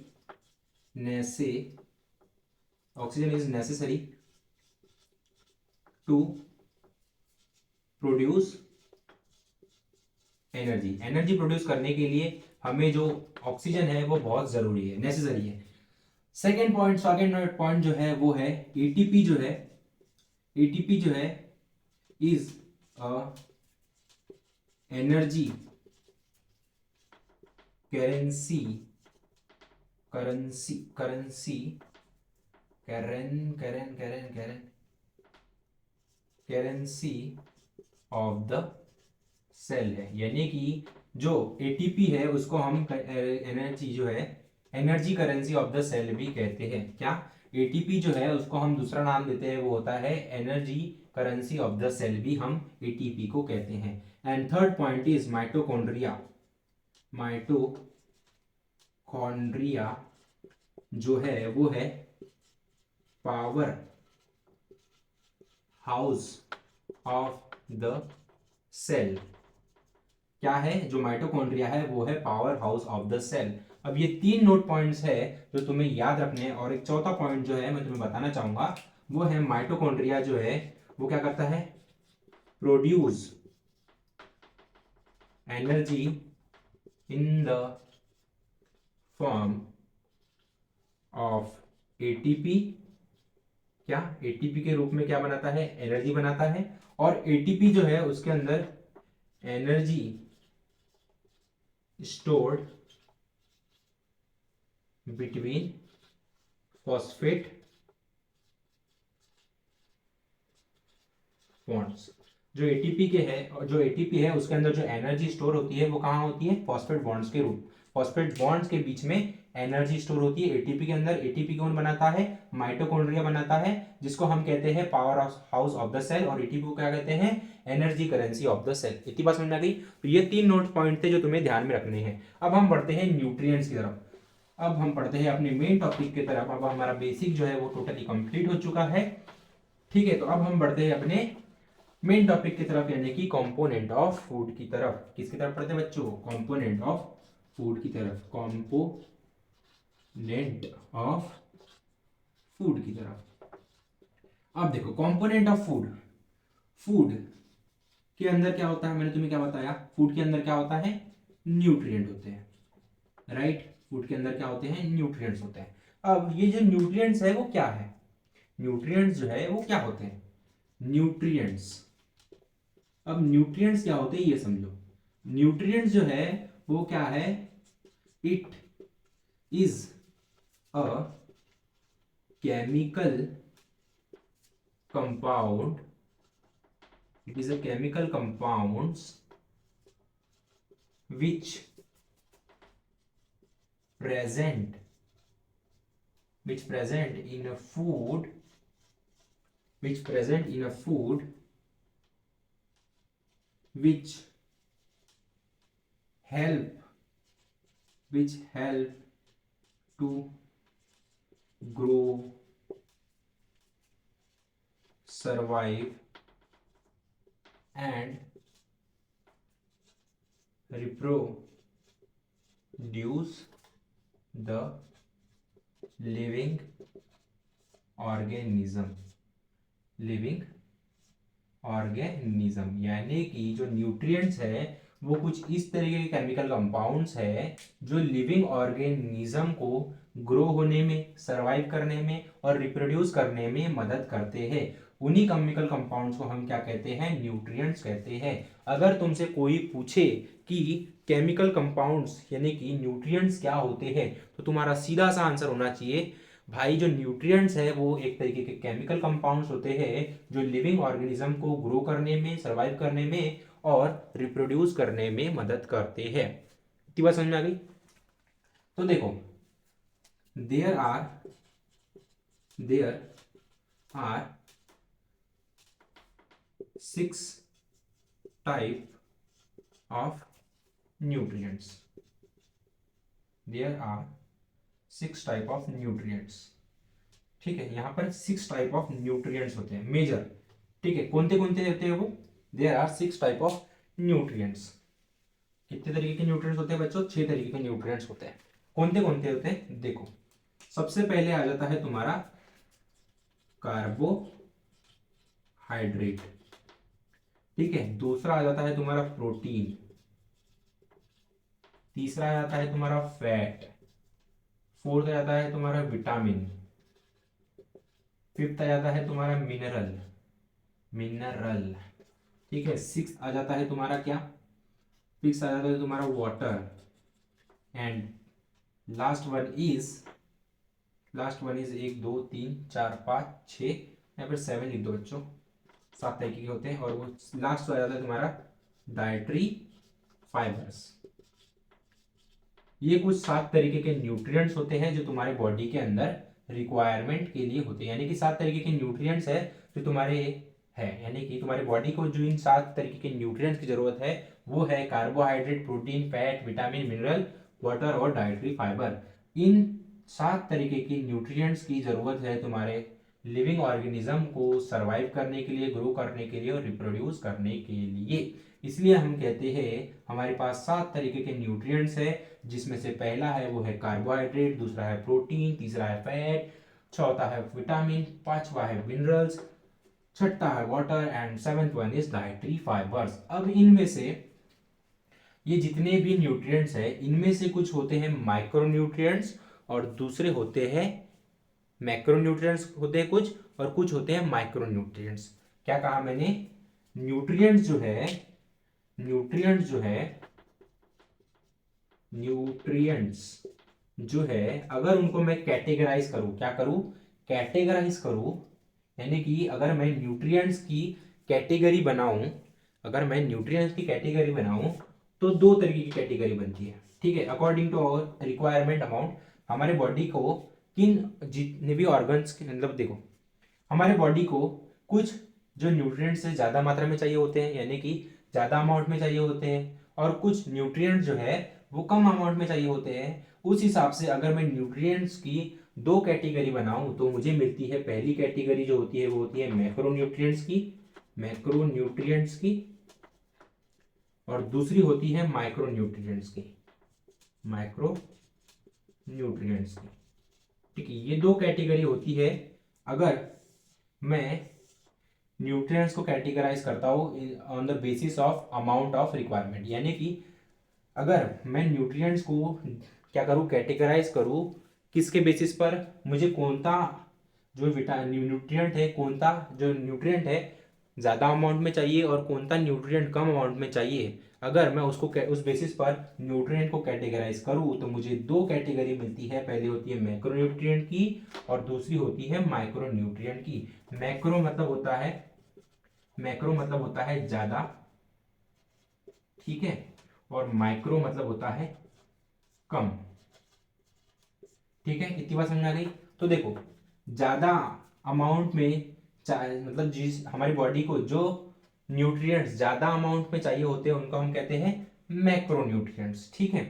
oxygen is necessary to produce energy. Energy produce करने के लिए हमें जो ऑक्सीजन है वो बहुत जरूरी है, नेसेसरी है। सेकेंड पॉइंट जो है वो है एटीपी जो है, एटीपी जो है is energy currency, currency currency करें करें करें करें करेंसी ऑफ द सेल है। यानी कि जो एटीपी है उसको हम एनर्जी जो है, energy currency of the cell भी कहते हैं। क्या, एटीपी जो है उसको हम दूसरा नाम देते हैं, वो होता है energy currency of the cell भी हम एटीपी को कहते हैं। And third point is mitochondria. Mitochondria जो है वो है power house of the cell. क्या है, जो माइटोकॉन्ड्रिया है वो है power house of the cell. अब ये 3 नोट पॉइंट्स है जो तुम्हें याद रखने हैं। और एक चौथा पॉइंट जो है मैं तुम्हें बताना चाहूंगा वो है माइटोकॉन्ड्रिया जो है वो क्या करता है, produce energy in the form of ATP. क्या, एटीपी के रूप में क्या बनाता है, एनर्जी बनाता है। और एटीपी जो है उसके अंदर energy stored between phosphate bonds. जो एटीपी के है, और जो एटीपी है उसके अंदर जो एनर्जी स्टोर होती है वो कहाँ होती है, फॉस्फेट बॉन्ड्स के रूप, फॉस्फेट बॉन्ड्स के बीच में एनर्जी स्टोर होती है एटीपी के अंदर। एटीपी कौन बनाता है, माइटोकॉन्ड्रिया बनाता है, जिसको हम कहते हैं power house of the cell, और एटीपी को क्या कहते हैं, energy currency of the cell. इतनी बात समझ में आ गई। तो ये 3 नोट पॉइंट थे जो तुम्हें ध्यान में रखने हैं। अब हम बढ़ते हैं न्यूट्रिएंट्स की तरफ। अब हम पढ़ते हैं अपने मेन टॉपिक की तरफ। अब हमारा बेसिक जो है वो टोटली कंप्लीट हो चुका है। ठीक है, तो अब हम बढ़ते हैं अपने मेन टॉपिक की तरफ, यानी कि कंपोनेंट ऑफ फूड की तरफ। किसकी तरफ पढ़ते हैं बच्चों? कंपोनेंट ऑफ फूड की तरफ, कंपोनेंट ऑफ फूड की तरफ। अब देखो कंपोनेंट ऑफ फूड, फूड के अंदर क्या होता है, मैंने तुम्हें क्या बताया, फूड के अंदर क्या होता है, न्यूट्रिएंट होते हैं, राइट। फूड के अंदर क्या होते हैं, न्यूट्रिएंट्स होते हैं। अब ये जो न्यूट्रिएंट्स है वो क्या है, न्यूट्रिएंट्स जो है वो क्या होते हैं, न्यूट्रिएंट्स। अब न्यूट्रिएंट्स क्या होते हैं ये समझो। न्यूट्रिएंट्स जो है वो क्या है, it is a chemical compound, it is a chemical compounds which present in a food, which present in a food which help to grow, survive and reproduce the living organism, यानी कि जो nutrients है वो कुछ इस तरीके के chemical compounds है जो लिविंग ऑर्गेनिज्म को ग्रो होने में, सरवाइव करने में और रिप्रोड्यूस करने में मदद करते हैं। उन्हीं केमिकल कंपाउंड्स को हम क्या कहते हैं, न्यूट्रिएंट्स कहते हैं। अगर तुमसे कोई पूछे कि केमिकल कंपाउंड्स यानी कि न्यूट्रिएंट्स क्या होते हैं, तो तुम्हारा सीधा सा आंसर होना चाहिए भाई जो न्यूट्रिएंट्स है वो एक तरीके के केमिकल कंपाउंड्स होते हैं जो लिविंग ऑर्गेनिज्म को ग्रो करने में, सरवाइव करने में और रिप्रोड्यूस करने में मदद करते हैं। इतनी बात समझ में आ गई? तो देखो there are 6 type of nutrients, there are 6 type of nutrients. ठीक है, यहां पर 6 टाइप ऑफ न्यूट्रिएंट्स होते हैं मेजर। ठीक है, कौन कौन होते हैं वो, there are 6 type of nutrients. कितने तरीके के न्यूट्रिएंट्स होते हैं बच्चों? 6 तरीके के न्यूट्रिएंट्स होते हैं। कौन होते हैं देखो, सबसे पहले आ जाता है तुम्हारा कार्बोहाइड्रेट। ठीक है, दूसरा आ जाता है तुम्हारा प्रोटीन, तीसरा आ जाता है तुम्हारा फैट, फोर्थ आ जाता है तुम्हारा विटामिन, फिफ्थ आ जाता है तुम्हारा मिनरल। ठीक है, सिक्स आ जाता है तुम्हारा क्या, सिक्स आ जाता है तुम्हारा water, and last one is 1 2 3 4 5 6, या फिर 7 लिख दो बच्चों, 7 तरीके के होते हैं। और वो लास्ट आ जाता है तुम्हारा डाइटरी फाइबर्स। ये कुछ 7 तरीके के न्यूट्रिएंट्स होते हैं जो तुम्हारे बॉडी के अंदर रिक्वायरमेंट के लिए होते हैं, यानी कि 7 तरीके के न्यूट्रिएंट्स है जो तुम्हारे है, यानी कि तुम्हारी बॉडी को जो इन 7 तरीके के न्यूट्रिएंट्स की जरूरत है वो है carbohydrate, protein, fat, vitamin, mineral, water और डाइटरी फाइबर। इन 7 तरीके की न्यूट्रिएंट्स की जरूरत है तुम्हारे लिविंग ऑर्गेनिज्म को सरवाइव करने के लिए, ग्रो करने के लिए और रिप्रोड्यूस करने के लिए। इसलिए हम कहते हैं हमारे पास 7 तरीके के न्यूट्रिएंट्स है, जिसमें से पहला है वो है कार्बोहाइड्रेट, दूसरा है प्रोटीन, तीसरा है फैट, चौथा है विटामिन, पांचवा है मिनरल्स, छठा है water and seventh one is dietary fibres. अब इनमें से ये जितने भी न्यूट्रिएंट्स है इनमें से कुछ होते हैं माइक्रोन्यूट्रिएंट्स और दूसरे होते हैं मैक्रोन्यूट्रिएंट्स होते हैं कुछ, और कुछ होते हैं माइक्रोन्यूट्रिएंट्स। क्या कहा मैंने, न्यूट्रिएंट्स जो है अगर उनको मैं कैटेगराइज करूं, क्या करूं, कैटेगराइज करूं, यानी कि अगर मैं न्यूट्रिएंट्स की कैटेगरी बनाऊं, तो 2 तरीके की कैटेगरी बनती है। ठीक है, according to our requirement amount, हमारे बॉडी को किन जितने भी ऑर्गन्स, मतलब देखो हमारे बॉडी को कुछ जो न्यूट्रिएंट्स से ज़्यादा मात्रा में चाहिए होते हैं, यानी कि ज़्यादा अमाउंट में चाहिए होते हैं, और कुछ न्यूट्रिएंट्स जो है वो कम अमाउंट में चाहिए होते हैं। उस हिसाब से अगर मैं न्यूट्रिएंट्स की दो कैटेगरी बनाऊं तो मुझे मिलती है, पहली कैटेगरी जो होती है वो होती है मैक्रोन्यूट्रिएंट्स की, मैक्रोन्यूट्रिएंट्स की, और दूसरी होती है माइक्रोन्यूट्रिएंट्स की, माइक्रोन्यूट्रिएंट्स की। ठीक है, ये दो कैटेगरी होती है। अगर मैं न्यूट्रिएंट्स को कैटेगराइज करता हूँ on the basis of amount of requirement, यानी कि अगर मैं न्यूट्रिएंट्स को क्या करूँ, कैटेगराइज करूँ किसके बेसिस पर, मुझे कौन सा जो न्यूट्रिएंट है, कौन सा जो न्यूट्रिएंट है ज़्यादा अमाउंट में चाहिए और कौन सा न्यूट्रिएंट कम अमाउंट में चाहिए, अगर मैं उसको उस बेसिस पर न्यूट्रिएंट को कैटेगराइज करूँ तो मुझे दो कैटेगरी मिलती है। पहली होती है मैक्रोन्यूट्रिएंट की और दूसरी होती है माइक्रोन्यूट्रिएंट की। मैक्रो मतलब होता है, मैक्रो मतलब होता है ज़्यादा, ठीक है, और माइक्रो मतलब होता है कम। ठीक है, इतनी बात समझ आ गई। तो देखो, ज्यादा अमाउंट में मतलब जिस हमारी बॉडी को जो न्यूट्रिएंट्स ज्यादा अमाउंट में चाहिए होते हैं उनको हम कहते हैं मैक्रोन्यूट्रिएंट्स, ठीक है,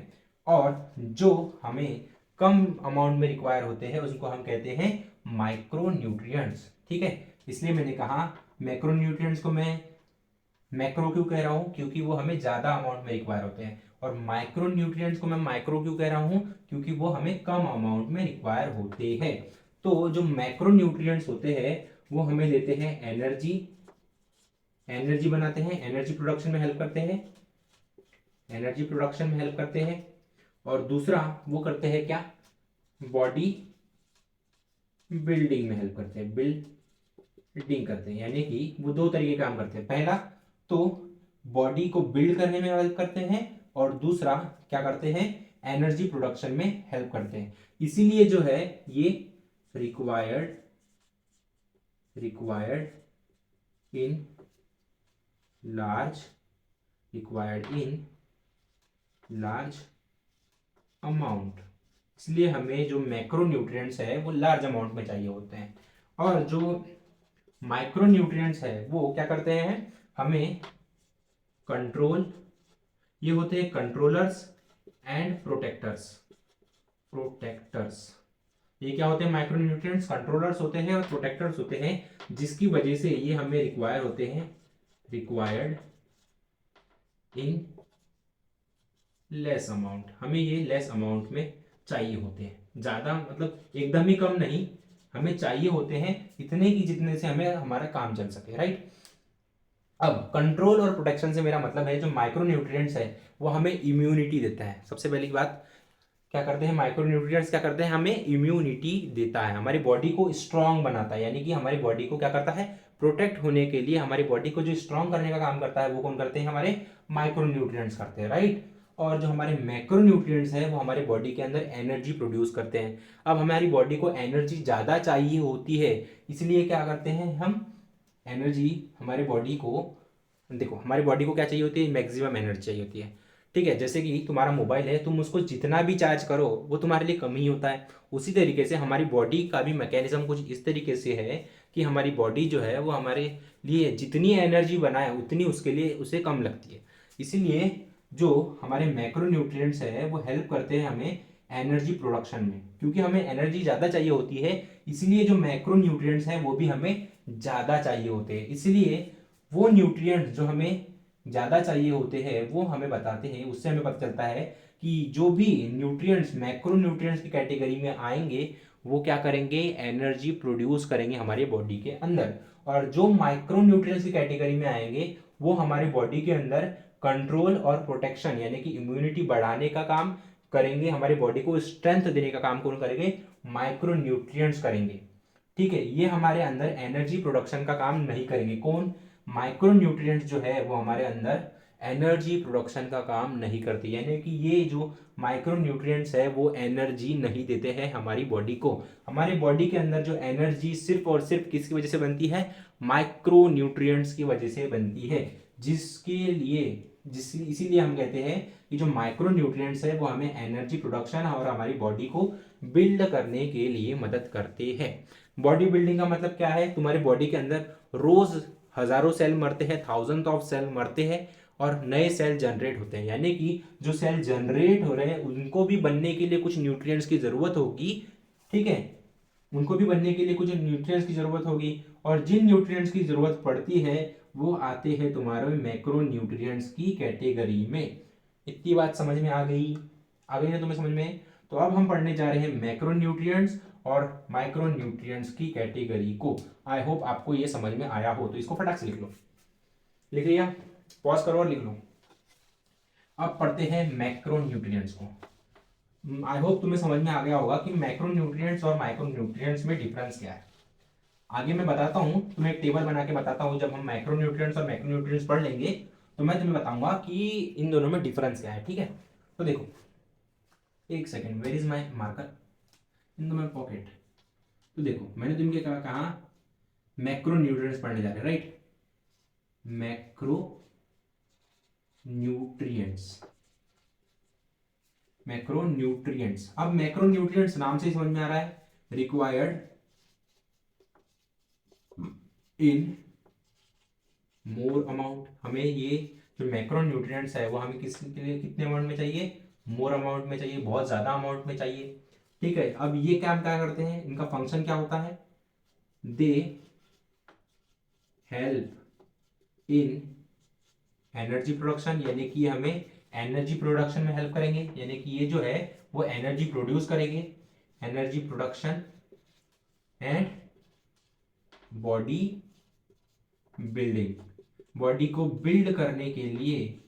और जो हमें कम अमाउंट में रिक्वायर होते हैं उसको हम कहते हैं माइक्रोन्यूट्रिएंट्स। ठीक है, इसलिए मैंने कहा मैक्रोन्यूट्रिएंट्स को मैं मैक्रो क्यों कह रहा हूं, क्योंकि वो हमें ज्यादा अमाउंट में रिक्वायर होते हैं, और माइक्रो न्यूट्रिएंट्स को मैं माइक्रो क्यों कह रहा हूं, क्योंकि वो हमें कम अमाउंट में रिक्वायर होते हैं। तो जो मैक्रो न्यूट्रिएंट्स होते हैं वो हमें देते हैं एनर्जी, एनर्जी बनाते हैं, एनर्जी प्रोडक्शन में हेल्प करते हैं, एनर्जी प्रोडक्शन में हेल्प करते हैं, और दूसरा वो करते हैं क्या, बॉडी बिल्डिंग में हेल्प करते हैं, बिल्डिंग करते हैं, यानी कि वो दो तरीके काम करते हैं। पहला तो बॉडी को बिल्ड करने में हेल्प करते हैं, और दूसरा क्या करते हैं, एनर्जी प्रोडक्शन में हेल्प करते हैं। इसीलिए जो है ये required in large, required in large amount, इसलिए हमें जो मैक्रोन्यूट्रिएंट्स है वो लार्ज अमाउंट में चाहिए होते हैं, और जो माइक्रोन्यूट्रिएंट्स है वो क्या करते हैं, हमें कंट्रोल, ये होते हैं कंट्रोलर्स एंड प्रोटेक्टर्स, प्रोटेक्टर्स, ये क्या होते हैं, माइक्रोन्यूट्रिएंट्स कंट्रोलर्स होते हैं और प्रोटेक्टर्स होते हैं, जिसकी वजह से ये हमें रिक्वायर होते हैं, रिक्वायर्ड इन लेस अमाउंट, हमें ये लेस अमाउंट में चाहिए होते हैं, ज्यादा मतलब एकदम ही कम नहीं, हमें चाहिए होते हैं इतने की जितने से हमें हमारा काम चल सके, राइट। अब कंट्रोल और प्रोटेक्शन से मेरा मतलब है जो माइक्रोन्यूट्रिएंट्स है वो हमें इम्यूनिटी देता है। सबसे पहली बात क्या करते हैं, माइक्रोन्यूट्रिएंट्स क्या करते हैं, हमें इम्यूनिटी देता है, हमारी बॉडी को स्ट्रांग बनाता है, यानी कि हमारी बॉडी को क्या करता है, प्रोटेक्ट होने के लिए हमारी बॉडी को जो स्ट्रांग करने का काम करता है वो कौन करते हैं, हमारे माइक्रोन्यूट्रिएंट्स करते हैं, राइट। और जो हमारे मैक्रोन्यूट्रिएंट्स है वो हमारे बॉडी के अंदर एनर्जी प्रोड्यूस करते हैं। अब हमारी बॉडी को एनर्जी ज़्यादा चाहिए होती है, इसलिए क्या करते हैं हम, एनर्जी हमारे बॉडी को, देखो हमारी बॉडी को क्या चाहिए होती है, मैक्सिमम एनर्जी चाहिए होती है, ठीक है। जैसे कि तुम्हारा मोबाइल है, तुम उसको जितना भी चार्ज करो वो तुम्हारे लिए कम ही होता है, उसी तरीके से हमारी बॉडी का भी मैकेनिज्म कुछ इस तरीके से है कि हमारी बॉडी जो है वो हमारे लिए जितनी एनर्जी बनाए उतनी उसके लिए उसे कम लगती है। इसीलिए जो हमारे मैक्रोन्यूट्रिएंट्स है वो हेल्प करते हैं हमें एनर्जी प्रोडक्शन में, क्योंकि हमें एनर्जी ज़्यादा चाहिए होती है, इसलिए जो मैक्रोन्यूट्रिएंट्स हैं वो भी हमें ज़्यादा चाहिए होते हैं। इसलिए वो न्यूट्रिएंट्स जो हमें ज़्यादा चाहिए होते हैं वो हमें बताते हैं, उससे हमें पता चलता है कि जो भी न्यूट्रिएंट्स मैक्रोन्यूट्रिएंट्स की कैटेगरी में आएंगे वो क्या करेंगे, एनर्जी प्रोड्यूस करेंगे हमारी बॉडी के अंदर, और जो माइक्रोन्यूट्रिएंट्स की कैटेगरी में आएंगे वो हमारी बॉडी के अंदर कंट्रोल और प्रोटेक्शन यानी कि इम्यूनिटी बढ़ाने का काम करेंगे, हमारी बॉडी को स्ट्रेंथ देने का काम कौन करेंगे, माइक्रोन्यूट्रिएंट्स करेंगे, ठीक है। ये हमारे अंदर एनर्जी प्रोडक्शन का काम नहीं करेंगे, कौन, माइक्रोन्यूट्रिएंट्स जो है वो हमारे अंदर एनर्जी प्रोडक्शन का काम नहीं करते, यानी कि ये जो माइक्रोन्यूट्रिएंट्स है वो एनर्जी नहीं देते हैं हमारी बॉडी को। हमारी बॉडी के अंदर जो एनर्जी सिर्फ और सिर्फ किसकी वजह से बनती है, माइक्रोन्यूट्रिएंट्स की वजह से बनती है, जिसके लिए इसीलिए हम कहते हैं कि जो माइक्रोन्यूट्रिएंट्स है वो हमें एनर्जी प्रोडक्शन और हमारी बॉडी को बिल्ड करने के लिए मदद करते हैं। बॉडी बिल्डिंग का मतलब क्या है, तुम्हारी बॉडी के अंदर रोज हजारों सेल मरते हैं, थाउजेंड ऑफ सेल मरते हैं, और नए सेल जनरेट होते हैं, यानी कि जो सेल जनरेट हो रहे हैं उनको भी बनने के लिए कुछ न्यूट्रिएंट्स की जरूरत होगी, ठीक है, उनको भी बनने के लिए कुछ न्यूट्रिएंट्स की जरूरत होगी, और जिन न्यूट्रिएंट्स की जरूरत पड़ती है वो आते हैं तुम्हारे मैक्रो न्यूट्रिएंट्स की कैटेगरी में। इतनी बात समझ में आ गई ना तुम्हें समझ में? तो अब हम पढ़ने जा रहे हैं मैक्रो न्यूट्रिएंट्स और माइक्रो न्यूट्रिएंट्स की कैटेगरी को। आई होप आपको ये समझ में आया हो, तो इसको फटाक से लिख लो। लिख लिया? पॉज करो और लिख लो। अब पढ़ते हैं मैक्रो न्यूट्रिएंट्स को। आई होप तुम्हें समझ में आ गया होगा कि मैक्रो न्यूट्रिएंट्स और माइक्रो न्यूट्रिएंट्स में डिफरेंस क्या है। आगे मैं बताता हूं, तुम्हें एक टेबल बना के बताता हूं। जब हम माइक्रो न्यूट्रिएंट्स और मैक्रो न्यूट्रिएंट्स पढ़ लेंगे तो मैं तुम्हें बताऊंगा कि इन दोनों में डिफरेंस क्या है, ठीक है? तो देखो, एक second, where is my marker in my pocket. तो देखो, मैंने तुमके कहा मैक्रो न्यूट्रिएंट्स पढ़ने जा रहे हैं, right? Macro nutrients, macro nutrients. अब मैक्रो न्यूट्रिएंट्स नाम से ही समझ में आ रहा है, रिक्वायर्ड इन मोर अमाउंट। हमें ये जो मैक्रो न्यूट्रिएंट्स है वो हमें किसके लिए, कितने अमाउंट में चाहिए? मोर अमाउंट में चाहिए, बहुत ज्यादा अमाउंट में चाहिए, ठीक है? अब ये क्या करते हैं, इनका फंक्शन क्या होता है? They help in energy production, यानी कि हमें एनर्जी प्रोडक्शन में हेल्प करेंगे, यानी कि ये जो है वो एनर्जी प्रोड्यूस करेंगे, energy production and body building. Body को बिल्ड करने के लिए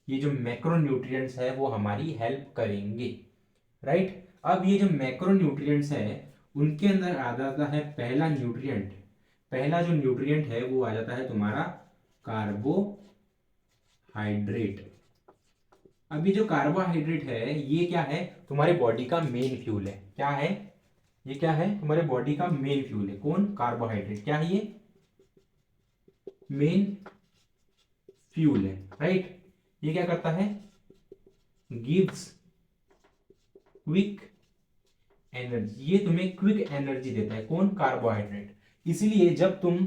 ये जो मैक्रो न्यूट्रिएंट्स है वो हमारी हेल्प करेंगे, राइट? अब ये जो मैक्रो न्यूट्रिएंट्स है उनके अंदर आ जाता है पहला न्यूट्रिएंट। पहला जो न्यूट्रिएंट है वो आ जाता है तुम्हारा कार्बोहाइड्रेट। अब ये जो कार्बोहाइड्रेट है ये क्या है? तुम्हारी बॉडी का मेन फ्यूल है। क्या है ये? क्या है? तुम्हारे बॉडी का मेन फ्यूल है। कौन? कार्बोहाइड्रेट। क्या है ये? मेन फ्यूल है, राइट? ये क्या करता है? Gives quick energy. ये तुम्हें क्विक एनर्जी देता है। कौन? कार्बोहाइड्रेट। इसलिए जब तुम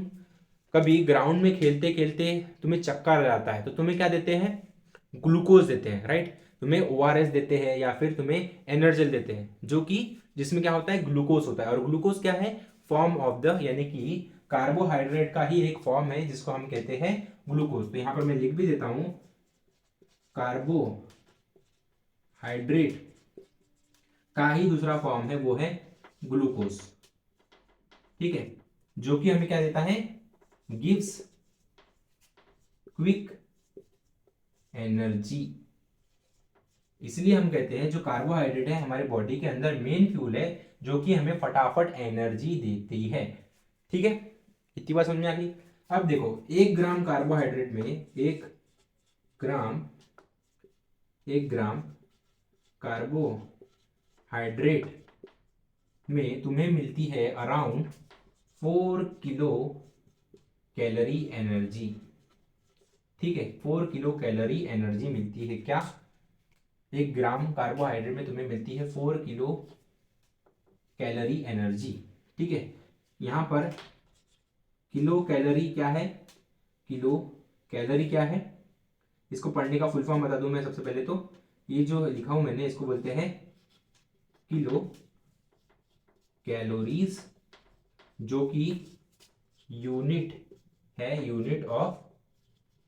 कभी ग्राउंड में खेलते खेलते तुम्हें चक्कर आता है तो तुम्हें क्या देते हैं? ग्लूकोज देते हैं, राइट? तुम्हें ओआरएस देते हैं या फिर तुम्हें एनर्जल देते हैं, जो कि जिसमें क्या होता है? ग्लूकोज होता है। और ग्लूकोज क्या है? फॉर्म ऑफ द, यानी कि कार्बोहाइड्रेट का ही एक फॉर्म है जिसको हम कहते हैं ग्लूकोज। तो यहां पर मैं लिख भी देता हूं, कार्बोहाइड्रेट का ही दूसरा फॉर्म है वो है ग्लूकोज, ठीक है? जो कि हमें क्या देता है? Gives quick energy. इसलिए हम कहते हैं जो कार्बोहाइड्रेट है हमारे बॉडी के अंदर मेन फ्यूल है जो कि हमें फटाफट एनर्जी देती है, ठीक है? इतनी बात समझ में आ गई? अब देखो, 1 ग्राम कार्बोहाइड्रेट में एक ग्राम कार्बोहाइड्रेट में तुम्हें मिलती है अराउंड 4 किलो कैलोरी एनर्जी, ठीक है? 4 किलो कैलोरी एनर्जी मिलती है। क्या? 1 ग्राम कार्बोहाइड्रेट में तुम्हें मिलती है 4 किलो कैलोरी एनर्जी, ठीक है? यहां पर किलो कैलोरी क्या है? किलो कैलोरी क्या है? इसको पढ़ने का फुल फॉर्म बता दूं मैं सबसे पहले तो। ये जो लिखा हूं मैंने इसको बोलते हैं किलो कैलोरीज, जो कि यूनिट है, यूनिट ऑफ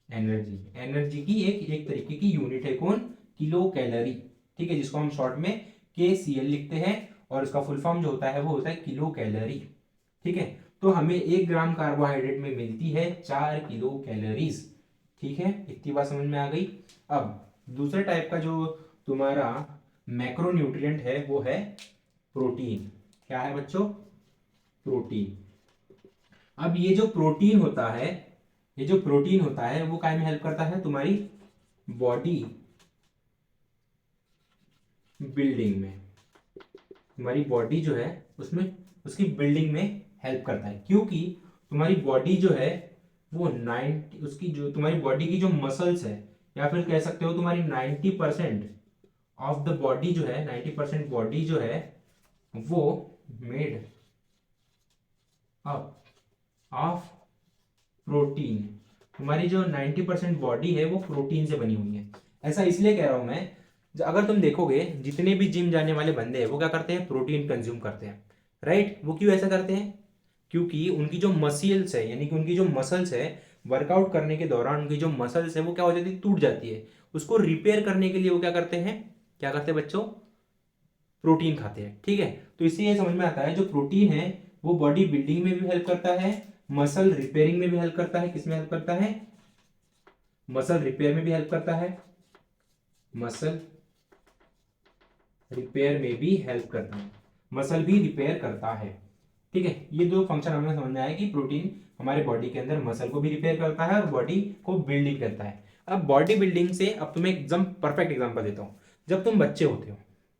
एनर्जी। एनर्जी की एक तरीके की यूनिट है। कौन? किलो कैलोरी, ठीक है? जिसको हम शॉर्ट में KCl लिखते हैं और इसका फुल फॉर्म जो होता है वो होता है किलो कैलोरी, ठीक है? तो हमें 1 ग्राम कार्बोहाइड्रेट में मिलती है 4 किलो कैलोरीज, ठीक है? इतनी बात समझ में आ गई? अब दूसरे टाइप का जो तुम्हारा मैक्रो न्यूट्रिएंट है वो है प्रोटीन। क्या है बच्चों? प्रोटीन। अब ये जो प्रोटीन होता है, ये जो प्रोटीन होता है वो काय में हेल्प करता है? तुम्हारी बॉडी बिल्डिंग में। तुम्हारी बॉडी जो है उसमें, उसकी बिल्डिंग में हेल्प करता है, क्योंकि तुम्हारी बॉडी जो है वो 90, उसकी जो तुम्हारी बॉडी की जो मसल्स है, या फिर कह सकते हो तुम्हारी 90% ऑफ द बॉडी जो है, 90% बॉडी जो है वो मेड अप ऑफ प्रोटीन। तुम्हारी जो 90% बॉडी है वो प्रोटीन से बनी हुई है। ऐसा इसलिए कह रहा हूं मैं, अगर तुम देखोगे जितने भी जिम जाने वाले बंदे हैं वो क्या करते हैं, प्रोटीन कंज्यूम करते हैं, राइट। वो क्यों ऐसा करते हैं, क्योंकि उनकी जो मसल्स है, यानी कि उनकी जो मसल्स है, वर्कआउट करने के दौरान उनकी जो मसल्स है वो क्या हो जाती है, टूट जाती है। उसको रिपेयर करने के लिए वो क्या करते हैं, क्या करते हैं बच्चों, प्रोटीन खाते हैं, ठीक है। तो इससे ये समझ में आता है जो प्रोटीन है वो बॉडी बिल्डिंग में भी हेल्प करता है, मसल रिपेयरिंग में भी हेल्प करता है। किसमें हेल्प करता है, मसल रिपेयर में भी हेल्प करता है, मसल रिपेयर में भी हेल्प करता है, मसल भी रिपेयर करता है, ठीक है। ये दो फंक्शन हमें समझ में आया कि प्रोटीन हमारे बॉडी के अंदर मसल को भी रिपेयर करता है और बॉडी को बिल्डिंग करता है। अब बॉडी बिल्डिंग से अब तुम्हें एकदम परफेक्ट एग्जांपल देता हूं। जब तुम बच्चे होते हो,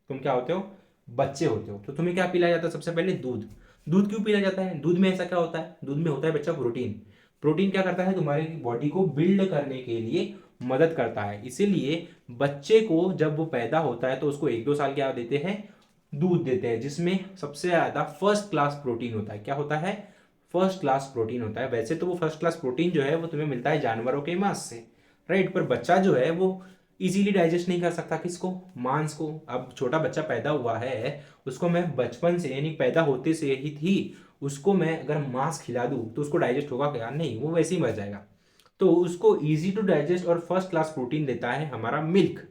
तुम क्या होते हो, बच्चे होते हो, तो तुम्हें क्या पिलाया जाता है, सबसे पहले दूध। दूध क्यों पिलाया जाता है, दूध में ऐसा क्या होता है, दूध में होता है बच्चा प्रोटीन। प्रोटीन क्या करता है, तुम्हारी बॉडी को बिल्ड करने के लिए मदद करता है। इसीलिए बच्चे को जब वो पैदा होता है तो उसको 1-2 साल क्या देते हैं, दूध देते हैं, जिसमें सबसे ज्यादा फर्स्ट क्लास प्रोटीन होता है। क्या होता है, फर्स्ट क्लास प्रोटीन होता है। वैसे तो वो फर्स्ट क्लास प्रोटीन जो है वो तुम्हें मिलता है जानवरों के मांस से, राइट। पर बच्चा जो है वो इजीली डाइजेस्ट नहीं कर सकता, किसको, मांस को। अब छोटा बच्चा पैदा हुआ है, उसको मैं बचपन से यानी पैदा होते से ही थी उसको मैं अगर मांस खिला दूं तो उसको डाइजेस्ट होगा क्या, नहीं, वो वैसे ही मर जाएगा। तो उसको इजी टू डाइजेस्ट और फर्स्ट क्लास प्रोटीन देता है हमारा मिल्क।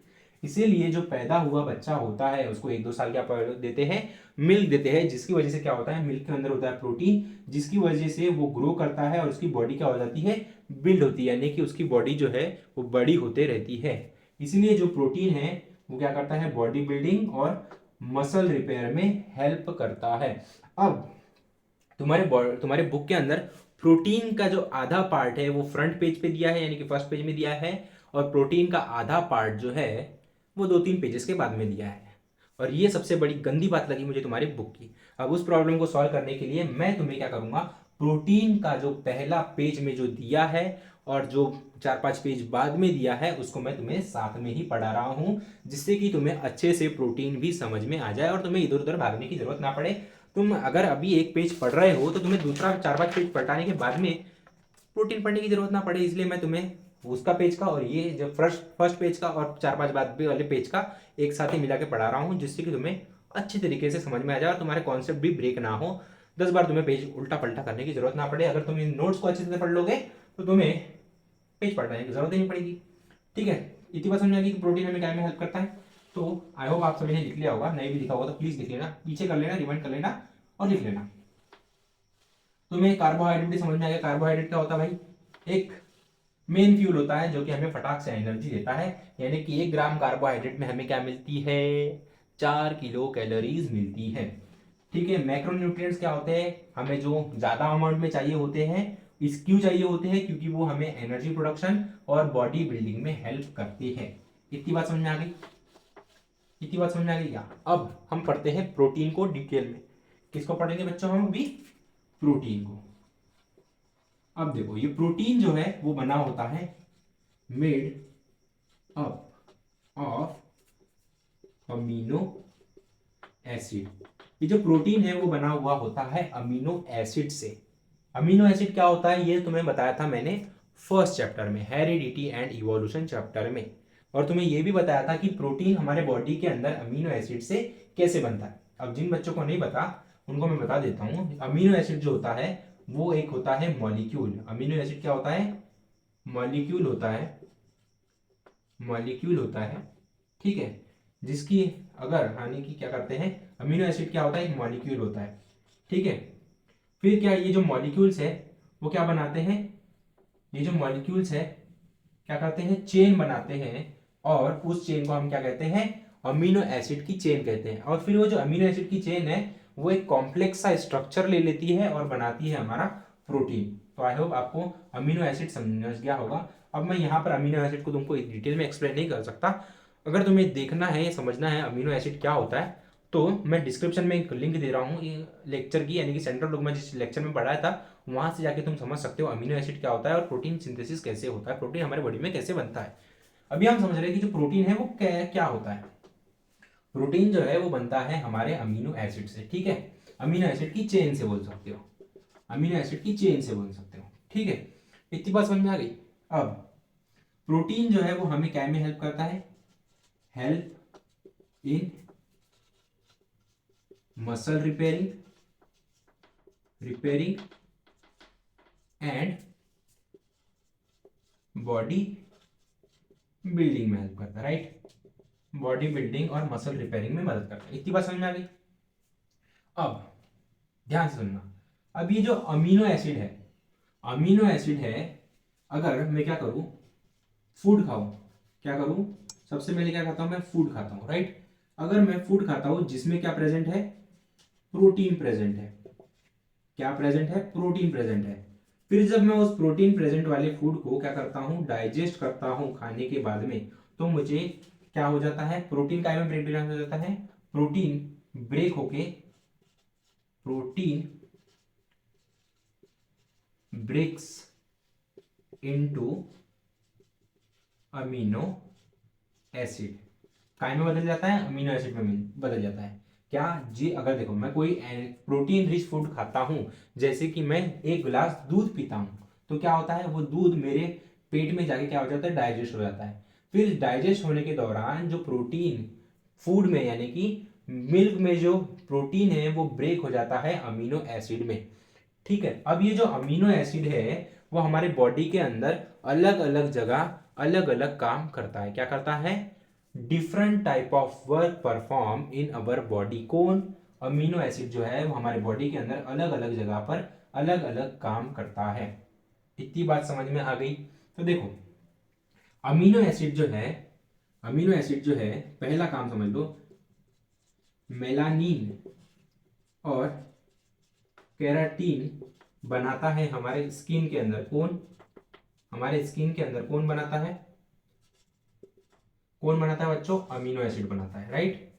इसीलिए जो पैदा हुआ बच्चा होता है उसको 1-2 साल क्या देते हैं, मिल्क देते हैं, जिसकी वजह से क्या होता है, मिल्क के अंदर होता है प्रोटीन, जिसकी वजह से वो ग्रो करता है और उसकी बॉडी क्या हो जाती है, बिल्ड होती है, यानी कि उसकी बॉडी जो है वो बड़ी होते रहती है। इसीलिए जो प्रोटीन है वो क्या करता है, बॉडी बिल्डिंग और मसल रिपेयर में हेल्प करता है। अब तुम्हारे बुक के अंदर प्रोटीन का जो आधा पार्ट है वो फ्रंट पेज पे दिया है, यानी कि फर्स्ट पेज में दिया है, और प्रोटीन का आधा पार्ट जो है वो 2-3 पेजेस के बाद में दिया है। और ये सबसे बड़ी गंदी बात लगी मुझे तुम्हारी बुक की। अब उस प्रॉब्लम को सॉल्व करने के लिए मैं तुम्हें क्या करूंगा, प्रोटीन का जो पहला पेज में जो दिया है और जो 4-5 पेज बाद में दिया है उसको मैं तुम्हें साथ में ही पढ़ा रहा हूं, जिससे कि तुम्हें अच्छे से प्रोटीन भी समझ में आ जाए और तुम्हें इधर उधर भागने की जरूरत ना पड़े। तुम अगर अभी एक पेज पढ़ रहे हो तो तुम्हें दूसरा 4-5 पेज पलटाने के बाद में प्रोटीन पढ़ने की जरूरत ना पड़े। इसलिए मैं तुम्हें उसका पेज का और ये जो फर्स्ट पेज का और 4-5 बाद वाले पेज का एक साथ ही मिला के पढ़ा रहा हूँ, जिससे कि तुम्हें अच्छी तरीके से समझ में आ जाए और तुम्हारे कॉन्सेप्ट भी ब्रेक ना हो, 10 बार तुम्हें पेज उल्टा पलटा करने की जरूरत ना पड़े। अगर तुम इन नोट्स को अच्छे से पढ़ लोगे तो तुम्हें पेज पलटाने की जरूरत ही नहीं पड़ेगी, ठीक है। इतनी बात समझ आ गई कि प्रोटीन हमें क्या में हेल्प करता है। तो आई होप आप सभी ने लिख लिया होगा, नहीं भी लिखा होगा तो प्लीज लिख लेना, पीछे कर लेना, रिमाइंड कर लेना और लिख लेना। तुम्हें कार्बोहाइड्रेट भी समझ में आ गया। कार्बोहाइड्रेट क्या होता है भाई, एक मेन फ्यूल होता है जो कि हमें फटाक से एनर्जी देता है, यानी कि 1 ग्राम कार्बोहाइड्रेट में हमें क्या मिलती है, 4 किलो कैलोरीज मिलती है, ठीक है। मैक्रोन्यूट्रिएंट्स क्या होते हैं, हमें जो ज्यादा अमाउंट में चाहिए होते हैं, इस क्यों चाहिए होते हैं, क्योंकि वो हमें एनर्जी प्रोडक्शन और बॉडी बिल्डिंग में हेल्प करते हैं। इतनी बात समझ में आ गई, इतनी बात समझ में आ गई क्या। अब हम पढ़ते हैं प्रोटीन को डिटेल में। किसको पढ़ेंगे बच्चों हम अभी, प्रोटीन को। अब देखो ये प्रोटीन जो है वो बना होता है made up of amino acid. ये जो प्रोटीन है वो बना हुआ होता है अमीनो एसिड से। अमीनो एसिड क्या होता है ये तुम्हें बताया था मैंने फर्स्ट चैप्टर में, हेरिडिटी एंड इवोल्यूशन चैप्टर में। और तुम्हें ये भी बताया था कि प्रोटीन हमारे बॉडी के अंदर अमीनो एसिड से कैसे बनता है। अब जिन बच्चों को नहीं पता उनको मैं बता देता हूं। अमीनो एसिड जो होता है वो एक होता है मॉलिक्यूल। अमीनो एसिड क्या होता है, मॉलिक्यूल होता है, मॉलिक्यूल होता है, ठीक है। जिसकी अगर यानी कि क्या करते हैं, अमीनो एसिड क्या होता है, एक मॉलिक्यूल होता है, ठीक है। फिर क्या ये जो मॉलिक्यूल्स है वो क्या बनाते हैं, ये जो मॉलिक्यूल्स है क्या करते हैं, चेन बनाते हैं, और उस चेन को हम क्या कहते हैं, अमीनो एसिड की चेन कहते हैं। और फिर वो जो अमीनो एसिड की चेन है वो एक कॉम्प्लेक्स सा स्ट्रक्चर ले लेती है और बनाती है हमारा प्रोटीन। तो आई होप आपको अमीनो एसिड समझ गया होगा। अब मैं यहाँ पर अमीनो एसिड को तुमको डिटेल में एक्सप्लेन नहीं कर सकता। अगर तुम्हें देखना है, समझना है अमीनो एसिड क्या होता है, तो मैं डिस्क्रिप्शन में एक लिंक दे रहा हूँ लेक्चर की, यानी कि सेंट्रल बुक में जिस लेक्चर में पढ़ाया था वहां से जाके तुम समझ सकते हो अमीनो एसिड क्या होता है और प्रोटीन सिंथेसिस कैसे होता है, प्रोटीन हमारे बॉडी में कैसे बनता है। अभी हम समझ रहे हैं कि जो प्रोटीन है वो क्या होता है। प्रोटीन जो है वो बनता है हमारे अमीनो एसिड से, ठीक है। अमीनो एसिड की चेन से बोल सकते हो, अमीनो एसिड की चेन से बोल सकते हो, ठीक है। इतनी बात समझ में आ गई। अब प्रोटीन जो है वो हमें क्या में हेल्प करता है, help in muscle repairing and body building में हेल्प करता है, राइट। बॉडी बिल्डिंग और मसल रिपेयरिंग में मदद करता है। इतनी बात समझ में आ गई। अब ध्यान से सुनना, अब ये जो अमीनो एसिड है, अगर मैं क्या करूं, फूड खाऊं, क्या करूं, सबसे पहले क्या खाता हूं, मैं फूड खाता हूं, राइट। अगर मैं फूड खाता हूं जिसमें क्या प्रेजेंट है, प्रोटीन प्रेजेंट है, क्या प्रेजेंट है, प्रोटीन प्रेजेंट है। फिर जब मैं उस प्रोटीन प्रेजेंट वाले फूड को क्या करता हूं, डाइजेस्ट करता हूं खाने के बाद में, तो मुझे क्या हो जाता है, प्रोटीन काय में ब्रेक डाउन हो जाता है, प्रोटीन ब्रेक होके protein breaks into amino acid, काय में बदल जाता है, अमीनो एसिड में बदल जाता है। क्या जी, अगर देखो मैं कोई प्रोटीन रिच फूड खाता हूं, जैसे कि मैं एक गिलास दूध पीता हूं, तो क्या होता है, वो दूध मेरे पेट में जाके क्या हो जाता है, डाइजेस्ट हो जाता है। फिर डाइजेस्ट होने के दौरान जो प्रोटीन फूड में यानी कि मिल्क में जो प्रोटीन है वो ब्रेक हो जाता है अमीनो एसिड में, ठीक है। अब ये जो अमीनो एसिड है वो हमारे बॉडी के अंदर अलग अलग जगह अलग अलग काम करता है, क्या करता है, different type of work perform in our body. कौन, अमीनो एसिड जो है वो हमारे बॉडी के अंदर अलग अलग जगह पर अलग अलग काम करता है। इतनी बात समझ में आ गई। तो देखो अमीनो एसिड जो है, अमीनो एसिड जो है, पहला काम समझ लो, मेलानिन और केराटीन बनाता है हमारे स्किन के अंदर। कौन, हमारे स्किन के अंदर कौन बनाता है, कौन बनाता है बच्चों, अमीनो एसिड बनाता है, राइट।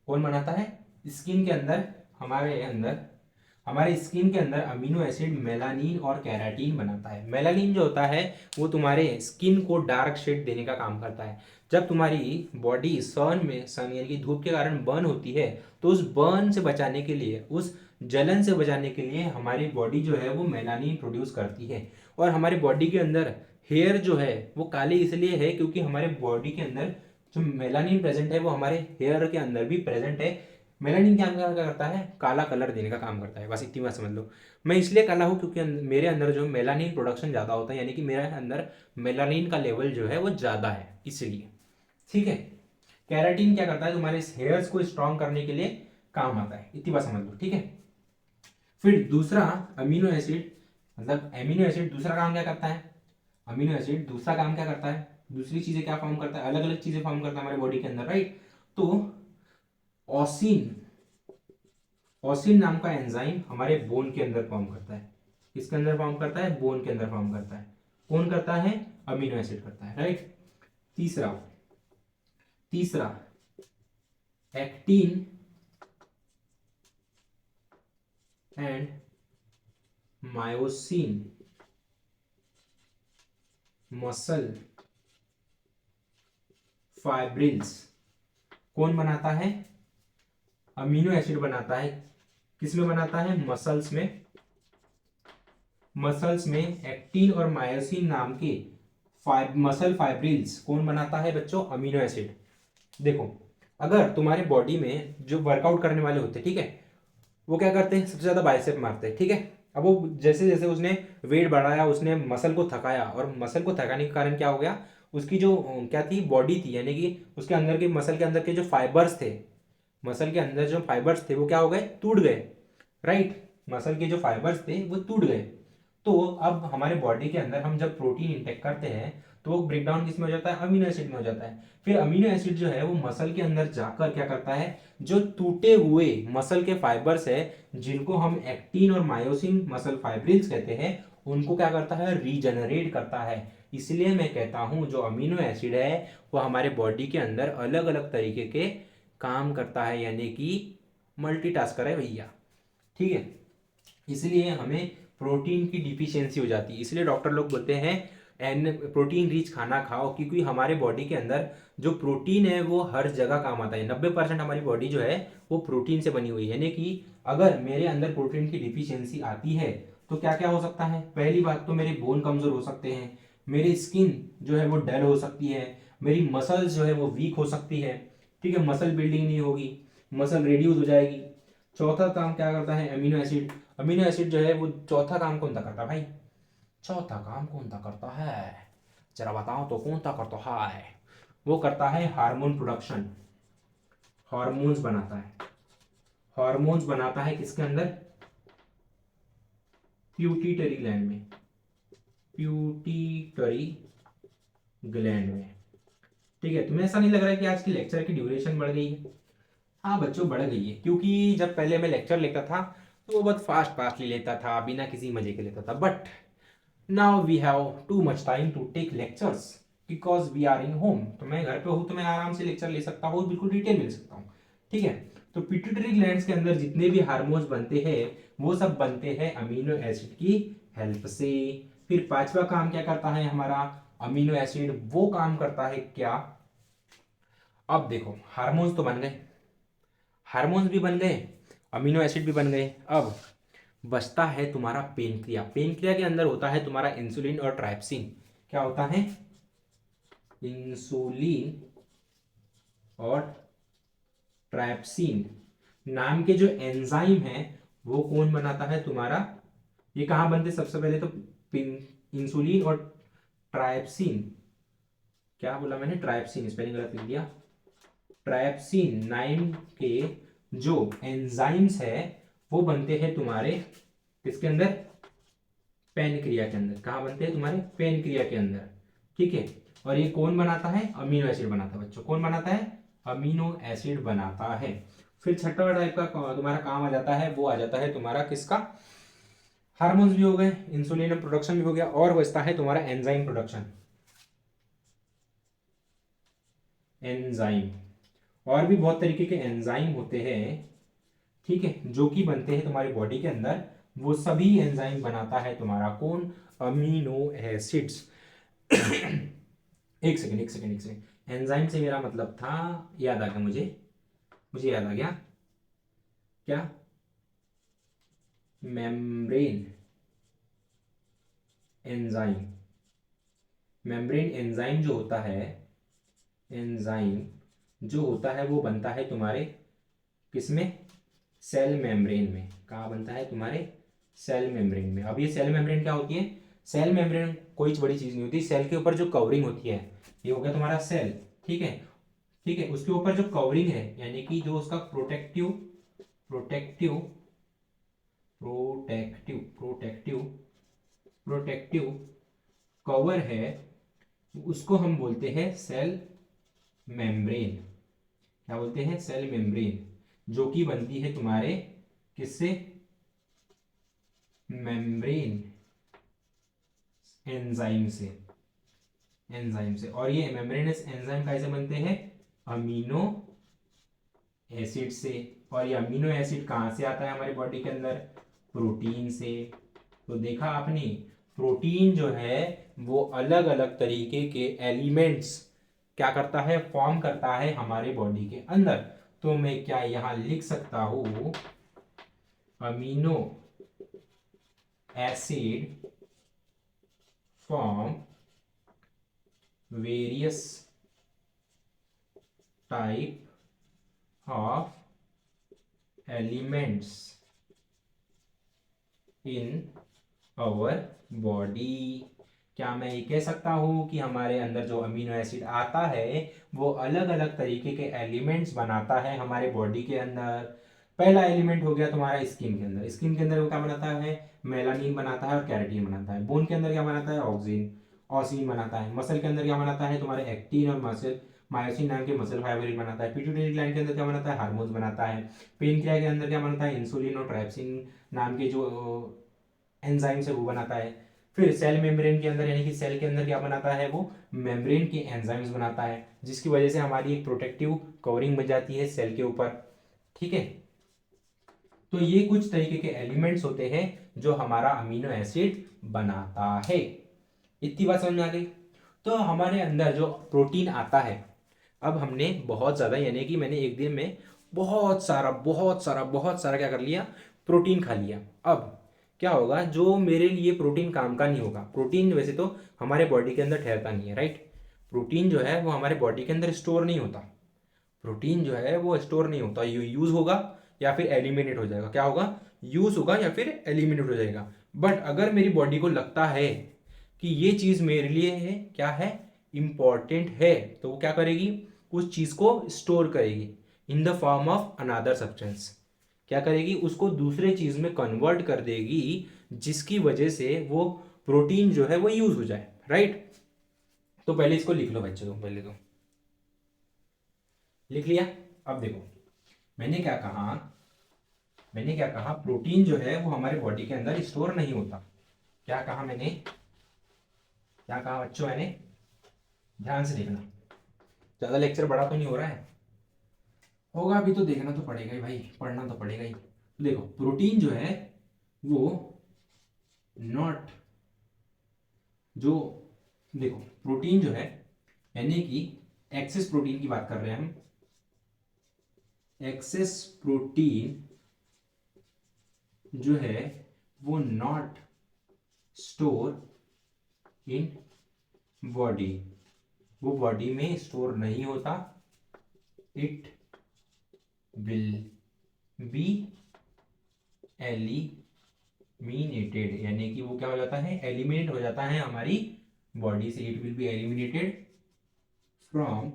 कौन बनाता है, स्किन के अंदर, हमारे स्किन के अंदर अमीनो एसिड मेलानिन और केराटिन बनाता है। मेलानिन जो होता है वो तुम्हारे स्किन को डार्क शेड देने का काम करता है। जब तुम्हारी बॉडी सन यानी कि धूप के कारण बर्न होती है, तो उस बर्न से बचाने के लिए, उस जलन से बचाने के लिए हमारी बॉडी जो है वो मेलानिन प्रोड्यूस करती है। और हमारी बॉडी के अंदर हेयर जो है वो काले इसलिए है क्योंकि हमारे बॉडी के अंदर जो मेलानिन प्रेजेंट है वो हमारे हेयर के अंदर भी प्रेजेंट है। मेलानिन क्या करता है, काला कलर देने का काम करता है, बस इतनी बात समझ लो। मैं इसलिए काला हूँ क्योंकि मेरे अंदर जो मेलानिन प्रोडक्शन ज़्यादा होता है, यानी कि मेरे अंदर मेलानिन का लेवल जो है वो ज़्यादा है, इसलिए, ठीक है। कैराटीन क्या करता है, तुम्हारे हेयर्स को स्ट्रॉन्ग करने के लिए काम आता है, इतनी बात समझ लो, ठीक है। फिर दूसरा अमीनो एसिड, मतलब एमिनो एसिड दूसरा काम क्या करता है, अमीनो एसिड दूसरा काम क्या करता है, दूसरी चीजें क्या फॉर्म करता है, अलग अलग चीजें फॉर्म करता है हमारे बॉडी के अंदर, राइट। तो ऑसिन, ऑसिन नाम का एंजाइम हमारे बोन के अंदर फॉर्म करता है। किसके अंदर फॉर्म करता है, बोन के अंदर फॉर्म करता है। कौन करता है, अमीनो एसिड करता है, राइट। तीसरा तीसरा actin and myosin muscle fibrils कौन बनाता है, अमीनो एसिड बनाता है। किसमें बनाता है, मसल्स में। मसल्स में एक्टिन और मायोसिन नाम के मसल फाइब्रिल्स कौन बनाता है बच्चों, अमीनो एसिड। देखो अगर तुम्हारे बॉडी में जो वर्कआउट करने वाले होते हैं, ठीक है, वो क्या करते हैं, सबसे ज्यादा बाइसेप मारते हैं, ठीक है। अब वो जैसे जैसे उसने वेट बढ़ाया, उसने मसल को थकाया, और मसल को थकाने के कारण क्या हो गया, उसकी जो क्या थी, बॉडी थी, यानी कि उसके अंदर के मसल के अंदर के जो फाइबर्स थे, मसल के अंदर जो फाइबर्स थे वो क्या हो गए, टूट गए, राइट। मसल के जो फाइबर्स थे वो टूट गए। तो अब हमारे बॉडी के अंदर हम जब प्रोटीन इंटेक करते हैं तो वो ब्रेक डाउन किस में हो जाता है, अमीनो एसिड में हो जाता है। फिर अमीनो एसिड जो है वो मसल के अंदर जाकर क्या करता है, जो टूटे हुए मसल के फाइबर्स है, जिनको हम एक्टिन और मायोसिन मसल फाइब्रिल्स कहते हैं, उनको क्या करता है, रीजनरेट करता है। इसलिए मैं कहता हूं जो अमीनो एसिड है वो हमारे बॉडी के अंदर अलग अलग तरीके के काम करता है, यानी कि मल्टीटास्कर है भैया, ठीक है। इसलिए हमें प्रोटीन की डिफिशियंसी हो जाती है, इसलिए डॉक्टर लोग बोलते हैं एन प्रोटीन रिच खाना खाओ, क्योंकि हमारे बॉडी के अंदर जो प्रोटीन है वो हर जगह काम आता है। 90% हमारी बॉडी जो है वो प्रोटीन से बनी हुई है, यानी कि अगर मेरे अंदर प्रोटीन की डिफिशियंसी आती है तो क्या क्या हो सकता है, पहली बात तो मेरे बोन कमजोर हो सकते हैं, मेरी स्किन जो है वो डल हो सकती है, मेरी मसल्स जो है वो वीक हो सकती है, ठीक है, मसल बिल्डिंग नहीं होगी, मसल रिड्यूस हो जाएगी। चौथा काम क्या करता है, अमीनो एसिड। अमीनो एसिड जो है वो चौथा काम कौन सा करता है भाई, चौथा काम कौन सा करता है, जरा बताओ तो कौन सा करता है, वो करता है हार्मोन प्रोडक्शन, हार्मोन्स बनाता है। हार्मोन्स बनाता है किसके अंदर, प्यूटिटरी ग्लैंड में, प्यूटिटरी ग्लैंड में। ठीक है, तुम्हें ऐसा नहीं लग रहा है कि आज की लेक्चर की ड्यूरेशन बढ़ गई है? हाँ बच्चों बढ़ गई है, क्योंकि जब पहले मैं लेक्चर लेता था तो वो बहुत फास्ट फास्टली लेता था, बिना किसी मजे के लेता था, but now we have too much time to take lectures because we are in home. तो मैं घर पे हूँ तो मैं आराम से लेक्चर ले सकता हूँ, बिल्कुल डिटेल मिल सकता हूँ। ठीक है, तो पिट्यूटरी ग्लैंड्स के अंदर जितने भी हार्मोन्स बनते हैं वो सब बनते हैं अमीनो एसिड की हेल्प से। फिर पांचवा काम क्या करता है हमारा अमीनो एसिड, वो काम करता है क्या, अब देखो हार्मोन्स तो बन गए, हार्मोन्स भी बन गए, अमीनो एसिड भी बन गए, अब बचता है तुम्हारा पेनक्रिया। पेनक्रिया के अंदर होता है तुम्हारा इंसुलिन और ट्राइप्सिन। क्या होता है, इंसुलिन और ट्राइप्सिन नाम के जो एंजाइम है वो कौन बनाता है तुम्हारा, ये कहां बनते सबसे पहले तो इंसुलिन और ट्राइप्सिन, क्या बोला मैंने, ट्राइप्सिन, स्पेलिंग गलत लिख दिया, ट्राइप्सिन नाम के जो एंजाइम्स है वो बनते हैं तुम्हारे किसके अंदर, पेनक्रिया के अंदर। कहाँ बनते हैं तुम्हारे, पेनक्रिया के अंदर। ठीक है, और ये कौन बनाता है, अमीनो एसिड बनाता है बच्चों, कौन बनाता है, अमीनो एसिड बनाता है। फिर छठा टाइप का तुम्हारा काम आ जाता है, वो आ जाता है तुम्हारा किसका, हार्मोन्स भी हो गए, इंसुलिन प्रोडक्शन भी हो गया, और बचता है तुम्हारा एंजाइम प्रोडक्शन, एंजाइम। और भी बहुत तरीके के एंजाइम होते हैं, ठीक है, जो कि बनते हैं तुम्हारी बॉडी के अंदर, वो सभी एंजाइम बनाता है तुम्हारा कौन, अमीनो एसिड्स। एक सेकंड एक सेकंड एक सेकंड, एंजाइम से मेरा मतलब था, याद आ गया मुझे, मुझे याद आ गया, क्या, मेम्ब्रेन एंजाइम। मेम्ब्रेन एंजाइम जो होता है, एंजाइम जो होता है वो बनता है तुम्हारे किसमें, सेल मेम्ब्रेन में। कहाँ बनता है तुम्हारे, सेल मेम्ब्रेन में। अब ये सेल मेम्ब्रेन क्या होती है, सेल मेम्ब्रेन कोई बड़ी चीज नहीं होती, सेल के ऊपर जो कवरिंग होती है, ये हो गया तुम्हारा सेल, ठीक है, ठीक है, उसके ऊपर जो कवरिंग है यानी कि जो उसका protective protective protective protective protective cover है, उसको हम बोलते हैं सेल मेम्ब्रेन। क्या बोलते हैं, सेल मेम्ब्रेन, जो कि बनती है तुम्हारे किससे, मेम्ब्रेन एंजाइम से, एंजाइम से। और ये मेम्ब्रेनस एंजाइम कैसे बनते हैं, अमीनो एसिड से। और ये अमीनो एसिड कहाँ से आता है हमारी बॉडी के अंदर, प्रोटीन से। तो देखा आपने, प्रोटीन जो है वो अलग अलग तरीके के एलिमेंट्स क्या करता है, फॉर्म करता है हमारे बॉडी के अंदर। तो मैं क्या यहां लिख सकता हूं, amino acid form various type of elements in our body. क्या मैं ये कह सकता हूं कि हमारे अंदर जो अमीनो एसिड आता है वो अलग अलग तरीके के एलिमेंट्स बनाता है हमारे बॉडी के अंदर। पहला एलिमेंट हो गया तुम्हारा स्किन के अंदर, स्किन के अंदर वो क्या बनाता है, मेलानिन बनाता है और कैरेटिन बनाता है। बोन के अंदर क्या बनाता है, ऑक्सिन ऑसिन बनाता है। मसल के अंदर क्या बनाता है तुम्हारे एक्टिन और मसल मायोसिन नाम के मसल फाइबर बनाता है। पिट्यूटरी ग्लैंड के अंदर क्या बनाता है, हार्मोन्स बनाता है। पेनक्रिया के अंदर क्या बनता है, इंसुलिन और ट्राइप्सिन नाम के जो एंजाइम से वो बनाता है। फिर सेल मेम्ब्रेन के अंदर यानी कि सेल के अंदर क्या बनाता है, वो मेम्ब्रेन के एंजाइम्स बनाता है, जिसकी वजह से हमारी एक प्रोटेक्टिव कवरिंग बन जाती है सेल के ऊपर। ठीक है, तो ये कुछ तरीके के एलिमेंट्स होते हैं जो हमारा अमीनो एसिड बनाता है। इतनी बात समझ में आ गई। तो हमारे अंदर जो प्रोटीन आता है, अब हमने बहुत ज़्यादा यानी कि मैंने एक दिन में बहुत सारा बहुत सारा बहुत सारा क्या कर लिया, प्रोटीन खा लिया। अब क्या होगा, जो मेरे लिए प्रोटीन काम का नहीं होगा। प्रोटीन वैसे तो हमारे बॉडी के अंदर ठहरता नहीं है, राइट। प्रोटीन जो है वो हमारे बॉडी के अंदर स्टोर नहीं होता। प्रोटीन जो है वो स्टोर नहीं होता, यूज होगा या फिर एलिमिनेट हो जाएगा। क्या होगा, यूज होगा या फिर एलिमिनेट हो जाएगा। बट अगर मेरी बॉडी को लगता है कि ये चीज मेरे लिए है, क्या है, इंपॉर्टेंट है, तो वो क्या करेगी, उस चीज को स्टोर करेगी इन the form of another substance. क्या करेगी, उसको दूसरे चीज में कन्वर्ट कर देगी, जिसकी वजह से वो प्रोटीन जो है वो यूज हो जाए, राइट। तो पहले इसको लिख लो बच्चों, पहले तो लिख लिया। अब देखो मैंने क्या कहा, मैंने क्या कहा, प्रोटीन जो है वो हमारे बॉडी के अंदर स्टोर नहीं होता। क्या कहा मैंने, क्या कहा बच्चों मैंने, ध्यान से देखना। ज्यादा लेक्चर बड़ा तो नहीं हो रहा है, होगा अभी तो देखना तो पड़ेगा ही भाई, पढ़ना तो पड़ेगा ही। देखो प्रोटीन जो है वो नॉट, जो देखो प्रोटीन जो है, यानी कि एक्सेस प्रोटीन की बात कर रहे हैं हम। एक्सेस प्रोटीन जो है वो नॉट स्टोर इन बॉडी, वो बॉडी में स्टोर नहीं होता। इट विल बी एलिमिनेटेड, यानी कि वो क्या हो जाता है, एलिमिनेट हो जाता है हमारी बॉडी से। It will be eliminated from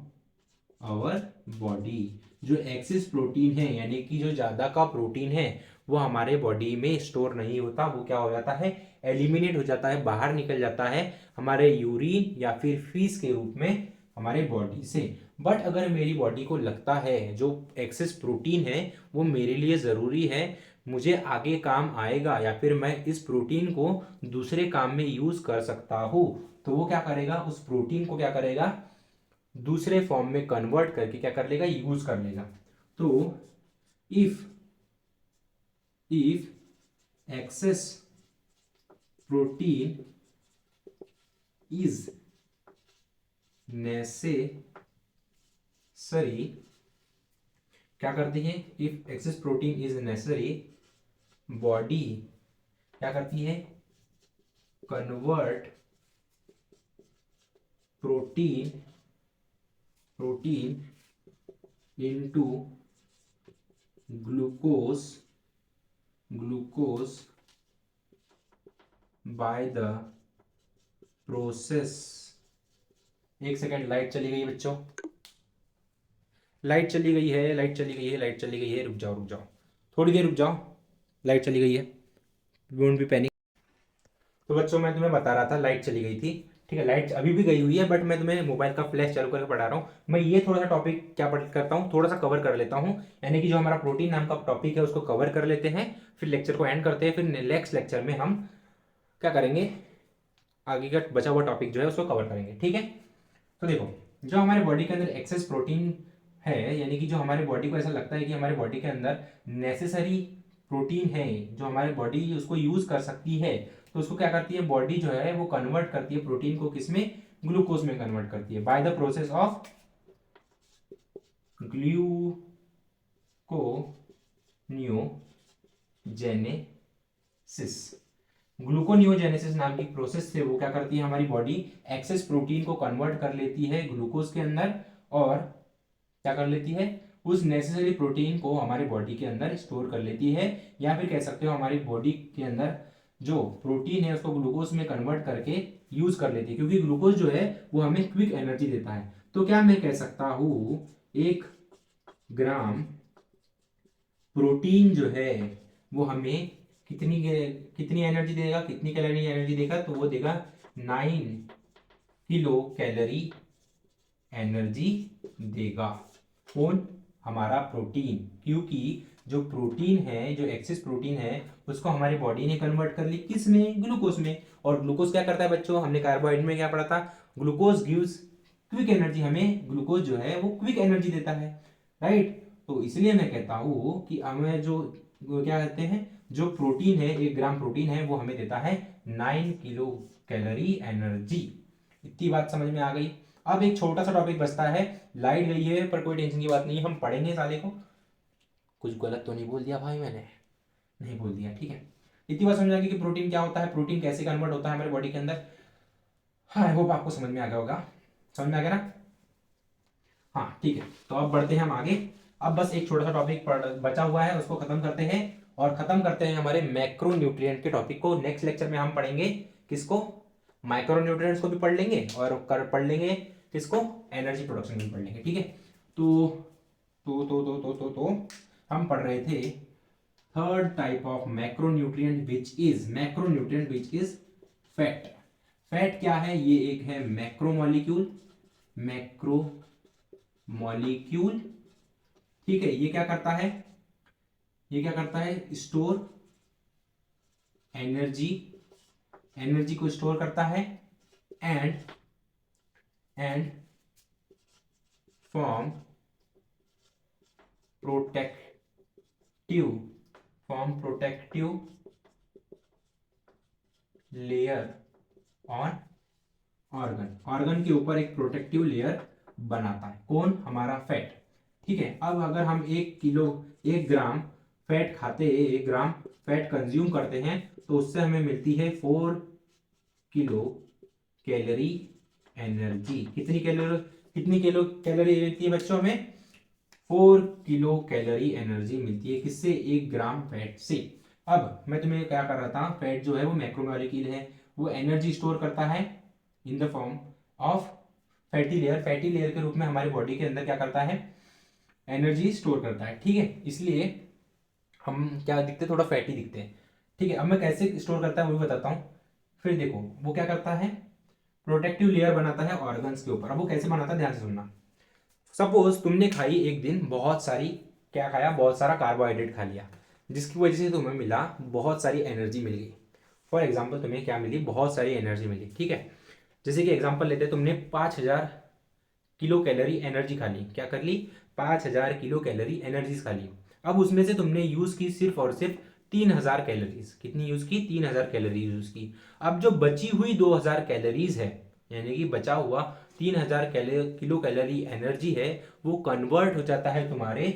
our body. जो एक्सेस प्रोटीन है, यानी कि जो ज्यादा का प्रोटीन है, वो हमारे बॉडी में स्टोर नहीं होता, वो क्या हो जाता है, एलिमिनेट हो जाता है, बाहर निकल जाता है हमारे यूरिन या फिर फीस के रूप में हमारे बॉडी से। बट अगर मेरी बॉडी को लगता है जो एक्सेस प्रोटीन है वो मेरे लिए ज़रूरी है, मुझे आगे काम आएगा, या फिर मैं इस प्रोटीन को दूसरे काम में यूज़ कर सकता हूँ, तो वो क्या करेगा, उस प्रोटीन को क्या करेगा, दूसरे फॉर्म में कन्वर्ट करके क्या कर लेगा, यूज कर लेगा। तो if access protein is necessary, क्या करती है, if access protein is necessary, body क्या करती है, convert protein into glucose by the process। एक सेकेंड, लाइट चली गई है बच्चों, लाइट चली गई है, लाइट चली गई है, लाइट चली गई है, रुक जाओ रुक जाओ, थोड़ी देर रुक जाओ, लाइट चली गई है, डोंट बी पैनिक। तो बच्चों मैं तुम्हें बता रहा था लाइट चली गई थी, ठीक है, लाइट अभी भी गई हुई है, बट मैं तुम्हें मोबाइल का फ्लैश चालू करके पढ़ा रहा हूँ। मैं ये थोड़ा सा टॉपिक क्या पढ़ करता हूँ, थोड़ा सा कवर कर लेता हूँ, यानी कि जो हमारा प्रोटीन नाम का टॉपिक है उसको कवर कर लेते हैं, फिर लेक्चर को एंड करते हैं, फिर नेक्स्ट लेक्चर में हम क्या करेंगे, आगे का बचा हुआ टॉपिक जो है उसको कवर करेंगे, ठीक है। तो देखो जो हमारे बॉडी के अंदर एक्सेस प्रोटीन है, यानी कि जो हमारे बॉडी को ऐसा लगता है कि हमारे बॉडी के अंदर नेसेसरी प्रोटीन है, जो हमारी बॉडी उसको यूज कर सकती है, तो उसको क्या करती है, बॉडी जो है वो कन्वर्ट करती है प्रोटीन को, किसमें, ग्लूकोज में कन्वर्ट करती है, by the process of gluconeogenesis. Gluconeogenesis नाम की प्रोसेस से वो क्या करती है, हमारी बॉडी एक्सेस प्रोटीन को कन्वर्ट कर लेती है ग्लूकोज के अंदर, और क्या कर लेती है, उस नेसेसरी प्रोटीन को हमारे बॉडी के अंदर स्टोर कर लेती है, या फिर कह सकते हो हमारी बॉडी के अंदर जो प्रोटीन है उसको ग्लूकोज में कन्वर्ट करके यूज कर लेती है, क्योंकि ग्लूकोज जो है वो हमें क्विक एनर्जी देता है। तो क्या मैं कह सकता हूं 1 ग्राम प्रोटीन जो है वो हमें कितनी कितनी एनर्जी देगा, कितनी कैलोरी एनर्जी देगा, तो वो देगा 9 किलो कैलोरी एनर्जी देगा। कौन, हमारा प्रोटीन, क्योंकि जो प्रोटीन है, जो एक्सेस प्रोटीन है, उसको हमारी बॉडी ने कन्वर्ट कर ली, किस में, ग्लूकोज में। और ग्लूकोज क्या करता है बच्चों, हमने कार्बोहाइड्रेट में क्या पढ़ा था, ग्लूकोज गिव्स क्विक एनर्जी, हमें ग्लूकोज जो है वो क्विक एनर्जी देता है, राइट। तो इसलिए मैं कहता हूं कि हमें जो क्या कहते हैं, जो प्रोटीन है, 1 ग्राम प्रोटीन है, वो हमें देता है 9 किलो कैलोरी एनर्जी। इतनी बात समझ में आ गई। अब एक छोटा सा टॉपिक बचता है, लाइट गई है पर कोई टेंशन की बात नहीं है, हम पढ़ेंगे साले को। कुछ गलत तो नहीं बोल दिया भाई मैंने, नहीं बोल दिया, ठीक है। इतनी बात समझ आ गई कि प्रोटीन क्या होता है, प्रोटीन कैसे कन्वर्ट होता है हमारे बॉडी के अंदर। हाँ, आई होप आपको समझ में आ गया होगा। समझ में आ गया ना? हाँ ठीक है, तो अब बढ़ते हैं हम आगे। अब बस एक छोटा सा टॉपिक बचा हुआ है, उसको खत्म करते हैं और खत्म करते हैं हमारे मैक्रो न्यूट्रिएंट के टॉपिक को। नेक्स्ट लेक्चर में हम पढ़ेंगे किसको, माइक्रो न्यूट्रिएंट्स को भी पढ़ लेंगे और पढ़ लेंगे किसको, एनर्जी प्रोडक्शन भी पढ़ लेंगे। ठीक है, तो हम पढ़ रहे थे third type of macronutrient which is fat. Fat क्या है? ये एक है मैक्रोमोलिक्यूल। मैक्रोमोलिक्यूल, ठीक है, ये क्या करता है? ये क्या करता है? स्टोर एनर्जी, एनर्जी को स्टोर करता है and form protective layer on organ के ऊपर एक प्रोटेक्टिव लेयर बनाता है। कौन? हमारा फैट। ठीक है, अब अगर हम 1 ग्राम फैट खाते हैं, 1 ग्राम फैट कंज्यूम करते हैं, तो उससे हमें मिलती है 4 किलो कैलोरी एनर्जी। कितनी किलो कैलोरी मिलती है बच्चों में? 4 किलो कैलोरी एनर्जी मिलती है। किससे? 1 ग्राम फैट से। अब मैं तुम्हें क्या कर रहा था, फैट जो है वो मैक्रोमोलेक्यूल है, वो एनर्जी स्टोर करता है इन the form of fatty layer. Fatty layer के रूप में हमारी बॉडी के अंदर क्या करता है? एनर्जी स्टोर करता है। ठीक है, इसलिए हम क्या दिखते हैं? थोड़ा फैटी दिखते हैं। ठीक है, अब मैं कैसे स्टोर करता है वो भी बताता हूँ। फिर देखो वो क्या करता है, प्रोटेक्टिव लेयर बनाता है ऑर्गन्स के ऊपर। अब वो कैसे बनाता है, ध्यान से सुनना। सपोज तुमने खाई एक दिन बहुत सारी, क्या खाया? बहुत सारा कार्बोहाइड्रेट खा लिया, जिसकी वजह से तुम्हें मिला बहुत सारी एनर्जी मिल गई। फॉर एग्जाम्पल तुम्हें क्या मिली? बहुत सारी एनर्जी मिली। ठीक है, जैसे कि एग्जाम्पल लेते, तुमने 5000 किलो कैलोरी एनर्जी खा ली। क्या कर ली? 5000 किलो कैलोरी एनर्जीज खा ली। अब उसमें से तुमने यूज की सिर्फ और सिर्फ 3000 कैलोरीज। कितनी यूज की? 3000 कैलोरीज यूज की। अब जो बची हुई 2000 कैलोरीज है, यानी कि बचा हुआ 3000 किलो कैलोरी एनर्जी है, वो कन्वर्ट हो जाता है तुम्हारे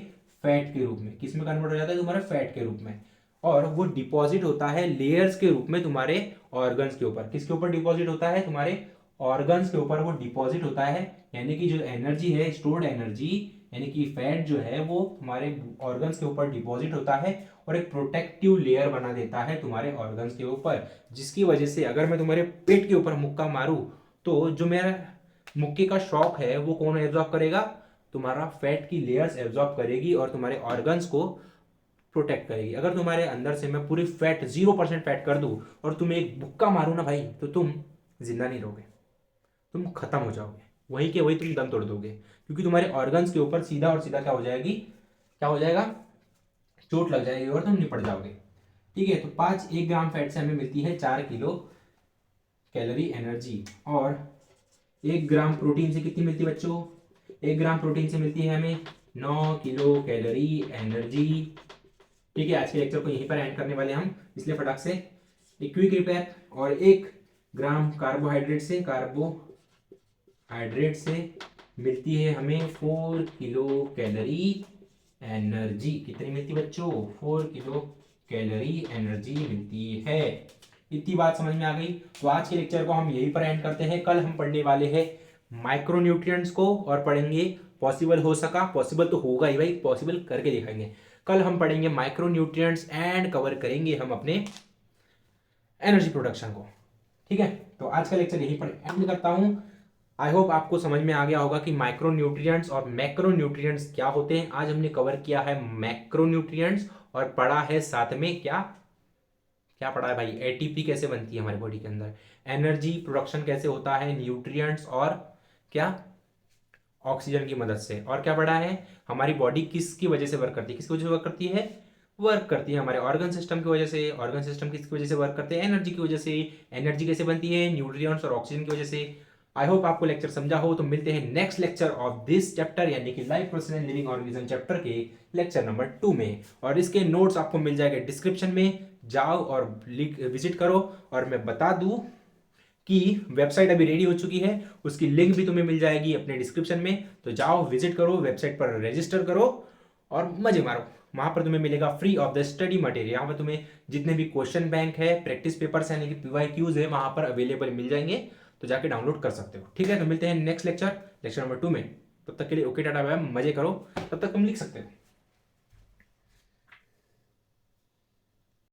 फैट के रूप में। किस में कन्वर्ट हो जाता है? तुम्हारे फैट के रूप में। और वो डिपॉजिट होता है लेयर्स के रूप में तुम्हारे ऑर्गन्स के ऊपर। किसके ऊपर डिपॉजिट होता है? तुम्हारे ऑर्गन्स के ऊपर वो डिपॉजिट होता है। यानी कि जो एनर्जी है, स्टोर्ड एनर्जी, यानी कि फैट जो है वो हमारे ऑर्गन्स के ऊपर डिपॉजिट होता है और एक प्रोटेक्टिव लेयर बना देता है तुम्हारे ऑर्गन्स के ऊपर, जिसकी वजह से अगर मैं तुम्हारे पेट के ऊपर मुक्का मारूं, तो जो मेरा मुक्के का शॉक है वो कौन एब्जॉर्ब करेगा? तुम्हारा फैट की लेयर्स एब्जॉर्ब करेगी और तुम्हारे ऑर्गन्स को प्रोटेक्ट करेगी। अगर तुम्हारे अंदर से मैं पूरी फैट 0% फैट कर दूं और तुम्हें एक मुक्का मारूं ना भाई, तो तुम जिंदा नहीं रहोगे, तुम खत्म हो जाओगे, वही के वही तुम दम तोड़ दोगे, क्योंकि तुम्हारे ऑर्गन्स के ऊपर सीधा और सीधा क्या हो जाएगी? क्या हो जाएगा? चोट लग जाएगी और तुम निपट जाओगे। ठीक है, तो 1 ग्राम फैट से हमें मिलती है 4 किलो कैलोरी एनर्जी। और 1 ग्राम प्रोटीन से कितनी मिलती है बच्चों? 1 ग्राम प्रोटीन से मिलती है हमें 9 किलो कैलोरी एनर्जी। ठीक है, आज के लेक्चर को यहीं पर एंड करने वाले हम, इसलिए फटाक से एक क्विक रिपेयर। और 1 ग्राम कार्बोहाइड्रेट से मिलती है हमें 4 किलो कैलोरी एनर्जी। कितनी मिलती है बच्चों? 4 किलो कैलोरी एनर्जी मिलती है। इतनी बात समझ में आ गई? तो आज के लेक्चर को हम यहीं पर एंड करते हैं। कल हम पढ़ने वाले हैं माइक्रोन्यूट्रिएंट्स को और पढ़ेंगे, पॉसिबल हो सका, पॉसिबल तो होगा ही भाई, पॉसिबल करके दिखाएंगे। कल हम पढ़ेंगे माइक्रोन्यूट्रिएंट्स एंड कवर करेंगे हम अपने एनर्जी प्रोडक्शन को। ठीक है, तो आज का लेक्चर यहीं पर एंड करता हूं। आई होप आपको समझ में आ गया होगा कि माइक्रोन्यूट्रिएंट्स और मैक्रोन्यूट्रिएंट्स क्या होते हैं। आज हमने कवर किया है मैक्रोन्यूट्रिएंट्स और पढ़ा है साथ में क्या क्या पढ़ा है भाई? एटीपी कैसे बनती है हमारी बॉडी के अंदर, एनर्जी प्रोडक्शन कैसे होता है न्यूट्रिएंट्स और क्या ऑक्सीजन की मदद से, और क्या पढ़ा है हमारी बॉडी किसकी वजह से वर्क करती है? किसकी वजह से वर्क करती है? वर्क करती है हमारे ऑर्गन सिस्टम की वजह से। ऑर्गन सिस्टम किसकी वजह से वर्क करते हैं? एनर्जी की वजह से। एनर्जी कैसे बनती है? न्यूट्रिएंट्स और ऑक्सीजन की वजह से। आई होप आपको लेक्चर समझा हो। तो मिलते हैं next lecture of this chapter, यानी कि life process and living organism chapter के लेक्चर नंबर 2 में। और इसके नोट्स आपको मिल जाएंगे डिस्क्रिप्शन में, जाओ और विजिट करो। और मैं बता दूं कि वेबसाइट अभी रेडी हो चुकी है, उसकी लिंक भी तुम्हें मिल जाएगी अपने डिस्क्रिप्शन में। तो जाओ विजिट करो, वेबसाइट पर रजिस्टर करो और मजे मारो। वहां पर तुम्हें मिलेगा free of the study material. यहाँ पर तुम्हें जितने भी क्वेश्चन बैंक है, प्रैक्टिस पेपर्स यानी कि PYQs है, वहां पर अवेलेबल मिल जाएंगे, तो जाके डाउनलोड कर सकते हो। ठीक है, तो मिलते हैं नेक्स्ट लेक्चर नंबर 2 में। तब तक के लिए ओके टाटा बाय, मजे करो। तब तक तुम लिख सकते हो।